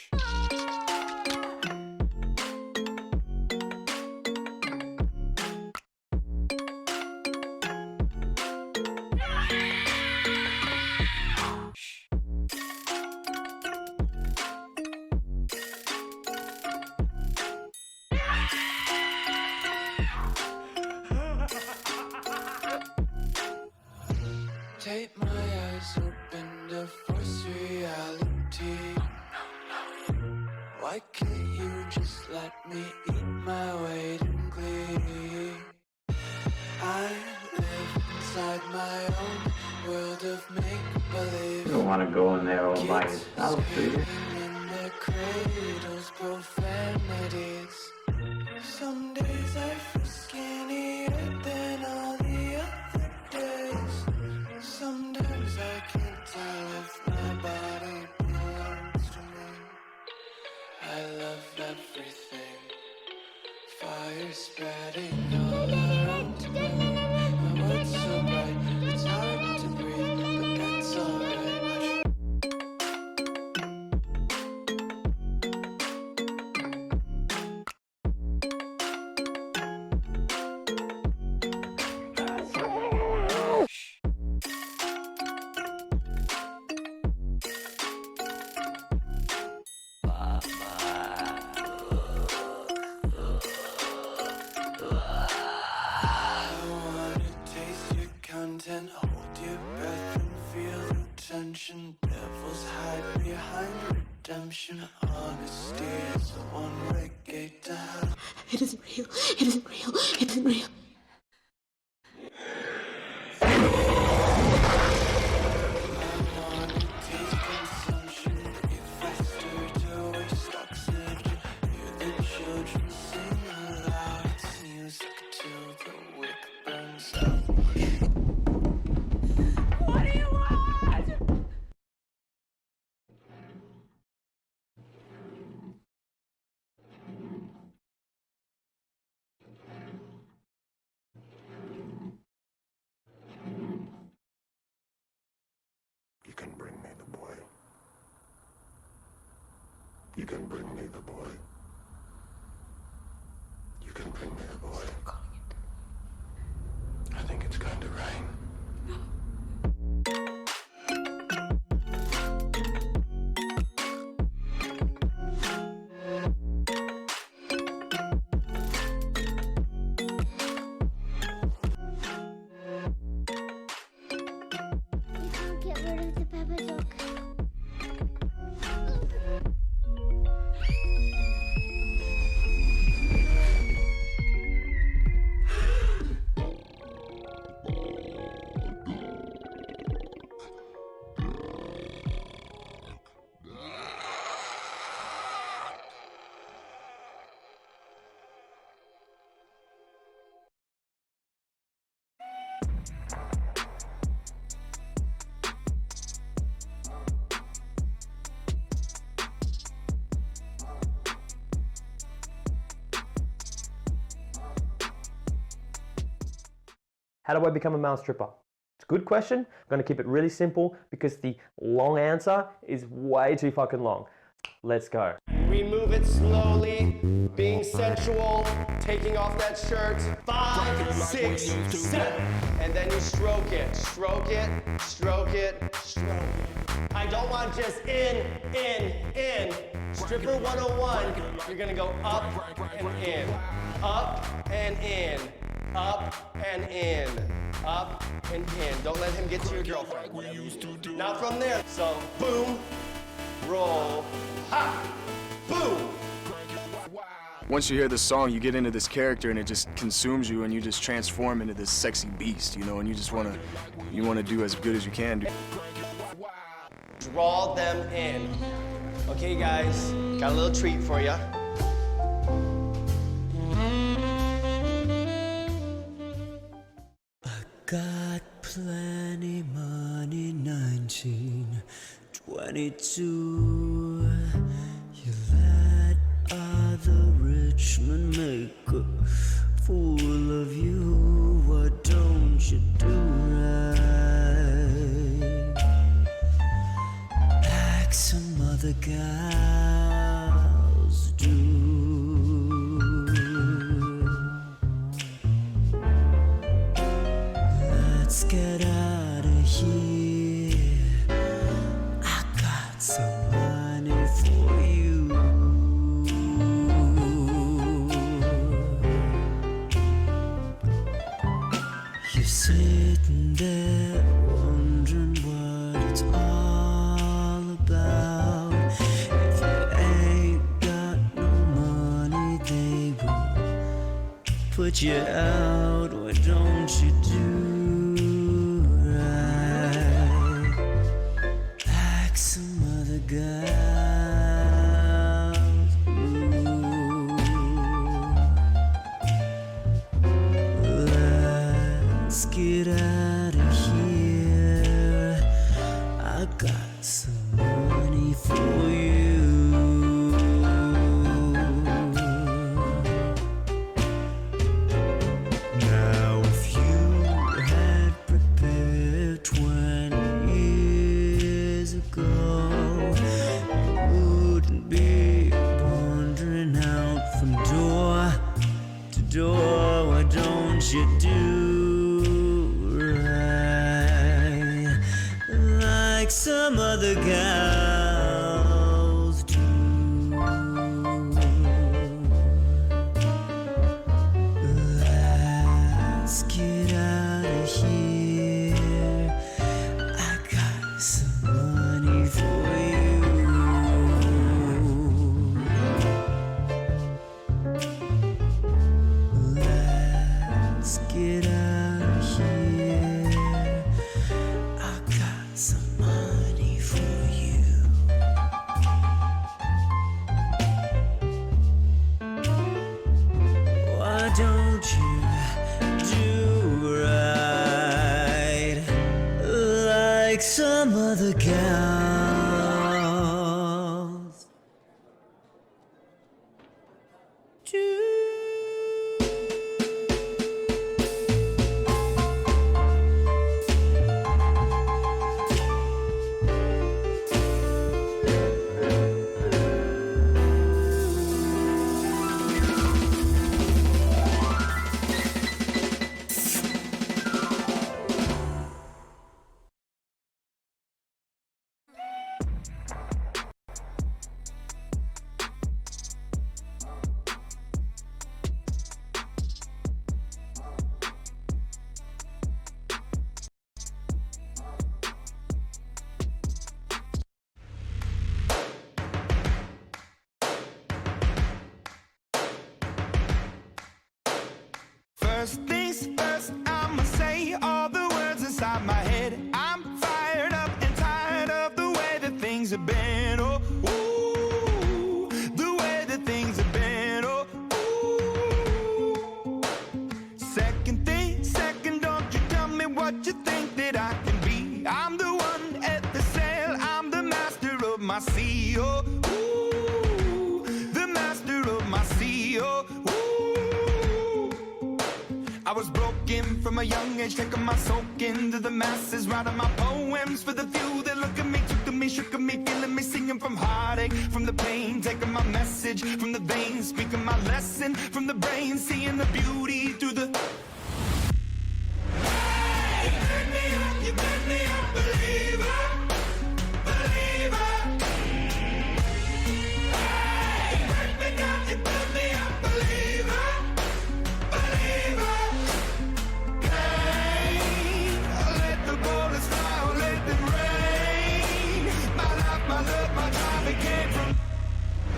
Take my eyes open to force reality. Why can't you just let me eat my weight in glee? I live inside my own world of make-believe. You don't want to go in there all by yourself, do you? In the cradles, profanities. Some days I feel skinnier than all the other days. Sometimes I can't tell if my body belongs to me. I love everything. Fire spreading all around me. My world's so bright, it's hard to breathe, but that's alright. Hold your breath and feel the tension. Devils hide behind redemption. Honesty is the one-way gate to hell. It isn't real. It isn't real. It isn't real. You can bring me the boy. You can bring me the boy. You can bring me the boy. I think it's going to rain. How do I become a male stripper? It's a good question. I'm going to keep it really simple because the long answer is way too fucking long. Let's go. We move it slowly, being sensual, taking off that shirt. 5, 6, 7. And then you stroke it, stroke it, stroke it, stroke it. I don't want just in. Stripper 101, you're gonna go up and in, up and in, up and in, up and in. Don't let him get to your girlfriend. Not from there. So boom, roll, ha, boom. Once you hear the song, you get into this character and it just consumes you and you just transform into this sexy beast, you know, and you just wanna do as good as you can do. Draw them in. Okay guys, got a little treat for you. Got plenty money, 1922. You let other rich men make a fool of you. What don't you do right? Like some other gals do. Let's get out of here. I got some money for you. You're sitting there wondering what it's all about. If you ain't got no money, they will put you out. Why don't you do right like some other gals do? Let's get out of here. I got some money for you. Now if you had prepared 20 years ago, you wouldn't be wandering out from door to door. Why don't you do right like some other gals do? Let's get out of here. I got some money for you. Let's get out of here. I got some money for you. Why don't you do right like some other gals do? First things first, I'ma say all the words inside my head. I'm fired up and tired of the way that things have been. Oh, ooh, the way that things have been. Oh, ooh. Second thing, second, don't you tell me what you think that I can be. I'm the one at the sail, I'm the master of my sea. Oh, ooh, the master of my sea. Oh, ooh. I was broken from a young age, taking my soak into the masses, writing my poems for the few that look at me, took to me, shook at me, feeling me, singing from heartache, from the pain, taking my message from the veins, speaking my lesson from the brain, seeing the beauty through the... Hey, you made me a believer, believer. Hey, you break me down, you build me up, believer, believer. Hey, let the bullets fly, let them rain. My life, my love, my drive, it came from...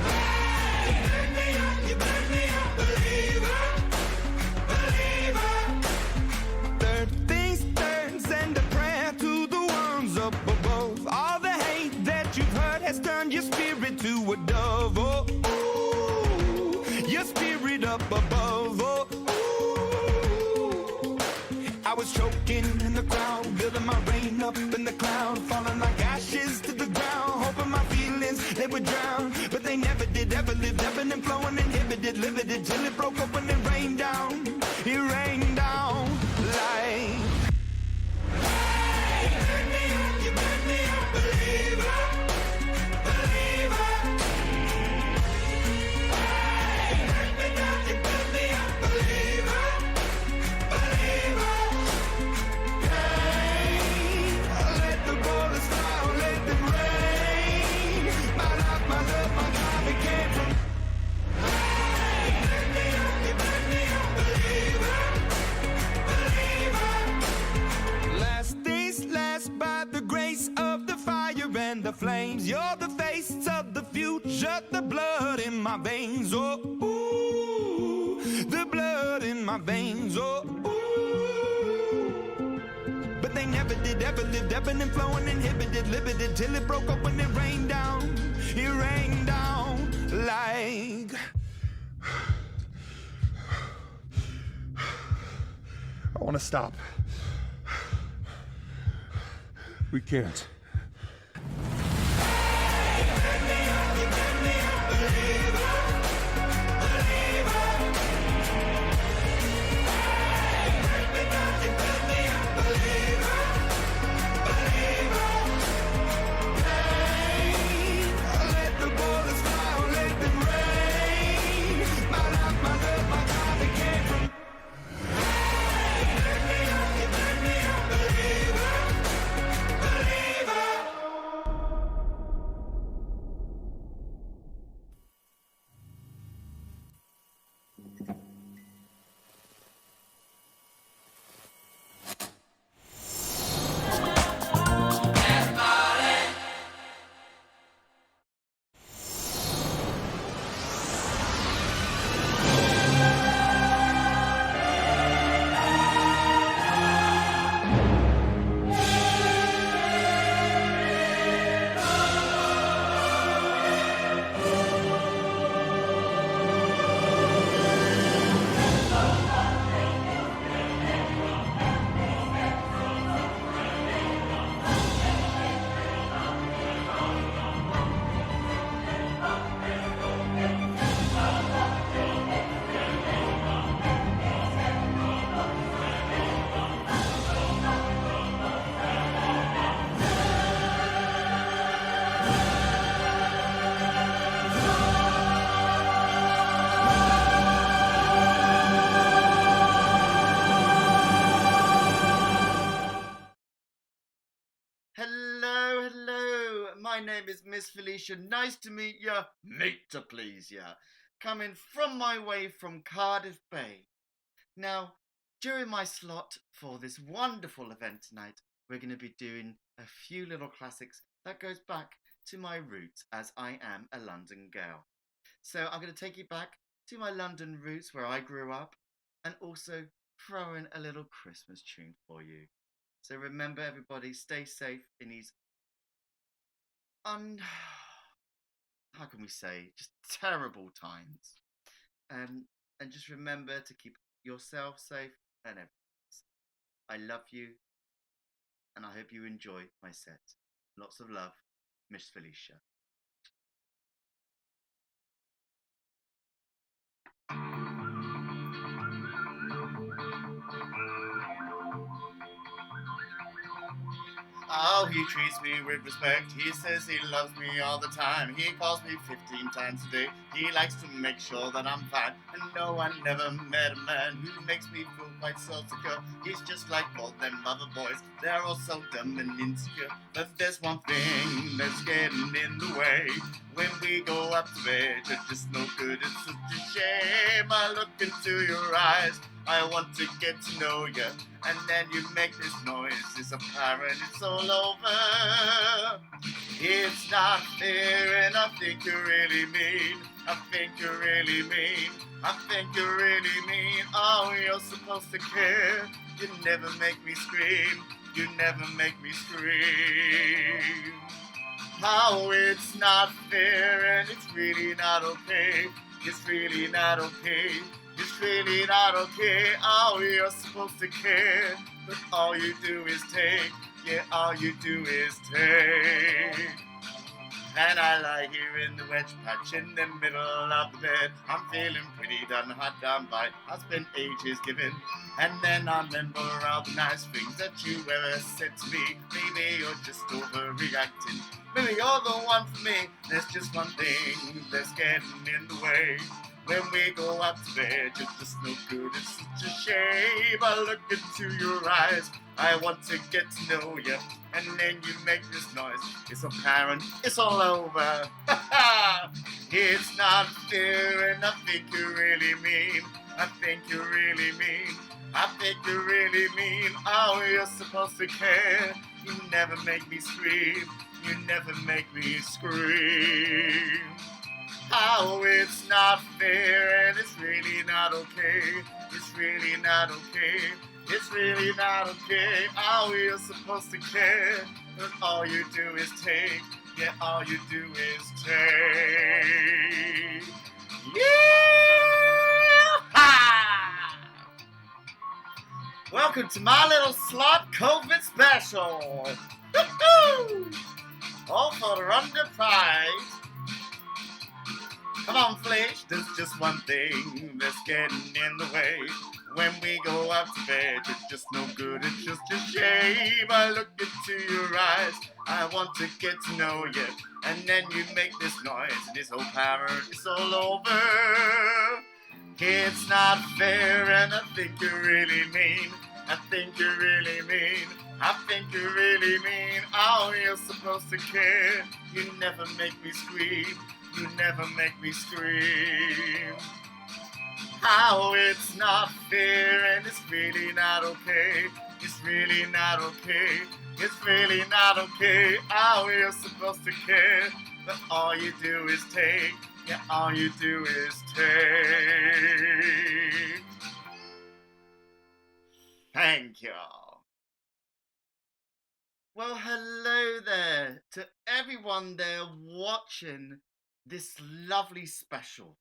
Hey, you made me a believer, believer. Third things third, send a prayer to the ones up above. All the hate that you've heard has turned your spirit to a dove. Oh, ooh, your spirit up above. Oh, ooh. I was choking in the crowd, building my rain up in the cloud, falling like ashes to the ground, hoping my feelings they would drown, but they never did. Ever lived, ebbing and flowing, inhibited, limited, till it broke up when it rained down. It rained down like... Hey, you made me a believer, believer. Hey, you break me down, you build me up, believer, believer. Hey, let the bullets fly, let them rain. My life, my love, my drive, it came from... Hey, you made me a believer, believer. Last days last by the grace of the fire and the flames. You're the face of the future, the blood in my veins. Oh, ooh, the blood in my veins. Oh, ooh. But they never did, ever lived, ebbing and flowing, inhibited, limited, till it broke up when it rained down. It rained down like... I want to stop. We can't. Let the bullets fly, let them rain. My life, my love, my drive, it came from... You made me a believer, believer. Hello, hello. My name is Miss Felicia. Nice to meet ya. Mate to please ya. Coming from my way from Cardiff Bay. Now, during my slot for this wonderful event tonight, we're going to be doing a few little classics that goes back to my roots, as I am a London girl. So I'm going to take you back to my London roots where I grew up, and also throw in a little Christmas tune for you. So remember, everybody, stay safe in these how can we say, just terrible times. And just remember to keep yourself safe and everything else. I love you, and I hope you enjoy my set. Lots of love, Miss Felicia. Oh, he treats me with respect. He says he loves me all the time. He calls me 15 times a day. He likes to make sure that I'm fine. And no, I never met a man who makes me feel quite so secure. He's just like all them other boys. They're all so dumb and insecure. But there's one thing that's getting in the way. When we go up to bed, you're just no good. It's such a shame. I look into your eyes. I want to get to know you. And then you make this noise. It's apparent. It's all over. It's not fair, and I think you're really mean. I think you're really mean. I think you're really mean. Oh, you're supposed to care. You never make me scream. You never make me scream. How it's not fair, and it's really not okay. It's really not okay. It's really not okay. Oh, you're supposed to care, but all you do is take. Yeah, all you do is take. And I lie here in the wedge patch in the middle of the bed. I'm feeling pretty done hot down by. I spent ages giving, and then I remember all the nice things that you ever said to me. Maybe you're just overreacting. Maybe you're the one for me. There's just one thing that's getting in the way. When we go up to bed, you're just no good. It's such a shame. I look into your eyes. I want to get to know you. And then you make this noise. It's apparent. It's all over. It's not fair, and I think you really mean. I think you really mean. I think you really mean. Oh, you're supposed to care. You never make me scream. You never make me scream. How it's not fair, and it's really not okay. It's really not okay. It's really not okay. Oh, you're supposed to care, but all you do is take. Yeah, all you do is take. Yeah! Welcome to my little slot COVID special. Woo-hoo! All for the Rhondda Pride. Come on, Flesh, there's just one thing that's getting in the way. When we go up to bed, it's just no good, it's just a shame. I look into your eyes, I want to get to know you. And then you make this noise, and it's all power, it's all over. It's not fair, and I think you really mean. I think you really mean. I think you really mean. Oh, you're supposed to care. You never make me scream. You never make me scream. How it's not fair, and it's really not okay. It's really not okay. It's really not okay. Oh, you're supposed to care, but all you do is take. Yeah, all you do is take. Thank you. Well, hello there to everyone there watching this lovely special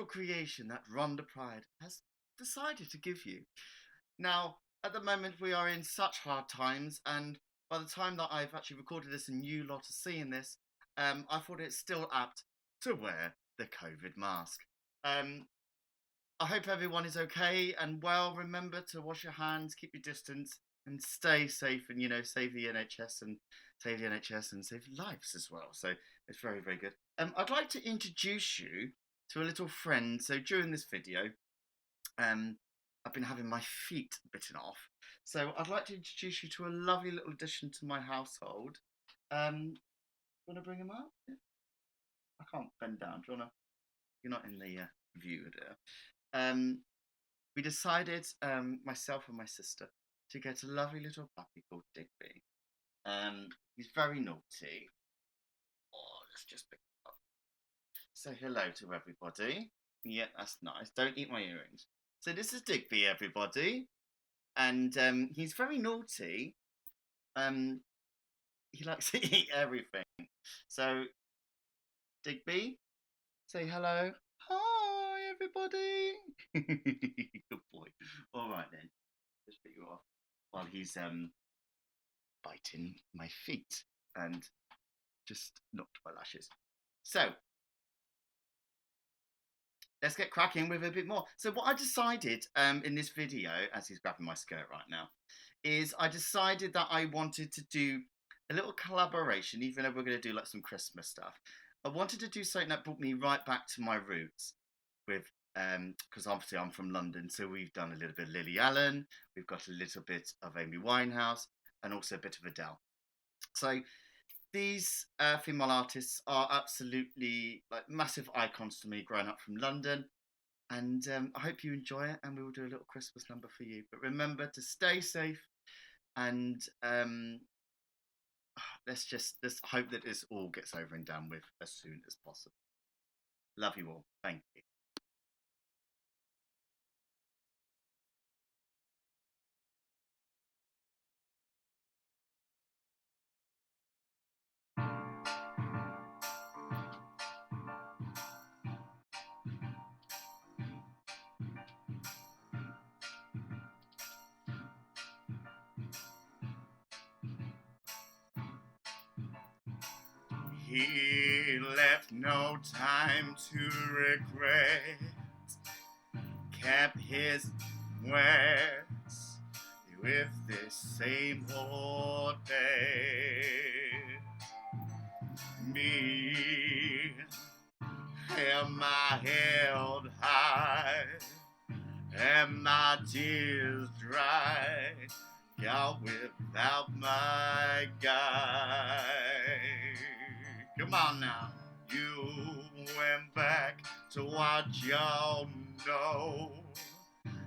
creation that Rhondda Pride has decided to give you. Now, at the moment we are in such hard times, and by the time that I've actually recorded this and you lot are seeing this, I thought it's still apt to wear the COVID mask. I hope everyone is okay and well. Remember to wash your hands, keep your distance, and stay safe, and save the NHS and save lives as well. So it's very, very good. I'd like to introduce you to a little friend. So during this video, I've been having my feet bitten off. So I'd like to introduce you to a lovely little addition to my household. Want to bring him up? Yeah. I can't bend down. Do you want to? You're not in the view there. We decided, myself and my sister, to get a lovely little puppy called Digby. He's very naughty. Oh, let's just pick him up. Say hello to everybody. Yeah, that's nice. Don't eat my earrings. So this is Digby, everybody. And he's very naughty. He likes to eat everything. So, Digby, say hello. Hi, everybody. Good boy. All right, then. Just pick you off while he's biting my feet and just knocked my lashes. So, let's get cracking with a bit more. So what I decided in this video, as he's grabbing my skirt right now, is I decided that I wanted to do a little collaboration, even though we're going to do like some Christmas stuff. I wanted to do something that brought me right back to my roots with, because obviously I'm from London, so we've done a little bit of Lily Allen, we've got a little bit of Amy Winehouse, and also a bit of Adele. So these female artists are absolutely like massive icons to me growing up from London. And I hope you enjoy it, and we will do a little Christmas number for you. But remember to stay safe, and let's hope that this all gets over and done with as soon as possible. Love you all. Thank you. He left no time to regret, kept his words with this same old day. Me, am I held high? Am my tears dry? Out without my guy. Come on now. You went back to what y'all know.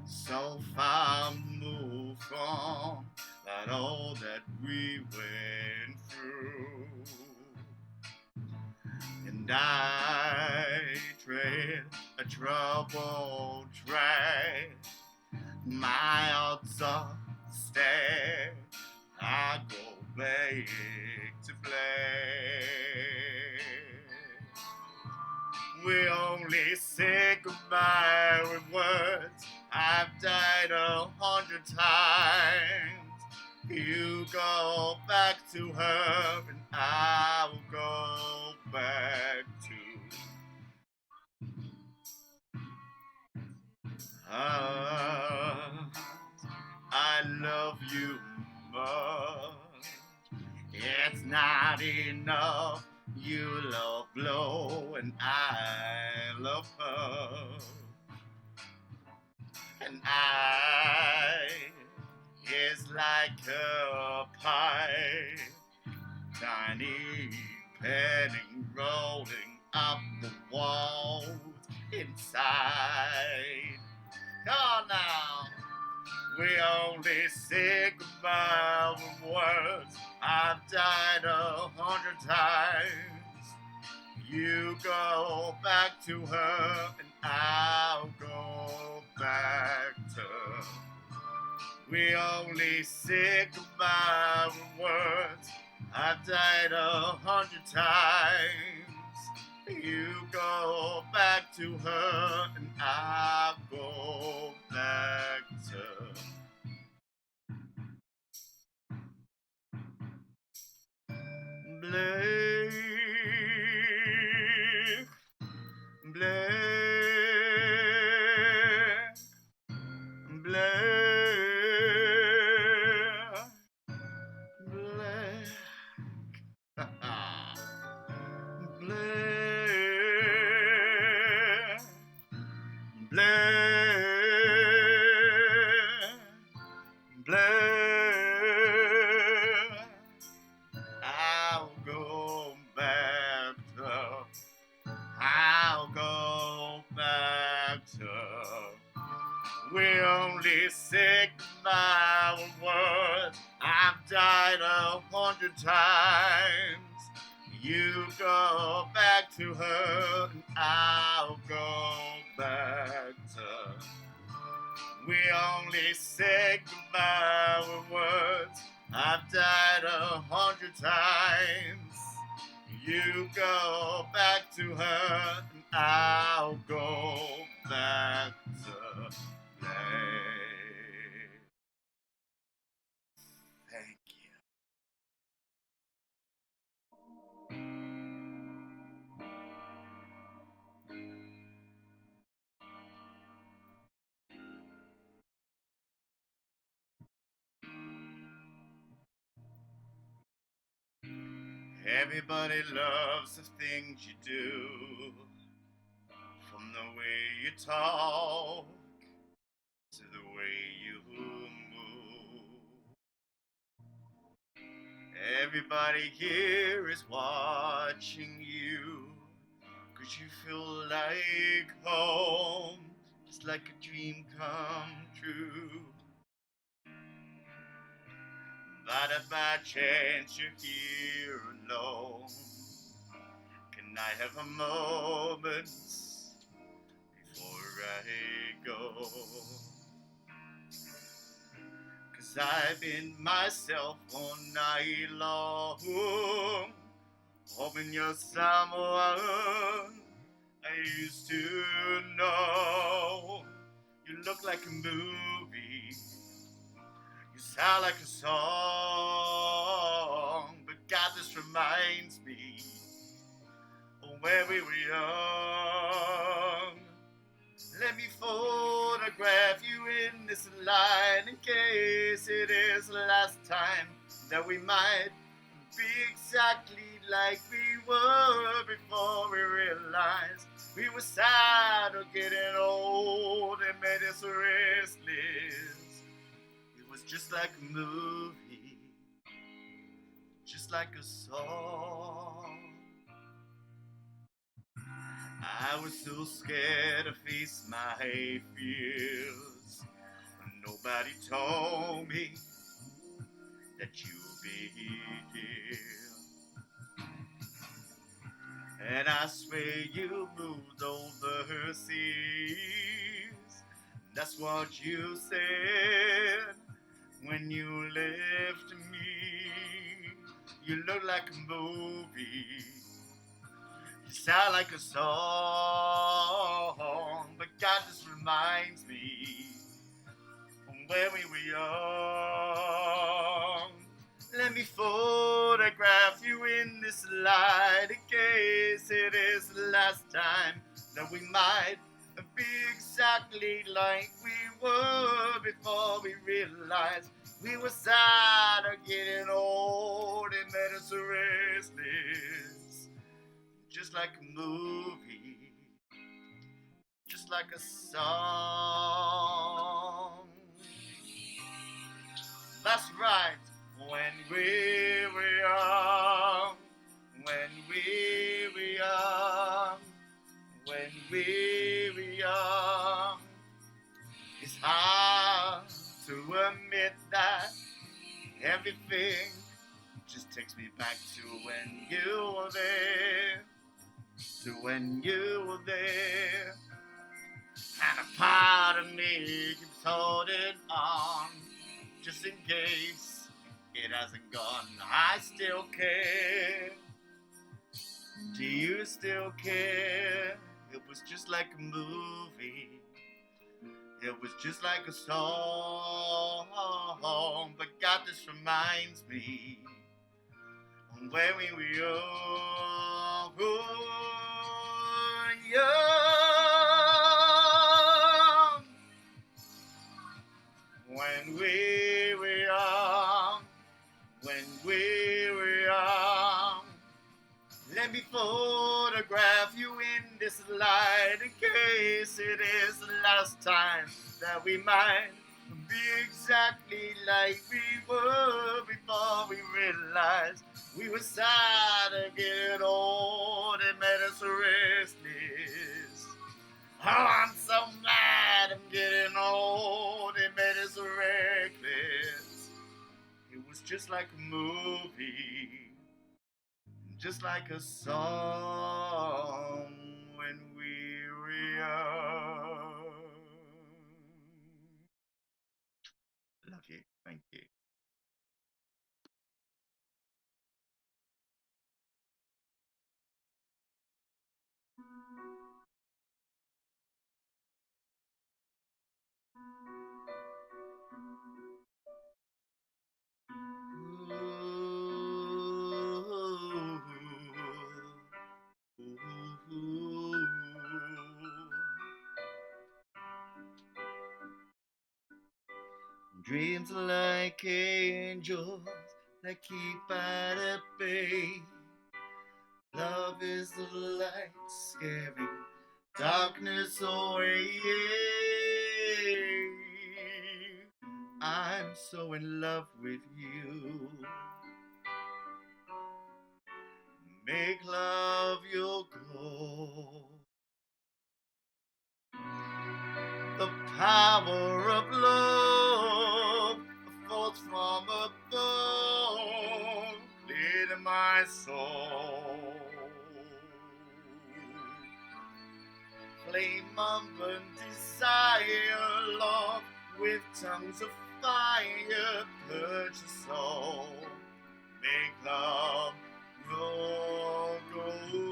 So far moved from that all that we went through. And I tread a troubled track. My odds are stare, I go back to play. We only say goodbye with words. I've died 100 times. You go back to her, and I will go back to her. I love you much. It's not enough. You love blow and I love her. And I is like a pie, tiny penny rolling up the walls inside. Come on now. We only say goodbye with words. I've died 100 times. You go back to her, and I'll go back to her. We only say goodbye with words. I've died 100 times. You go back to her, and I'll go back to her. Blake, Blake, Blake, Blake, Blake, Blake, Blake. I'll go back to, I'll go back to. We only say goodbye with words. I've died 100 times. You go back to her, and I'll go back to her. We only say goodbye with words. I've died 100 times. You go back to her, and I'll go back to play. Thank you. Everybody loves the things you do, from the way you talk to the way you move. Everybody here is watching you, 'cause you feel like home. It's like a dream come true. But if by chance you're here alone, can I have a moment before I go? 'Cause I've been myself all night long, hoping you're someone I used to know. You look like a movie, you sound like a song, but God, this reminds me of where we were young. Let me photograph you in this line in case it is the last time that we might be exactly like we were before we realized we were sad or getting old and made us restless. It was just like a movie, just like a song. I was so scared to face my fears. Nobody told me that you'd be here. And I swear you moved over seas. That's what you said when you left me. You look like a movie, you sound like a song, but God, this reminds me of when we were young. Let me photograph you in this light in case it is the last time that we might be exactly like we were before we realized we were sad or getting old and made us restless. Just like a movie, just like a song. That's right, when we were young, when we were young, when we were young. It's hard to admit that everything just takes me back to when you were there, to when you were there. And a part of me keeps holding on, just in case it hasn't gone. I still care. Do you still care? It was just like a movie. It was just like a song. But God, this reminds me of when we were young. Young. When we were young. When we were young. Let me photograph you in this light in case it is the last time that we might be exactly like we were before we realized we were sad and getting old and made us restless. Oh, I'm so mad I'm getting old and made us reckless. It was just like a movie, just like a song when we were young. Love you. Thank you. Dreams are like angels that keep at bay. love is the light scaring darkness away. I'm so in love with you. Make love your goal. The power of love falls from above, clear my soul. Flame unburned desire, love with tongues of fire, purge the soul. Make love your goal.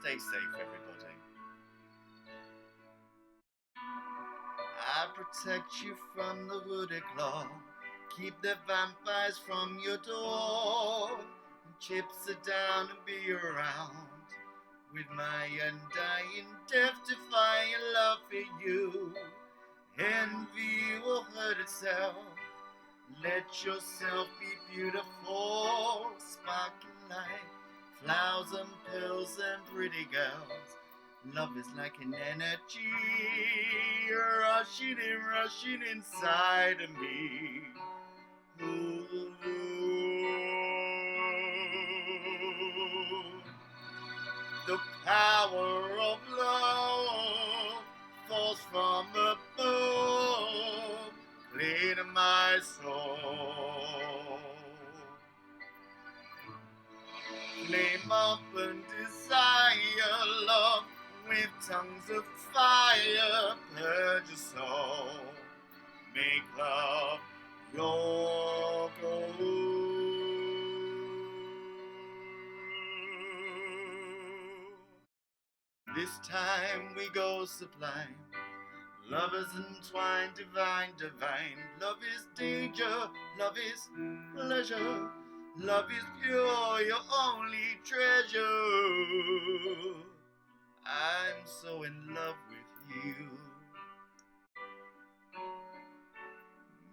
Stay safe, everybody. I protect you from the wooded claw. Keep the vampires from your door. And chips are down and be around. With my undying death-defying love for you. Envy will hurt itself. Let yourself be beautiful. Sparkling light, flowers and pills and pretty girls. Love is like an energy rushing inside of me. Ooh. The power of love falls from above, clean my soul. Flame up and desire, love with tongues of fire, purge your soul. Make love your goal. This time we go sublime. Love is entwined, divine, divine. Love is danger, love is pleasure. Love is pure, your only treasure. I'm so in love with you.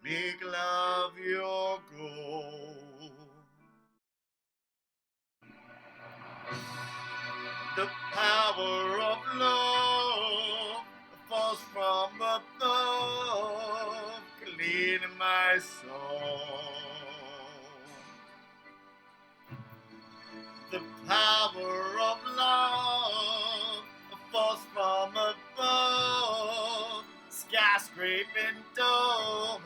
Make love your goal. The power of love falls from above, clean my soul. The power of love falls from above, skyscraping door.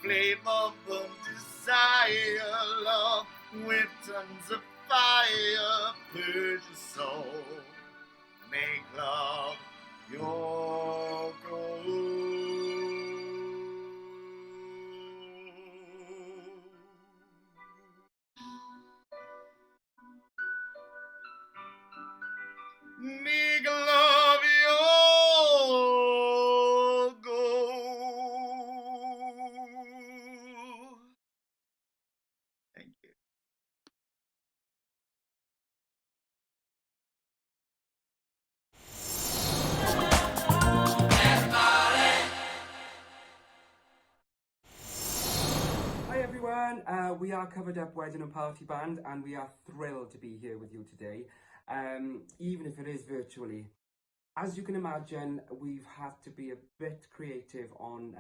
Flame of desire, love with tons of fire, purge your soul. Make love your goal. Make love your goal. Thank you. Hi everyone, we are Covered Up Wedding and Party Band and we are thrilled to be here with you today, even if it is virtually. As you can imagine, we've had to be a bit creative on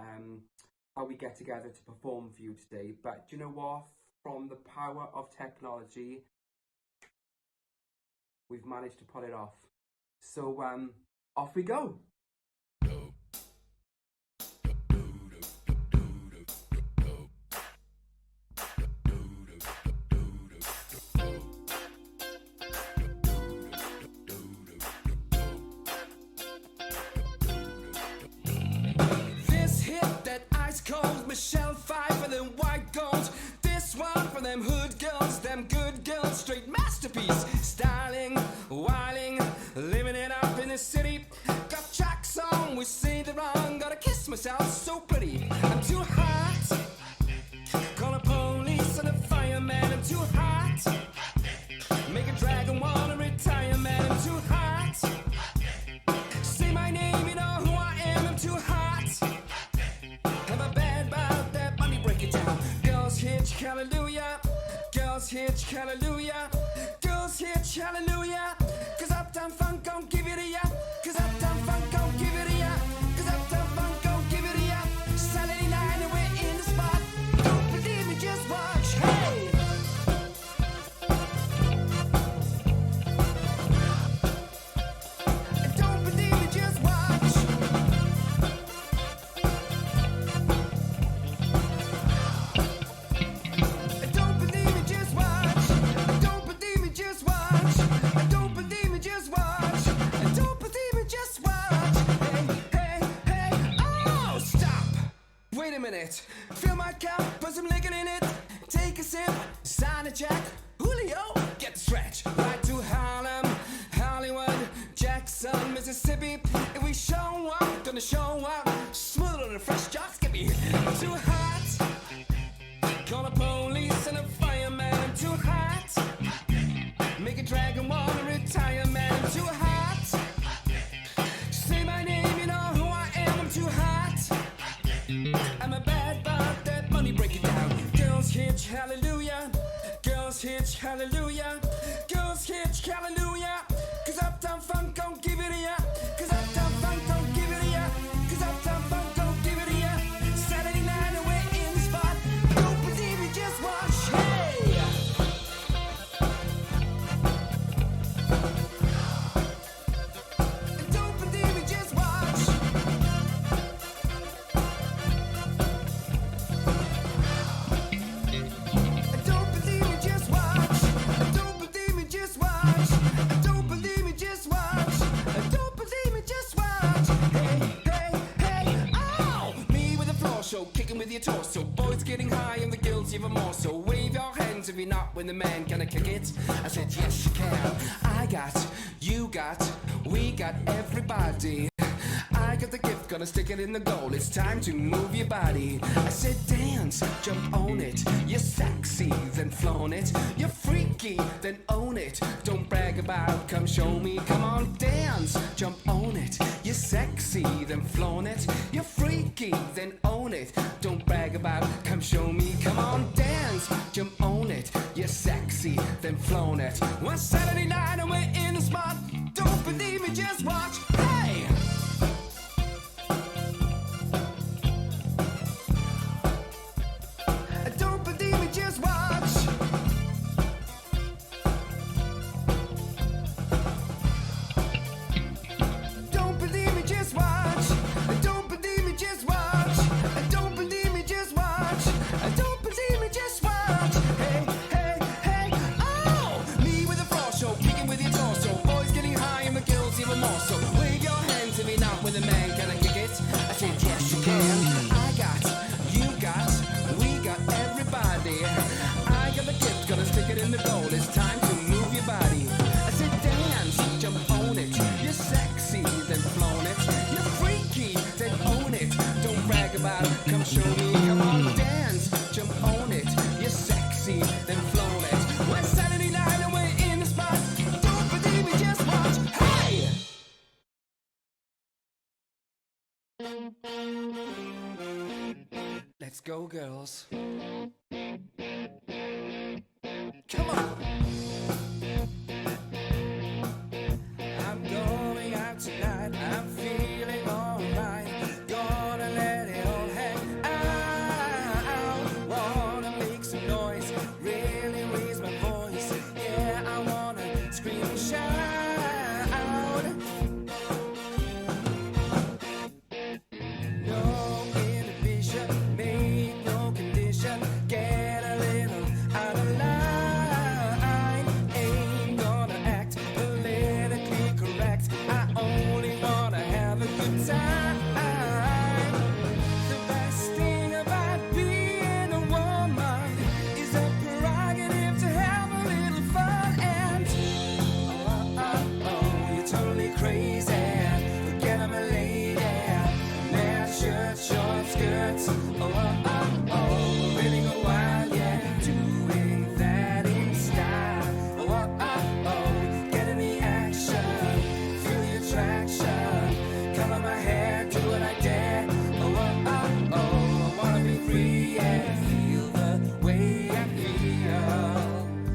how we get together to perform for you today, but do you know what? From the power of technology, we've managed to pull it off. So off we go. Michelle 5 for them white girls. This one for them hood girls, them good girls, straight masterpiece. Styling, whiling, living it up in the city. Got tracks on, we say the wrong. Gotta kiss myself, so pretty. I'm too hot. Call the police and the fireman. I'm too hot. Make a dragon wanna retire, man. I'm too hot. hitch, hallelujah. Girls hitch, hallelujah. Cause Uptown Funk gon' give it to ya. Cause Uptown Funk gon' give it to ya. Cause Uptown Funk gon' give it to ya. Saturday night and we're in the spot. Don't believe me, just watch. Hey! Don't believe me, just watch. Don't believe me, just watch. Don't believe me, just watch. Don't believe me, just watch. Don't believe me, just watch. Hey, hey, hey, oh, stop. Wait a minute. Fill my cup, put some liquor in it. Take a sip, sign a check. Julio, get the stretch. Right to Harlem, Hollywood, Jackson, Mississippi. If we show up, gonna show up. Smooth on the fresh jocks, get me too hot. Call a police and a fireman. I'm too hot. Make a dragon wanna retire, man. I'm too hot. Say my name, you know who I am. I'm too hot. I'm a bad bot, that money, break it down. Girls hitch, hallelujah. Girls hitch, hallelujah. Girls hitch, hallelujah. Cause Uptown Funk gon' give it to ya. Cause Uptown Funk gon' give it to ya. Cause Uptown Funk gon' give it to ya. Saturday night and we're in the spot. Don't believe me, just watch. Hey! Don't believe me, just watch. Don't believe me, just watch. Don't believe me, just watch. Don't believe me, just watch. Don't believe me, just watch. Hey, hey, hey, oh! Me with a floor show, kicking with your torso. Boys getting high and the guilty of a more. So wave your hands if you're not when the man gonna kick it. I said yes you can. I got, you got, we got everybody. I got the gift, gonna stick it in the goal. It's time to move your body. I said dance, jump on it. You're sexy, then flaunt it. You're freaky, then own it. Don't brag about, come show me. Come on, dance, jump on it. You're sexy, then flaunt it. You're freaky, then own it. Don't brag about, come show me. Come on, dance, jump on it. You're sexy, then flaunt it. One Saturday night and we're in the spot. Don't believe me, just watch. Hey! Don't believe me, just watch. Don't believe me, just watch. Don't believe me, just watch. Don't believe me, just watch. Don't believe me, just watch. Hey, hey, hey, oh! Me with a floor show, kicking with your torso. Boys getting high and the girls even more. So wave your hands if you're not with a man, can I kick it? I said yes you can. I got, you got, we got everybody. I got the gift, gonna stick it in the goal. It's time to move your body. I said dance, jump on it. You're sexy, then flaunt it. You're freaky, then own it. Don't brag about it, come show me. Come on, dance, jump on it. You're sexy, then flaunt it. One Saturday night and we're in the spot. Don't believe me, just watch. Hey! Let's go, girls. Come on. I'm going out tonight. I'm feeling alright. Gonna let it all hang out. Wanna make some noise. Really raise my voice. Yeah, I wanna scream and shout. No inhibition, make no condition. Get a little out of line. Ain't gonna act politically correct. I only wanna have a good time. The best thing about being a woman is a prerogative to have a little fun. And you're totally crazy. Forget I'm a lady. Man, shirt, short skirts. Really go wild, yeah. Doing that in style. Get in the action. Feel the attraction. Color my hair, do what I dare. I wanna be free, yeah. Feel the way I feel.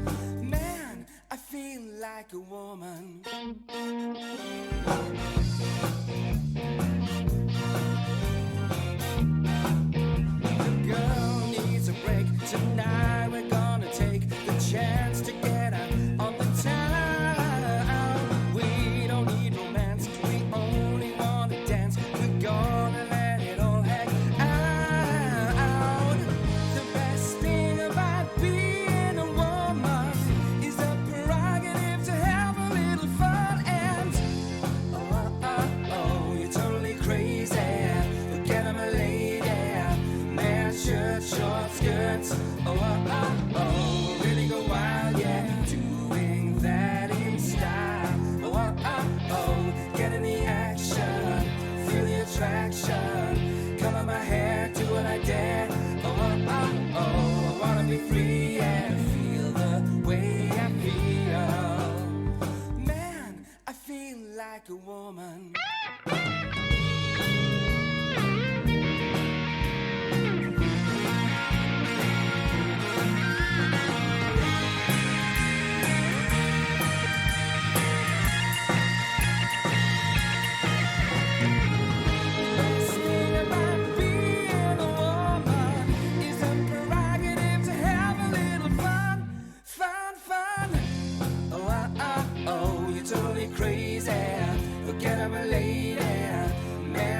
attraction. Color my hair, do what I dare. Oh, oh, oh, oh. I wanna be free and feel the way I feel. Man, I feel like a woman.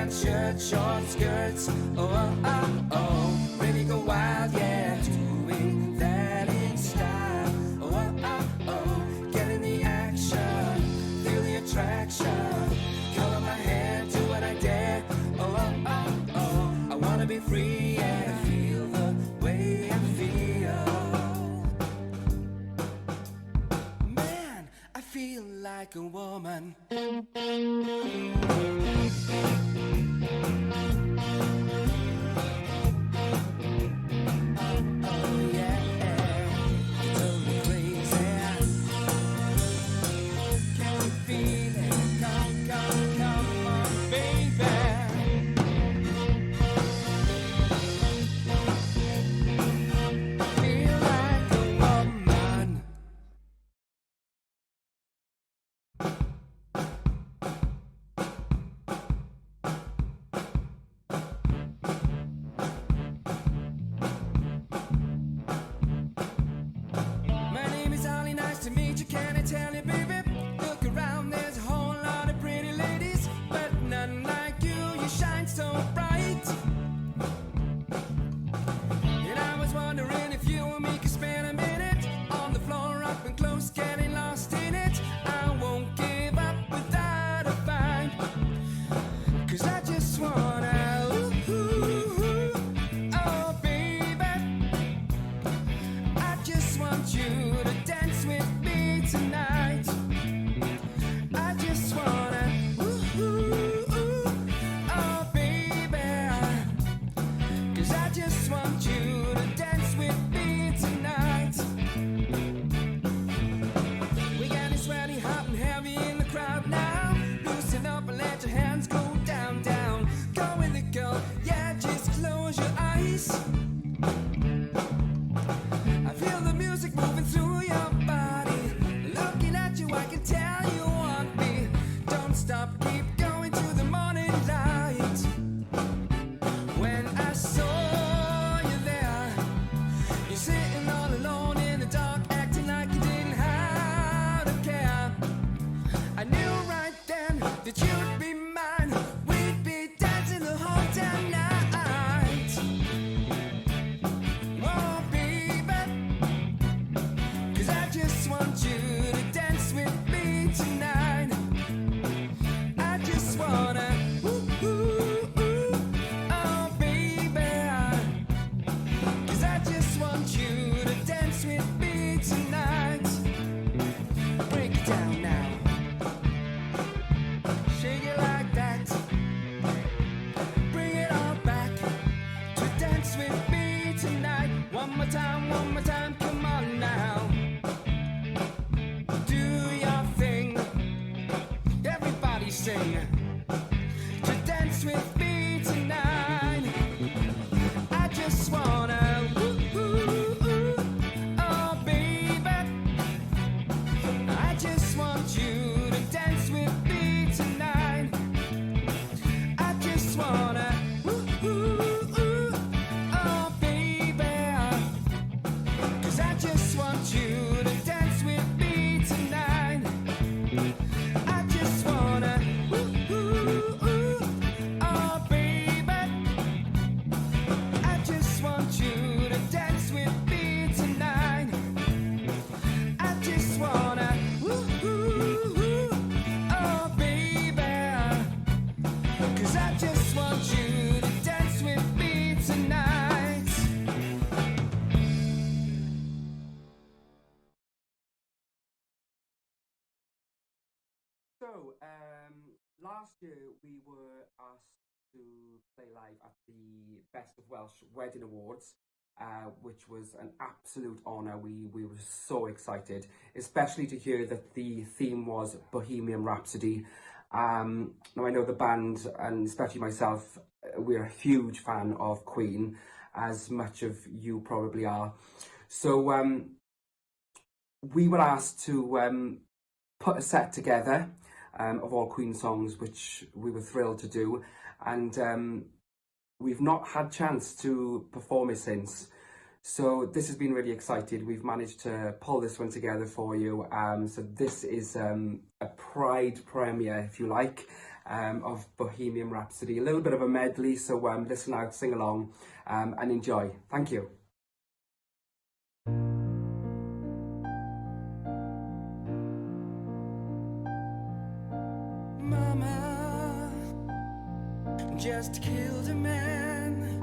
Shirt, short skirts, oh, oh, oh, really go wild, yeah, doing that in style, oh, oh, oh, getting the action, feel the attraction, color my hair, do what I dare, oh, oh, oh, I wanna be free and feel the way I feel. Man, I feel like a woman. Tell you, baby, look around, there's a whole lot of pretty ladies, but none like you, you shine so bright. And I was wondering if you and me could spend a minute on the floor up and close, getting lost in it. I won't give up without a fight, 'cause I just wanna, oh baby, I just want you to dance with me tonight. I just wanna, oh baby, 'cause I just want you to dance with me tonight. We got it sweaty, hot and heavy in the crowd now. Loosen up and let your hands go down, down. Go with it, girl, yeah, just close your eyes. I feel the music moving through your body. Looking at you, I can tell you want me. Don't stop, keep going to the morning light. When I saw you there, you're sitting all alone in the dark, acting like you didn't have to care. I knew right then that you'd be mine. We'd be dancing the whole damn night. Oh, baby, 'cause I just want you to dance with me tonight. I just wanna, oh baby, 'cause I just want you to dance with me tonight. Break it down now, shake it like that, bring it all back to dance with me tonight. One more time, come on now. Do your thing, everybody sing, to dance with me tonight. I just wanna, oh baby, I just want you to dance with me tonight. I just wanna, oh baby, 'cause I just want you to dance with me tonight. I just wanna, oh baby, I just want you to dance with me tonight. I just wanna, oh baby, 'cause I just want you to dance with me tonight. So, last year we were asked to play live at the Best of Welsh Wedding Awards, which was an absolute honour. We were so excited, especially to hear that the theme was Bohemian Rhapsody. Now I know the band, and especially myself, we're a huge fan of Queen, as much of you probably are. So we were asked to put a set together of all Queen songs, which we were thrilled to do, and we've not had chance to perform it since. So this has been really exciting. We've managed to pull this one together for you. So this is a Pride premiere, if you like, of Bohemian Rhapsody. A little bit of a medley, so listen out, sing along, and enjoy. Thank you. Mama just killed a man,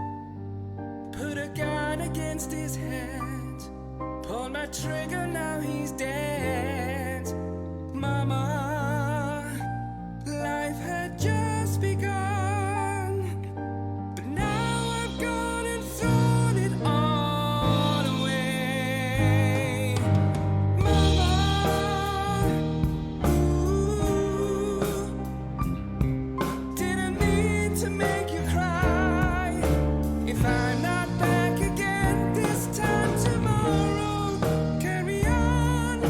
put a gun against his head, pulled my trigger, now he's dead. Mama, life had just begun, but now I've gone and thrown it all away. Mama, didn't mean to make you cry. If I'm not back again this time tomorrow, carry on,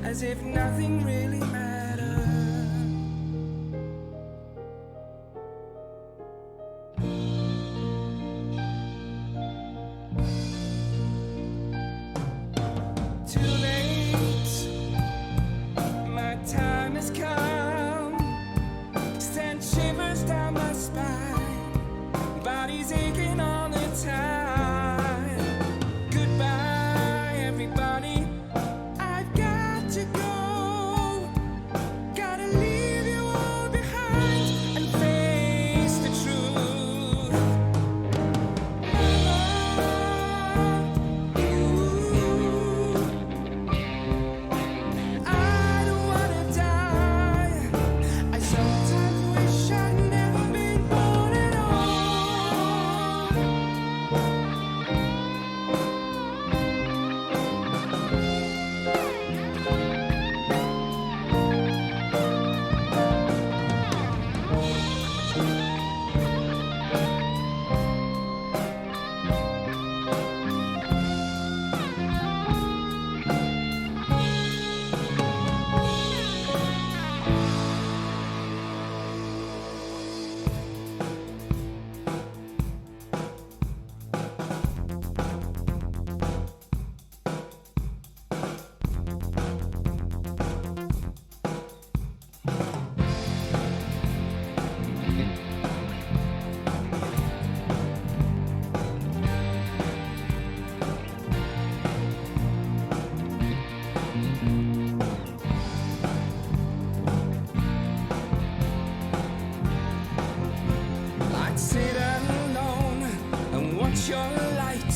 as if nothing really mattered. Too late, my time has come, sent shivers down my spine, body's aching all the time. Goodbye, everybody, I've got to go, gotta leave you all behind and face the truth. I don't wanna die, I sometimes wish I'd never been born at all. I'd sit alone and watch your light,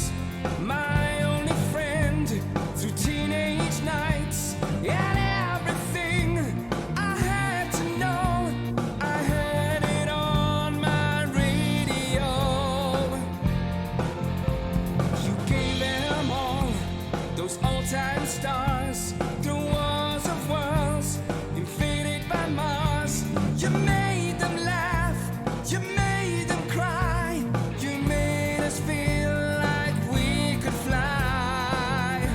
my only friend through teenage nights. And everything I had to know, I heard it on my radio. You gave them all those old-time stars, through wars of worlds, invaded by Mars. You made them laugh, you made them cry, you made us feel like we could fly.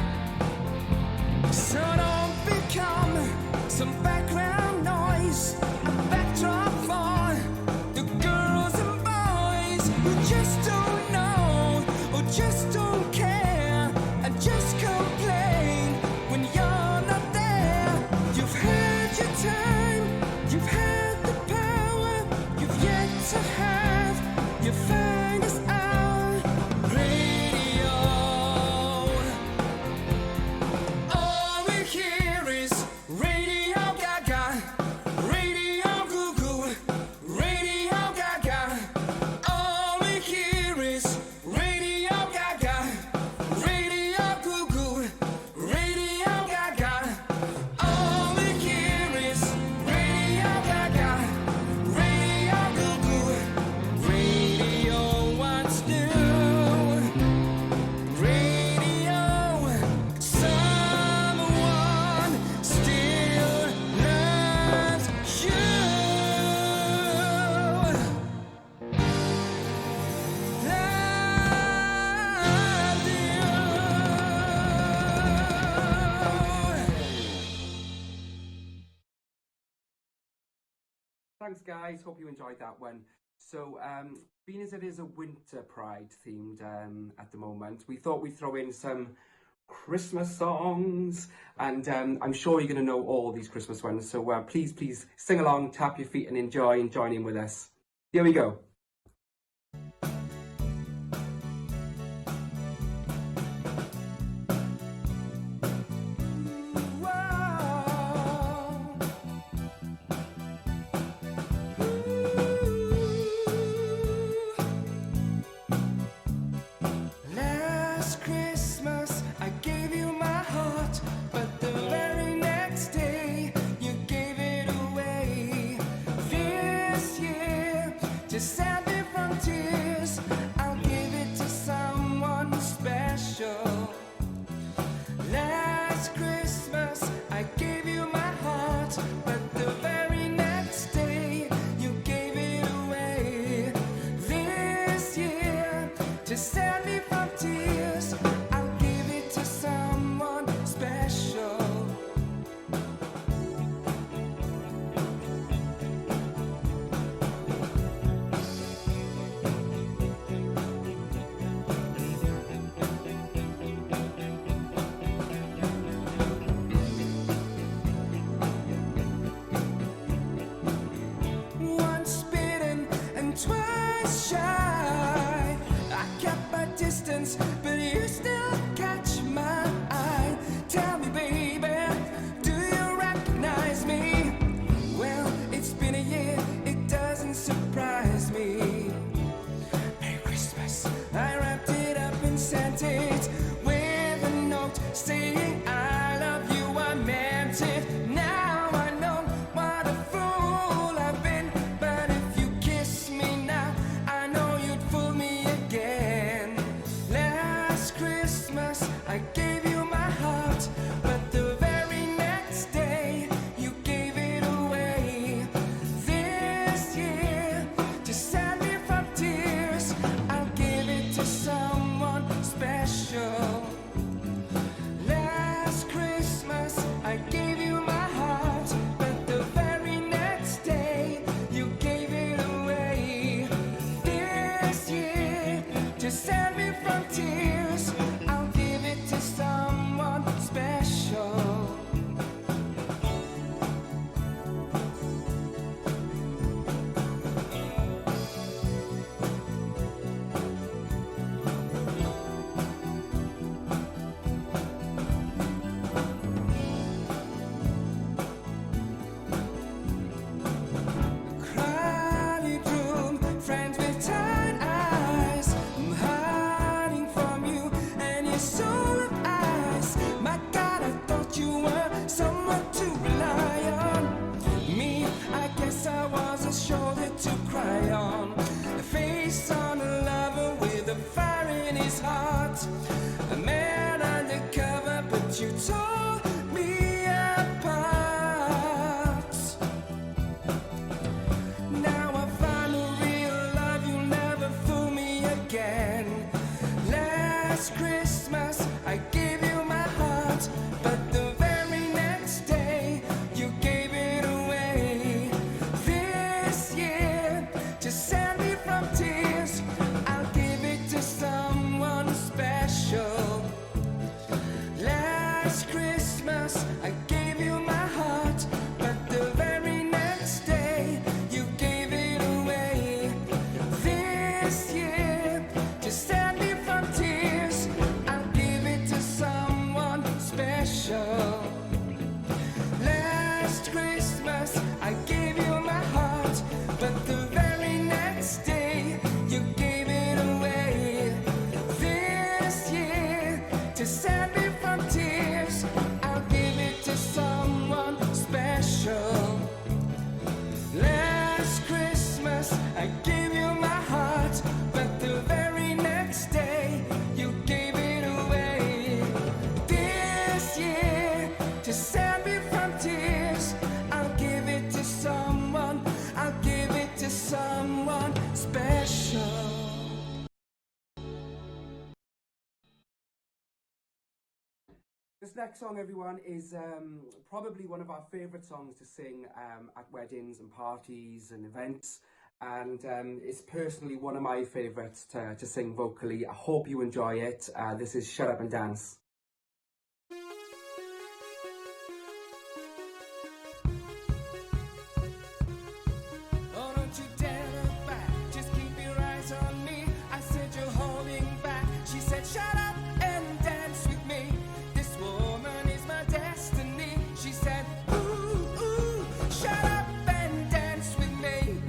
So don't become some background noise, a backdrop for the girls and boys who just don't know or just don't care and just complain when you're not there. You've had your time, you've had the power. Thanks, guys. Hope you enjoyed that one. So, being as it is a winter pride themed at the moment, we thought we'd throw in some Christmas songs, and I'm sure you're going to know all these Christmas ones. So please sing along, tap your feet, and enjoy and join in with us. Here we go. Last Christmas I gave you my heart, but the very next day you gave it away. This year, to save me from tears, I'll give it to someone special. Last Christmas I gave you my heart, but the very next day you gave it away. This year, to save me from tears, I'll give it to someone special. Once bitten and twice shy, I kept my distance, but you still catch my eye. Tell me, baby, do you recognize me? Well, it's been a year, it doesn't surprise me. Merry Christmas, I wrapped it up and sent it with a note saying I love you, I meant it. Now I know what a fool I've been, but if you kiss me now, I know you'd fool me again. Last Christmas I gave you my heart, but the very next day you gave it away. This year, to save me from tears, I'll give it to someone special. Last Christmas I gave you my heart, but the very next day you gave it away. This year, to save me from tears, I'll give it to someone special. Crowded room, friends with tired eyes. I'm hiding from you and your soul of ice. My God, I thought you were someone to rely on. Me, I guess I was a shoulder to cry on. A face on a lover with a fire in his heart. A man undercover, but you tore me apart. Now I find a real love, you'll never fool me again. Last Christmas I gave you my heart, but the very next day you gave it away. This year, to save me from tears, I'll give it to someone special. Last Christmas I gave you my heart, but the very next day you gave it away. This year, to save me from tears, I'll give it to someone special. Last Christmas I gave you my heart, but the very next day you gave it away. This year, to save me from tears, I'll give it to someone special. Last Christmas I gave you my heart, but the very next day you gave it away. This year, to save me from tears, I'll give it to someone, I'll give it to someone special. The this next song, everyone, is probably one of our favourite songs to sing at weddings and parties and events. And it's personally one of my favourites to sing vocally. I hope you enjoy it. This is Shut Up and Dance. Oh, don't you dare look back, just keep your eyes on me. I said you're holding back. She said shut up and dance with me. This woman is my destiny. She said ooh, ooh, shut up and dance with me.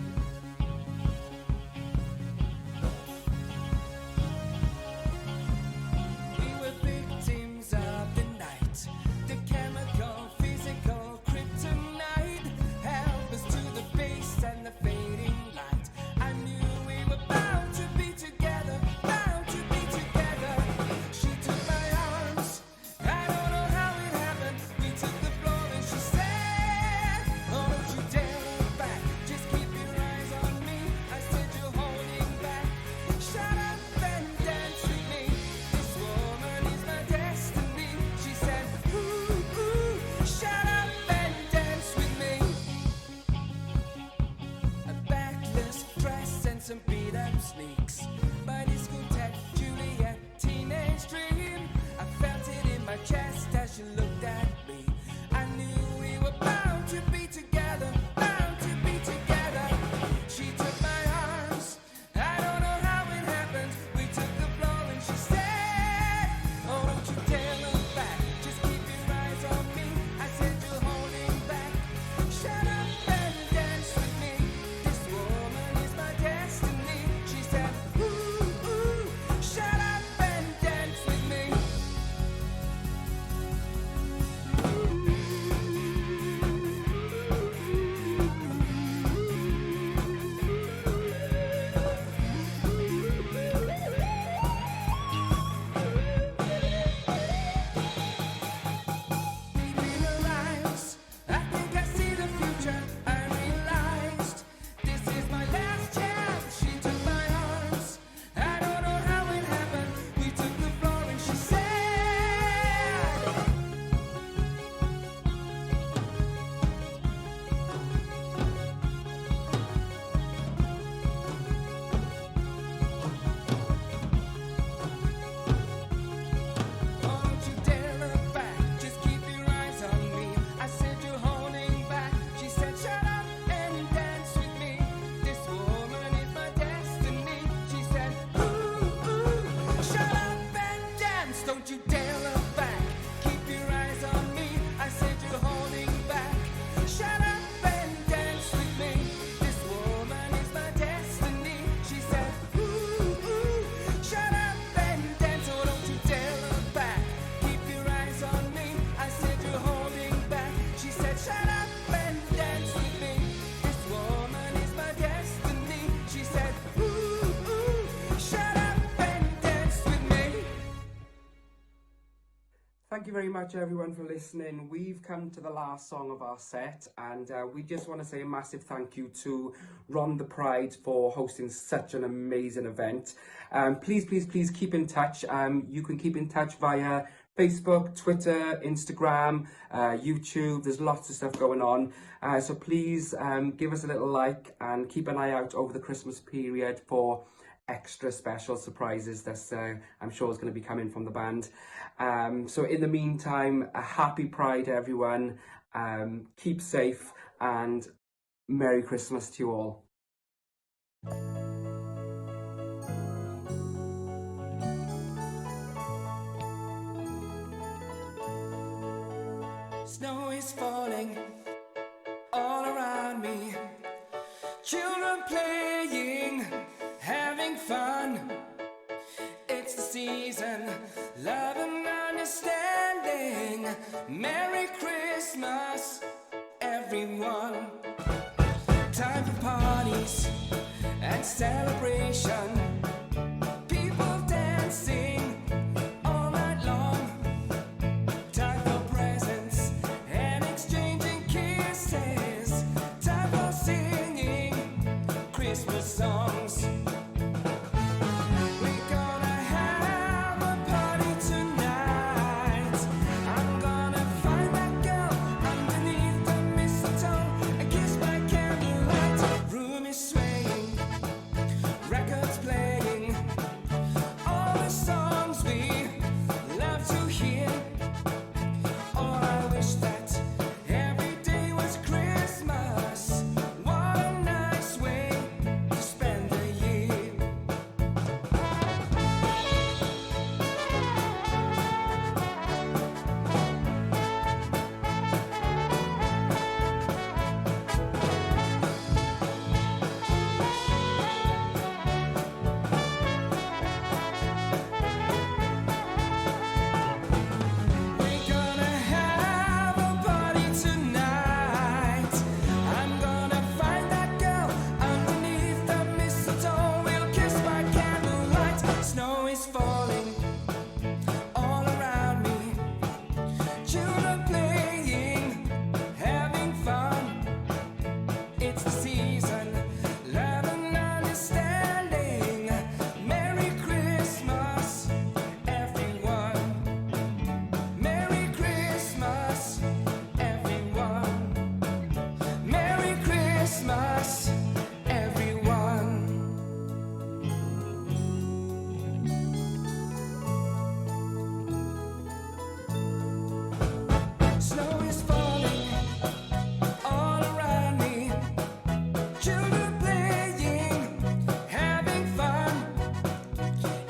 We were victims of the night, the chemical, physical kryptonite held us to the base and the fading light. I knew we were bound to be together, bound to be together. She took my arms, I don't know how it happened. We took the floor and she said, oh, don't you dare look back, just keep your eyes on me. I said you're holding back, shut up and dance with me. This woman is my destiny. She said, ooh, ooh, shut up and dance with me. A backless dress and some beat-up sneaks. My discotheque, Juliet, teenage dream. I felt it in my chest as she looked at me. I knew we were bound to be together, bound to be together. She took my arms, I don't know how it happened. We took the floor and she said, oh, don't you dare look back, just keep your eyes on me. I said you're holding back, shut up and dance with me. This woman is my destiny. She said, ooh, ooh, shut up and dance with me. In her eyes, I think I see the future. I realized this is my last chance. She took my arms, I don't know how it happened. We took the floor and she said, oh, don't you dare look back, just keep your eyes on me. I said you're holding back. She said shut up and dance with me. This woman is my destiny. She said ooh, ooh, shut up and dance. Don't you dare look back, keep your eyes on me. I said you're holding back. Shut up and dance with me. This woman is my destiny. She said ooh, ooh, shut up and dance. Oh, don't you dare look back, keep your eyes on me. I said you're holding back. She said shut up and dance with me. This woman is my destiny. She said ooh, ooh, shut up and dance with me. Thank you very much, everyone, for listening. We've come to the last song of our set, and we just want to say a massive thank you to Rhondda Pride for hosting such an amazing event. Please, please, please keep in touch. You can keep in touch via Facebook, Twitter, Instagram, YouTube. There's lots of stuff going on. So please give us a little like and keep an eye out over the Christmas period for extra special surprises that's I'm sure is going to be coming from the band. So in the meantime, a happy Pride, everyone. Keep safe and Merry Christmas to you all. Snow is falling all around me. Children playing, having fun. It's the season, love and understanding. Merry Christmas, everyone. Time for parties and celebration. People dancing all night long. Time for presents and exchanging kisses. Time for singing Christmas songs. We're gonna have a party tonight. I'm Children playing, having fun.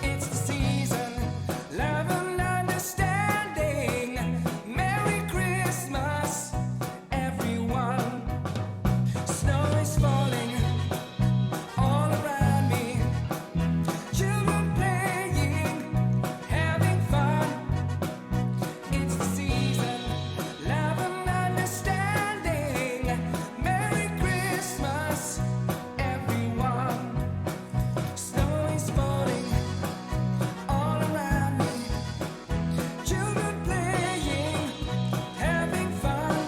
It's the season, love and understanding. Merry Christmas, everyone. Snow is falling all around me. Children playing, having fun. It's the season, love and understanding. Merry Christmas, everyone. Snow is falling all around me. Children playing, having fun.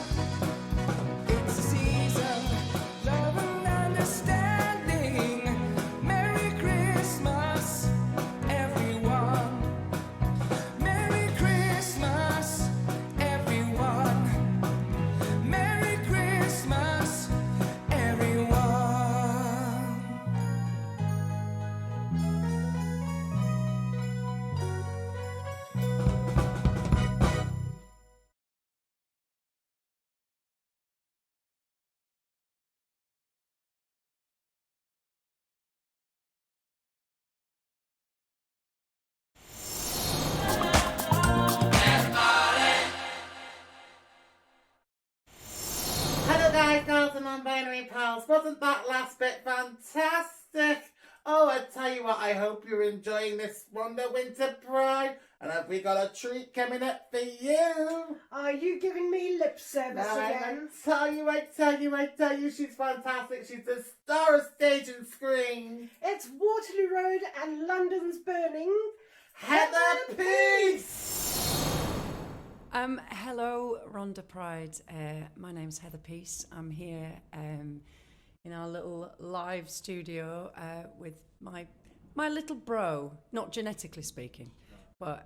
It's the season, love and understanding. Merry Christmas, everyone. Merry Christmas, everyone. Merry Christmas, everyone. Hello guys, girls and non-binary pals. Wasn't that last bit fantastic? Oh, I tell you what, I hope you're enjoying this Rhondda Winter Pride. And have we got a treat coming up for you? Are you giving me lip service again? I tell you, she's fantastic. She's the star of stage and screen. It's Waterloo Road and London's burning. Heather Peace! Hello, Rhondda Pride. My name's Heather Peace. I'm here in our little live studio with my little bro, not genetically speaking, but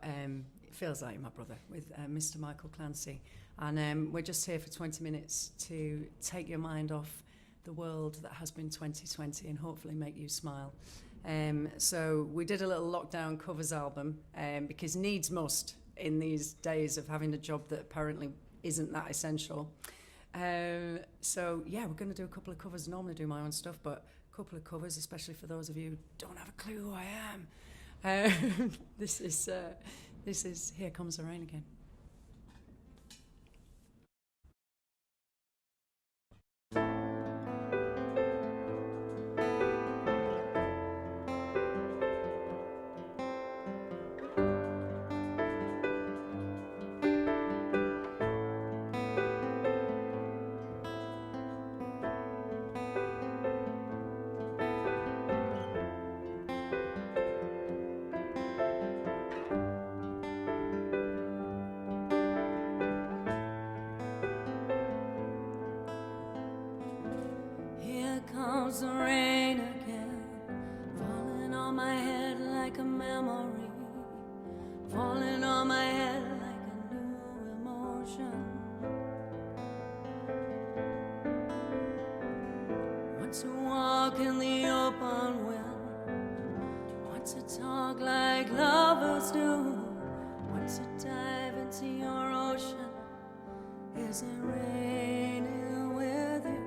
it feels like my brother, with Mr. Michael Clancy. And we're just here for 20 minutes to take your mind off the world that has been 2020 and hopefully make you smile. So we did a little lockdown covers album because needs must in these days of having a job that apparently isn't that essential. So yeah, we're going to do a couple of covers. Normally do my own stuff, but a couple of covers, especially for those of you who don't have a clue who I am. This is Here Comes the Rain Again. Comes the rain again, falling on my head like a memory, falling on my head like a new emotion. Want to walk in the open wind, want to talk like lovers do, want to dive into your ocean. Is it raining with you?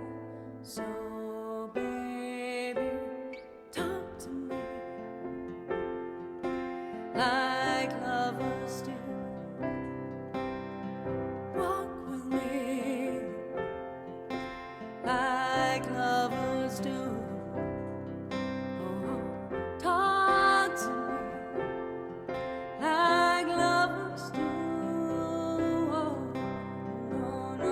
So like lovers do. Walk with me like lovers do. Oh, talk to me like lovers do. Oh, no, no.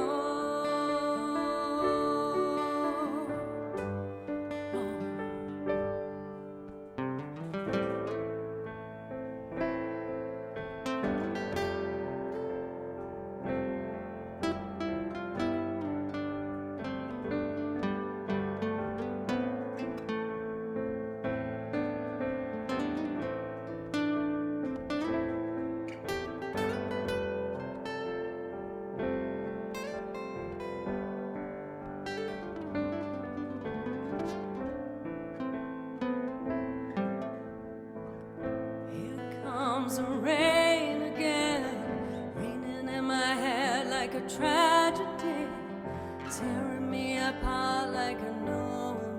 Comes the rain again, raining in my head like a tragedy, tearing me apart like a new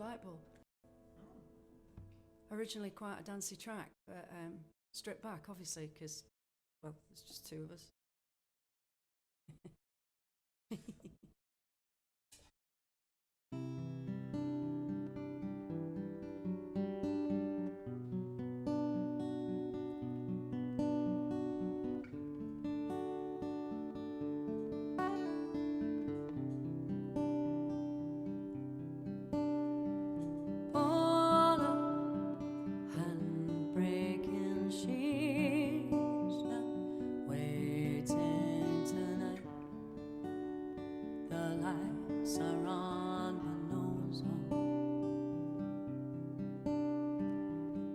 light bulb. Originally quite a dancey track, but stripped back, obviously, because, well, there's just two of us. All up and breaking sheets and waiting tonight. The lights are on, but no one's home.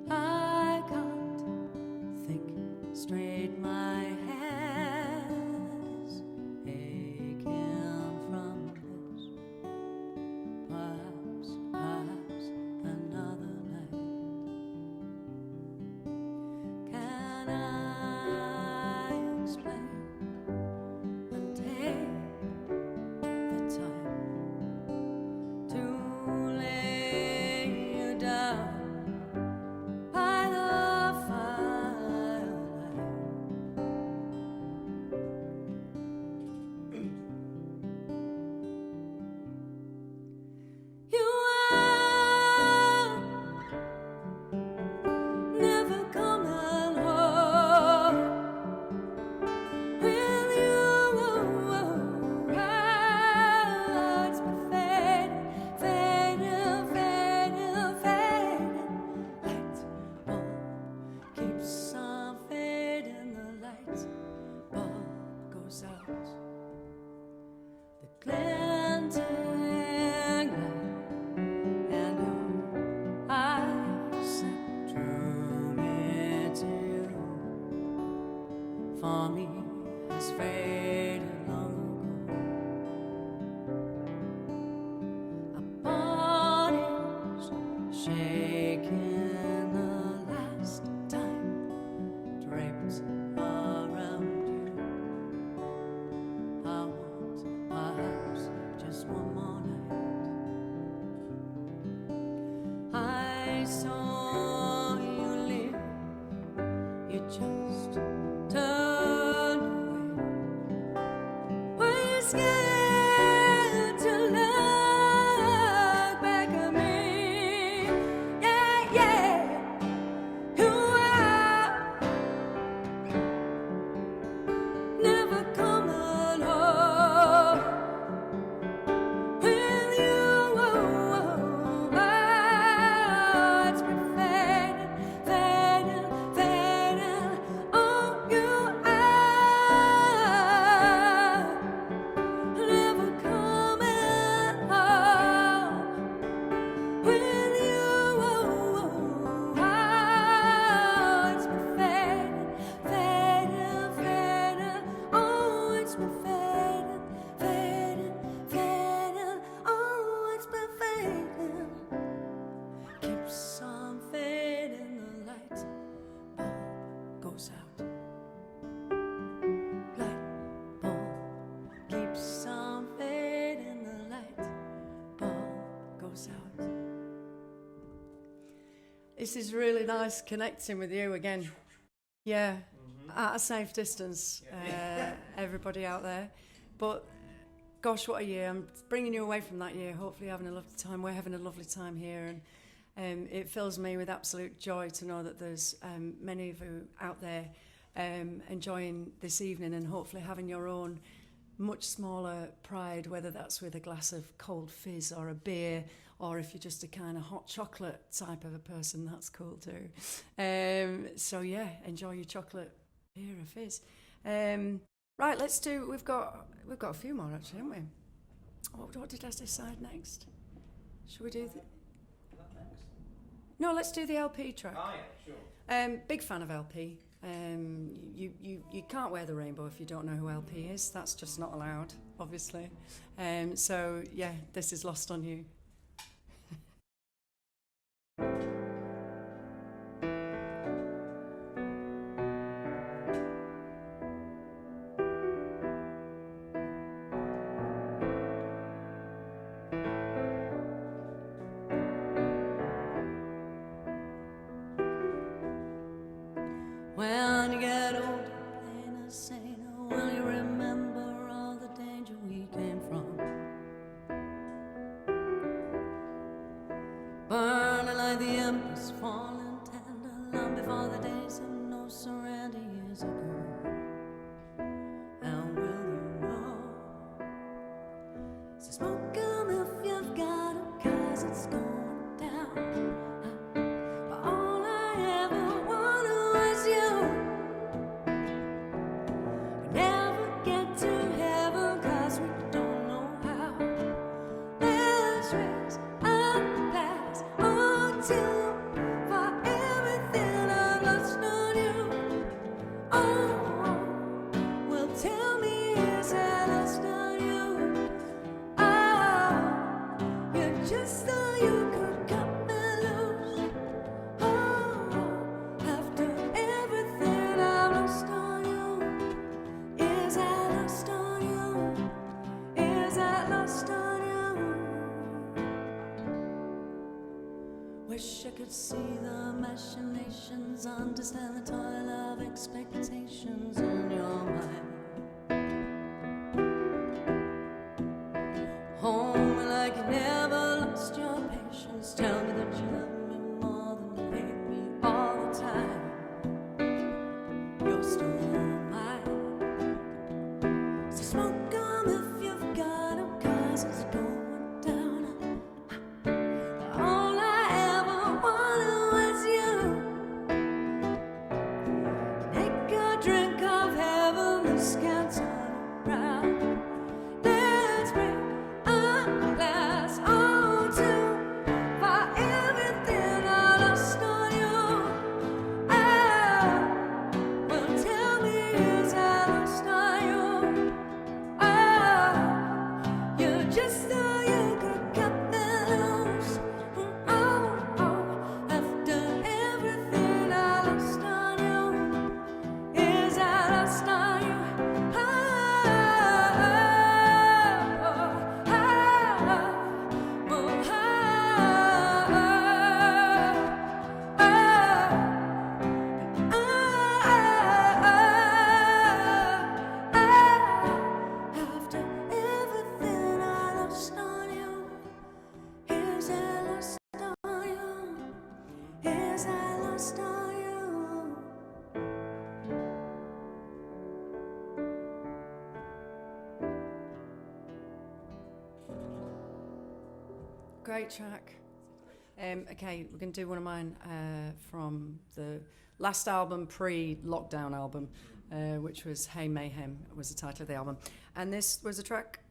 I can't think straight. My head's aching from this. Perhaps another night. Can I explain and take the time to lay you down by the firelight? You are never coming home. With you, it's been fading, fading, fading, fading. Light bulb keeps on fading. The light bulb goes out. The glinting light and your eyes that drew me to you. For me has faded long ago. Our bodies shaking the last time, draped around you. I want perhaps just one more night. I saw you leave. You just turned away. Were you scared to look back at me? Yeah, yeah. You are never coming home. With you, it's been fading, fading, fading. Oh, you are never coming home. With you, it's been fading, fading, fading. Oh, it's been fading, fading, fading. Oh, it's been fading. Keeps on fading. The light bulb goes out. Light bulb keeps on fading. The light bulb goes out. This is really nice connecting with you again. Yeah, at a safe distance, everybody out there. But gosh, what a year. I'm bringing you away from that year, hopefully having a lovely time. We're having a lovely time here, and it fills me with absolute joy to know that there's many of you out there enjoying this evening and hopefully having your own much smaller pride, whether that's with a glass of cold fizz or a beer, or if you're just a kind of hot chocolate type of a person, that's cool too. So yeah, enjoy your chocolate beer or fizz. Right, let's do. We've got a few more actually, haven't we? What did I decide next? Should we do? No, let's do the LP track. Oh yeah, sure. Big fan of LP. You can't wear the rainbow if you don't know who LP is. That's just not allowed, obviously. So yeah, this is Lost on You. When you get older, plain as sailor, will you remember all the danger we came from? Burning like the embers, falling tender, long before the days of no surrender years ago. And will you know? So smoke 'em if you've got 'em, 'cause it's going down. But all I ever wanted was you. We never get to heaven 'cause we don't know how. Let's raise a glass or two for everything I've lost on you. Oh, well, tell me, is that lost on you? Oh, you just thought you could cut me loose. Oh, after everything I've lost on you, is that lost on you? Is that lost on you? Wish I could see the machinations, understand the toil of expectations in your mind. Hold me like you never lost your patience. Tell me that you love me more than you hate me all the time. You're still mine. So smoke 'em if you've got 'em, 'cause it's going down. All I ever wanted was you. Take a drink of heaven, this can't turn around. Let's break a glass or two for everything I lost on you. Oh, well, tell me, is that lost on you? Oh, you just thought you could cut me loose. Oh, after everything I lost on you, is that lost on you? After everything I lost on you, is that lost on you? Is that lost on you? Great track. Okay, we're going to do one of mine from the last album, pre-lockdown album, which was Hey Mayhem, was the title of the album. And this was a track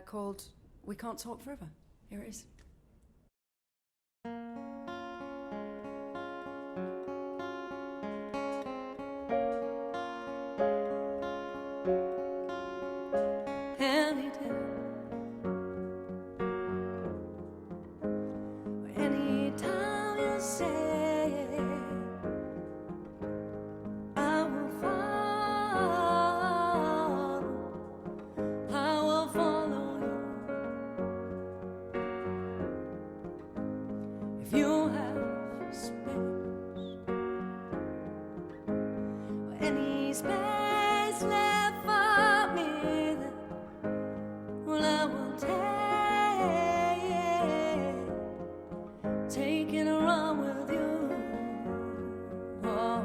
called We Can't Talk Forever. Here it is. Any day, anytime you say I will follow, I will follow you. If you have space, or any space left for me, then well, I will take it and run with you. Oh,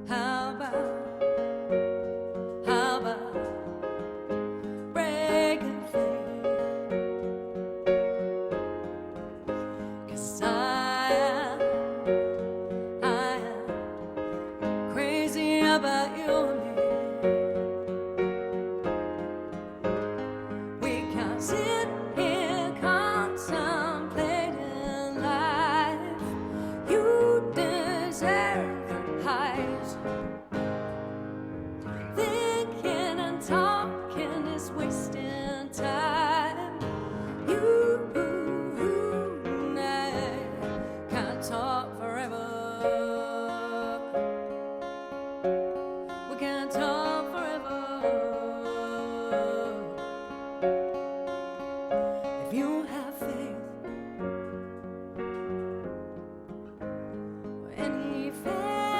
how about breaking free? 'Cause I am crazy about you and me. We can't sit here contemplating life. You deserve the highs. Thinking and talking is wasting time. You and I can't talk forever. We can't talk forever. If you have faith, or any faith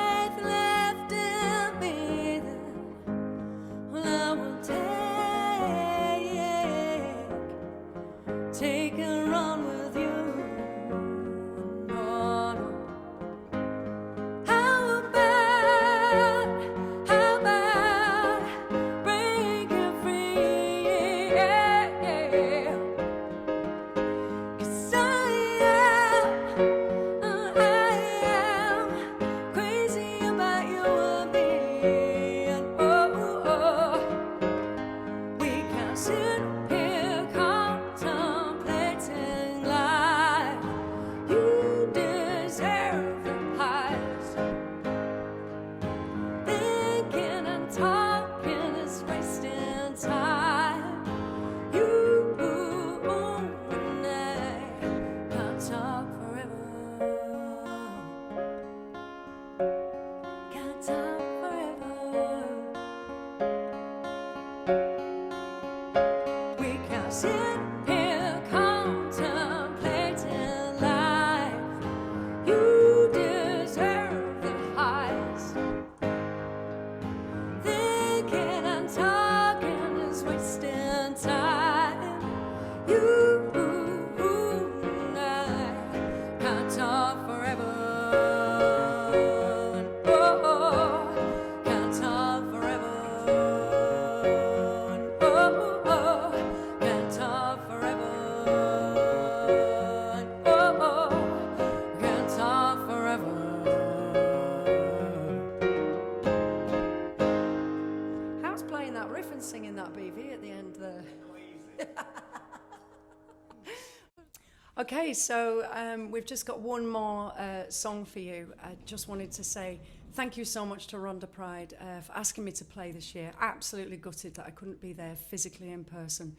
Okay, so we've just got one more song for you. I just wanted to say thank you so much to Rhondda Pride for asking me to play this year. Absolutely gutted that I couldn't be there physically in person.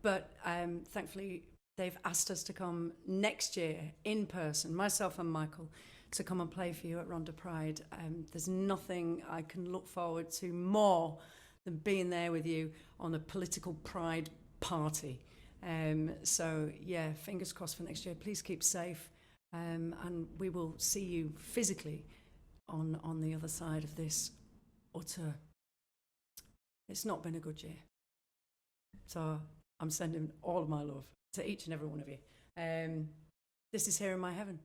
But thankfully, they've asked us to come next year in person, myself and Michael, to come and play for you at Rhondda Pride. There's nothing I can look forward to more than being there with you on a political pride party. So yeah, fingers crossed for next year. Please keep safe, and we will see you physically on the other side of this utter. It's not been a good year, so I'm sending all of my love to each and every one of you. This is Here in My Heaven,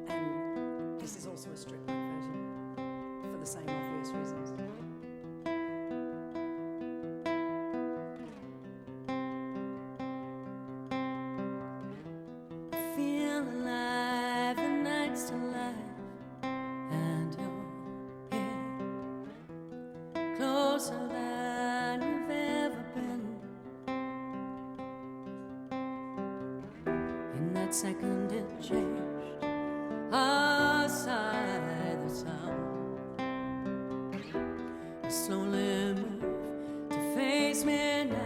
and this is also a stripped back version for the same obvious reasons. Feel alive, the night's alive, and you're here, closer than you've ever been. In that second it changed, outside the town, you slowly move to face me now.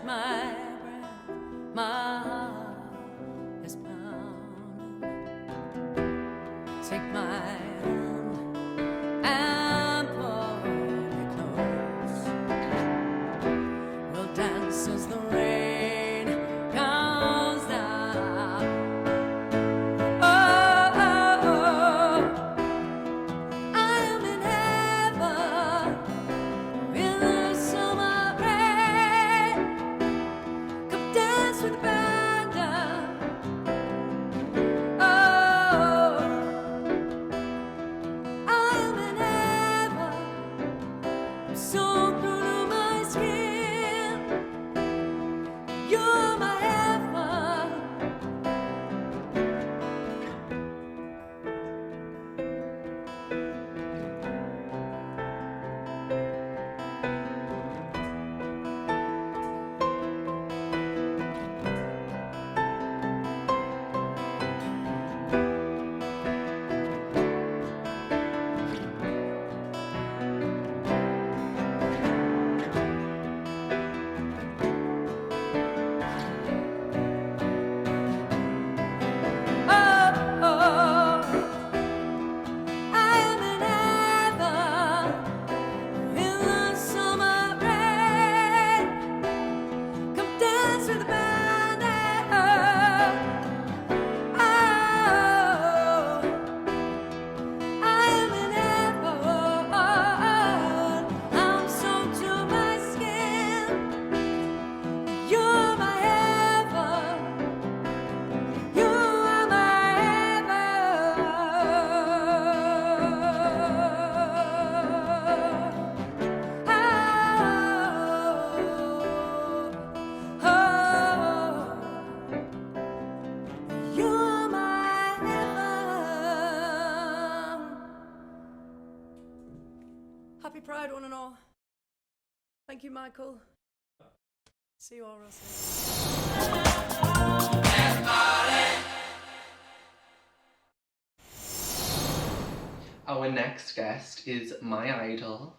My breath, my heart is pounding. Take my hand and pull me close. We'll dance as the rain comes down. Oh, oh, oh. I am in heaven in the summer rain. Dance with the band. Oh, I am in heaven. I'm so through to my skin. You're my heaven. Happy Pride, one and all. Thank you, Michael. See you all real soon. Our next guest is my idol,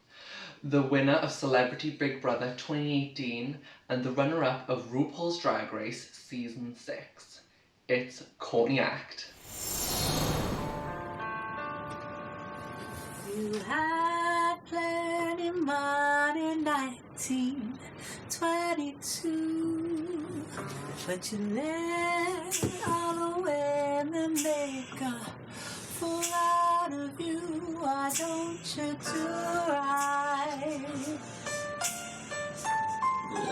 the winner of Celebrity Big Brother 2018 and the runner-up of RuPaul's Drag Race Season 6. It's Courtney Act. You had plenty money in 1922, but you let all make a fool out of you. Why don't you do right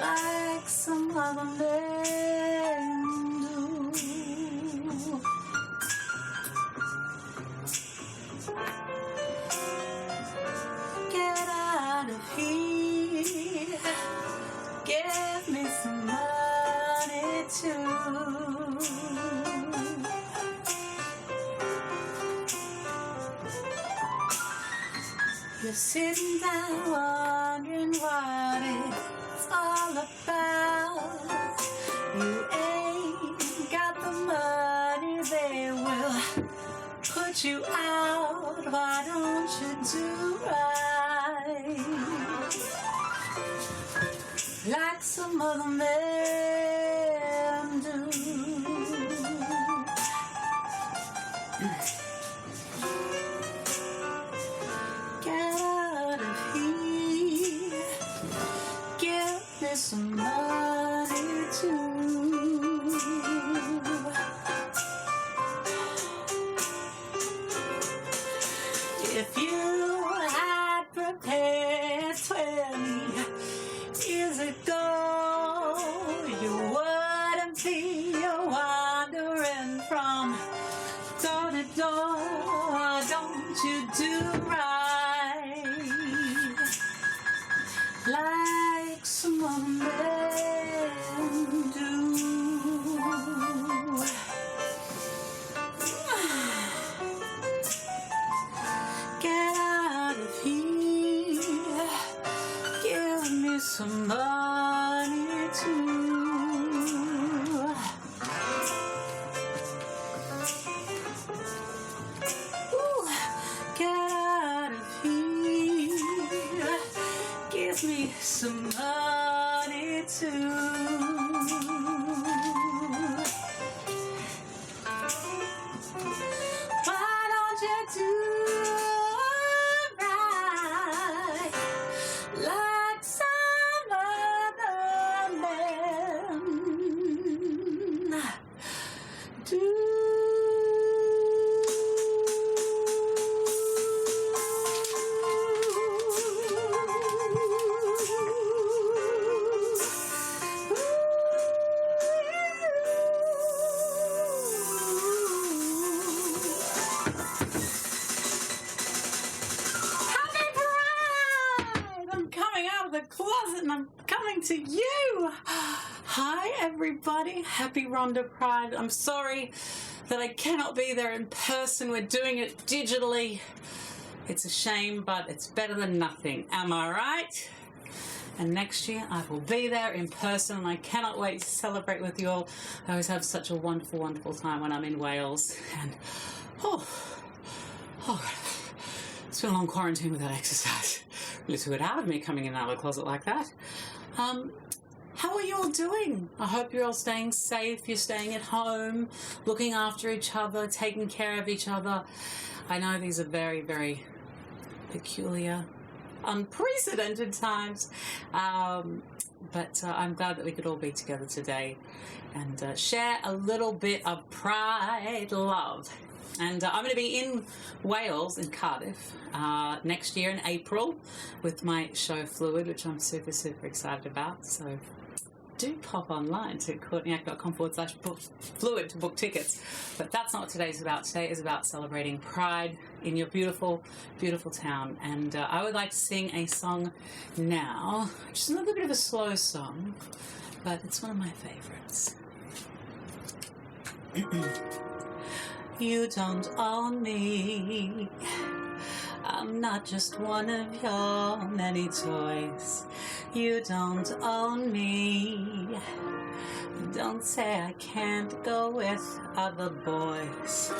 like some other men do? Get out of here. Give me some money too. You're sitting down wondering what it's all about. You ain't got the money, they will put you out. Why don't you do right like some other men do? Get out of here. Give me some money too. If you had prepared 20 years ago, you wouldn't be wandering from door to door. Why don't you do right like some other men do? Get out of here. Give me some money too. Ooh, get out of here. Give me some money too. Why don't you do right like some other men do? I'm coming out of the closet and I'm coming to you. Hi everybody, happy Rhondda Pride. I'm sorry that I cannot be there in person. We're doing it digitally. It's a shame, but it's better than nothing. Am I right? And next year I will be there in person and I cannot wait to celebrate with you all. I always have such a wonderful, wonderful time when I'm in Wales. And it's been a long quarantine without exercise. Really took it out of me coming in and out of the closet like that. How are you all doing? I hope you're all staying safe, you're staying at home, looking after each other, taking care of each other. I know these are very, very peculiar, unprecedented times, but I'm glad that we could all be together today and share a little bit of pride love. And I'm going to be in Wales, in Cardiff, next year in April with my show Fluid, which I'm super, super excited about. So do pop online to courtneyact.com/fluid to book tickets. But that's not what today's about. Today is about celebrating pride in your beautiful, beautiful town. And I would like to sing a song now, just a little bit of a slow song, but it's one of my favorites. You don't own me. I'm not just one of your many toys. You don't own me. Don't say I can't go with other boys.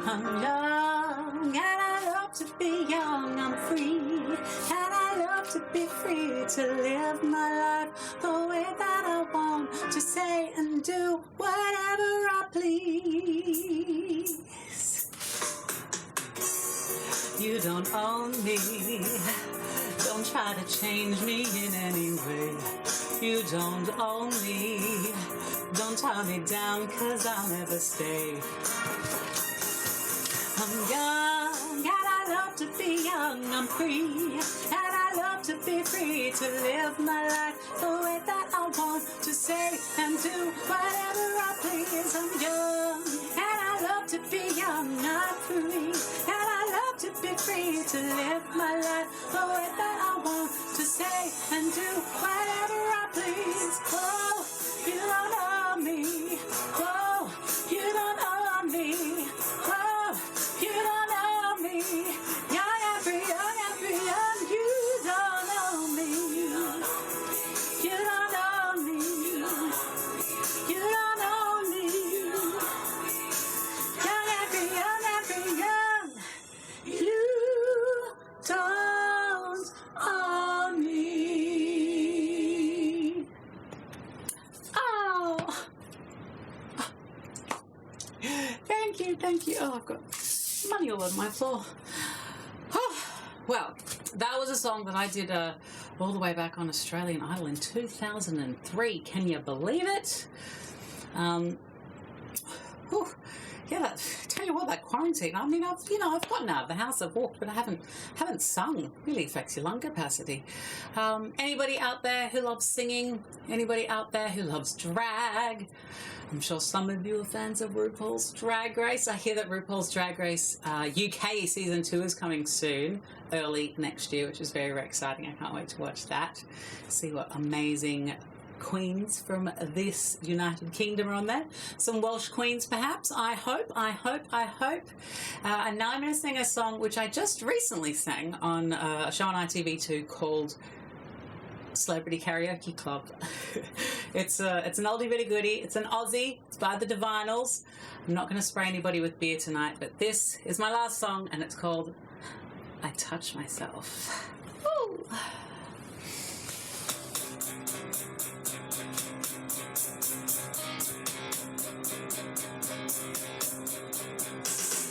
I'm young and I love to be young. I'm free and I love to be free to live my life the way that I want, to say and do whatever I please. You don't own me. Don't try to change me in any way. You don't own me. Don't tie me down, 'cause I'll never stay. I'm young, and I love to be young. I'm free, and I love to be free to live my life the way that I want to say and do whatever I please. I'm young, and I love to be young. I'm free, and I love to be free to live my life the way that I want to say and do whatever I please. Oh, you don't know me. Oh, you don't know me. Oh, you don't know me. Young and free, young and free, young. You don't know me. You don't know me. You don't know me. Young and free, young and free, young. You don't own me. Oh. Thank you, thank you. Oh, I've got money all over my floor. Oh, well, that was a song that I did all the way back on Australian Idol in 2003. Can you believe it? Whew. Yeah, tell you what, that quarantine. I mean, I've gotten out of the house, I've walked, but I haven't sung. Really affects your lung capacity. Anybody out there who loves singing? Anybody out there who loves drag? I'm sure some of you are fans of RuPaul's Drag Race. I hear that RuPaul's Drag Race UK season 2 is coming soon, early next year, which is very, very exciting. I can't wait to watch that. See what amazing queens from this United Kingdom are on there. Some Welsh queens, perhaps. I hope. And now I'm going to sing a song which I just recently sang on a show on ITV2 called Celebrity Karaoke Club. It's an oldie but a goodie. It's an Aussie. It's by the Divinals. I'm not going to spray anybody with beer tonight, but this is my last song, and it's called I Touch Myself. Woo!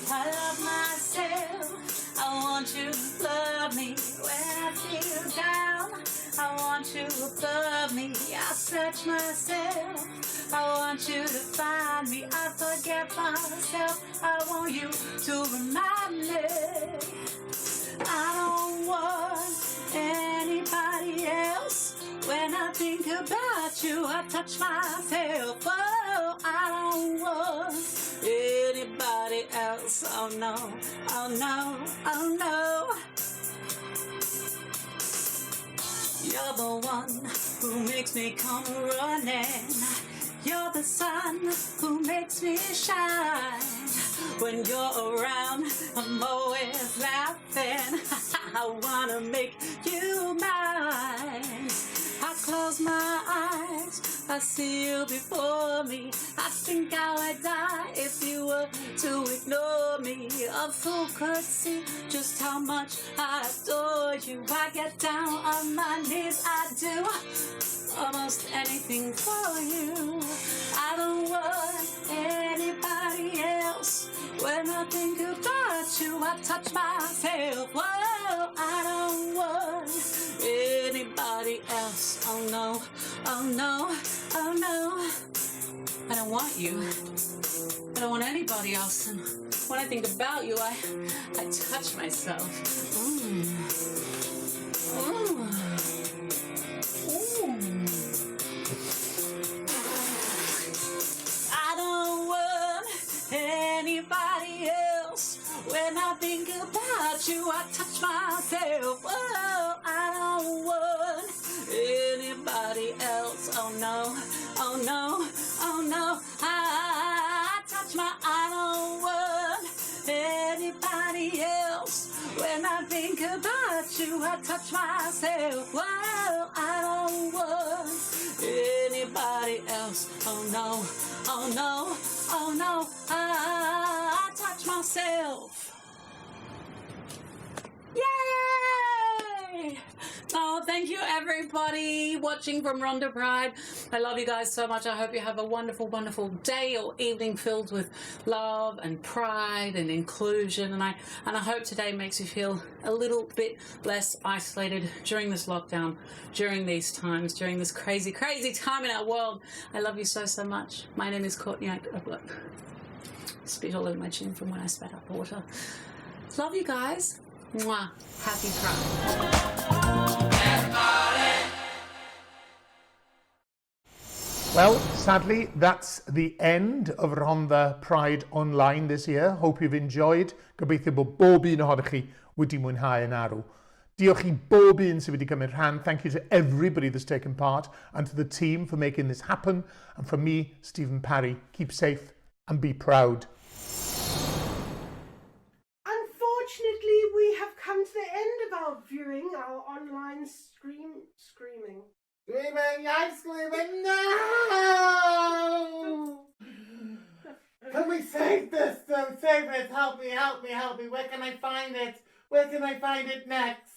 I love myself. I want you to love me when I feel down. I want you above me. I search myself. I want you to find me. I forget myself. I want you to remind me. I don't want anybody else. When I think about you, I touch myself. Oh, I don't want anybody else. Oh no, oh no, oh no. You're the one who makes me come running. You're the sun who makes me shine. When you're around, I'm always laughing. I wanna make you mine. I close my eyes, I see you before me. I think I would die if you were to ignore me. A fool could see just how much I adore you. I get down on my knees, I do almost anything for you. I don't want anybody else. When I think about you, I touch myself. Whoa, I don't want anybody else. Oh no, oh no, oh no. I don't want you. I don't want anybody else. And when I think about you, I touch myself. I don't want anybody else. When I think about you, I touch myself. Oh, I don't want anybody else. Oh no, oh no, oh no. I touch my. I don't want anybody else. When I think about you, I touch myself. Whoa, I don't want anybody else. Oh no, oh no, oh no. I touch myself. Yay! Oh, thank you, everybody watching from Rhondda Pride. I love you guys so much. I hope you have a wonderful, wonderful day or evening filled with love and pride and inclusion. And I hope today makes you feel a little bit less isolated during this lockdown, during these times, during this crazy, crazy time in our world. I love you so, so much. My name is Courtney Act. Oh, look. Spit all over my chin from when I spat up water. Love you guys. Mwah. Happy Pride. Well, sadly, that's the end of Rhondda Pride Online this year. Hope you've enjoyed. Gobeithio bod bob un ohonych chi wedi mwynhau yn arw. Diolch i bob un sydd wedi cymryd rhan. Thank you to everybody that's taken part and to the team for making this happen. And from me, Stifyn Parri, keep safe and be proud. Unfortunately, we have come to the end of our viewing, our online screaming. Screaming, I'm screaming, no! Can we save this though? Save it, help me, help me, help me. Where can I find it? Where can I find it next?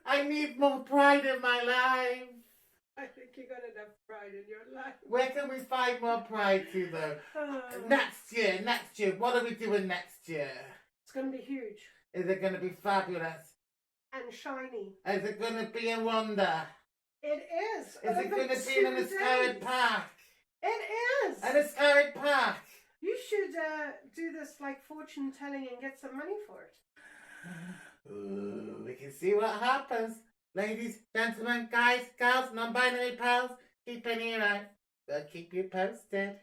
I need more pride in my life. I think you got enough pride in your life. Where can we find more pride to though? Next year, what are we doing next year? It's going to be huge. Is it going to be fabulous? And shiny. Is it going to be in Rhondda? It is. Is it going to be in an Yscarad Park? It is. An Yscarad Park? You should do this like fortune telling and get some money for it. Ooh, we can see what happens. Ladies, gentlemen, guys, girls, non-binary pals, keep an ear out. We'll keep you posted.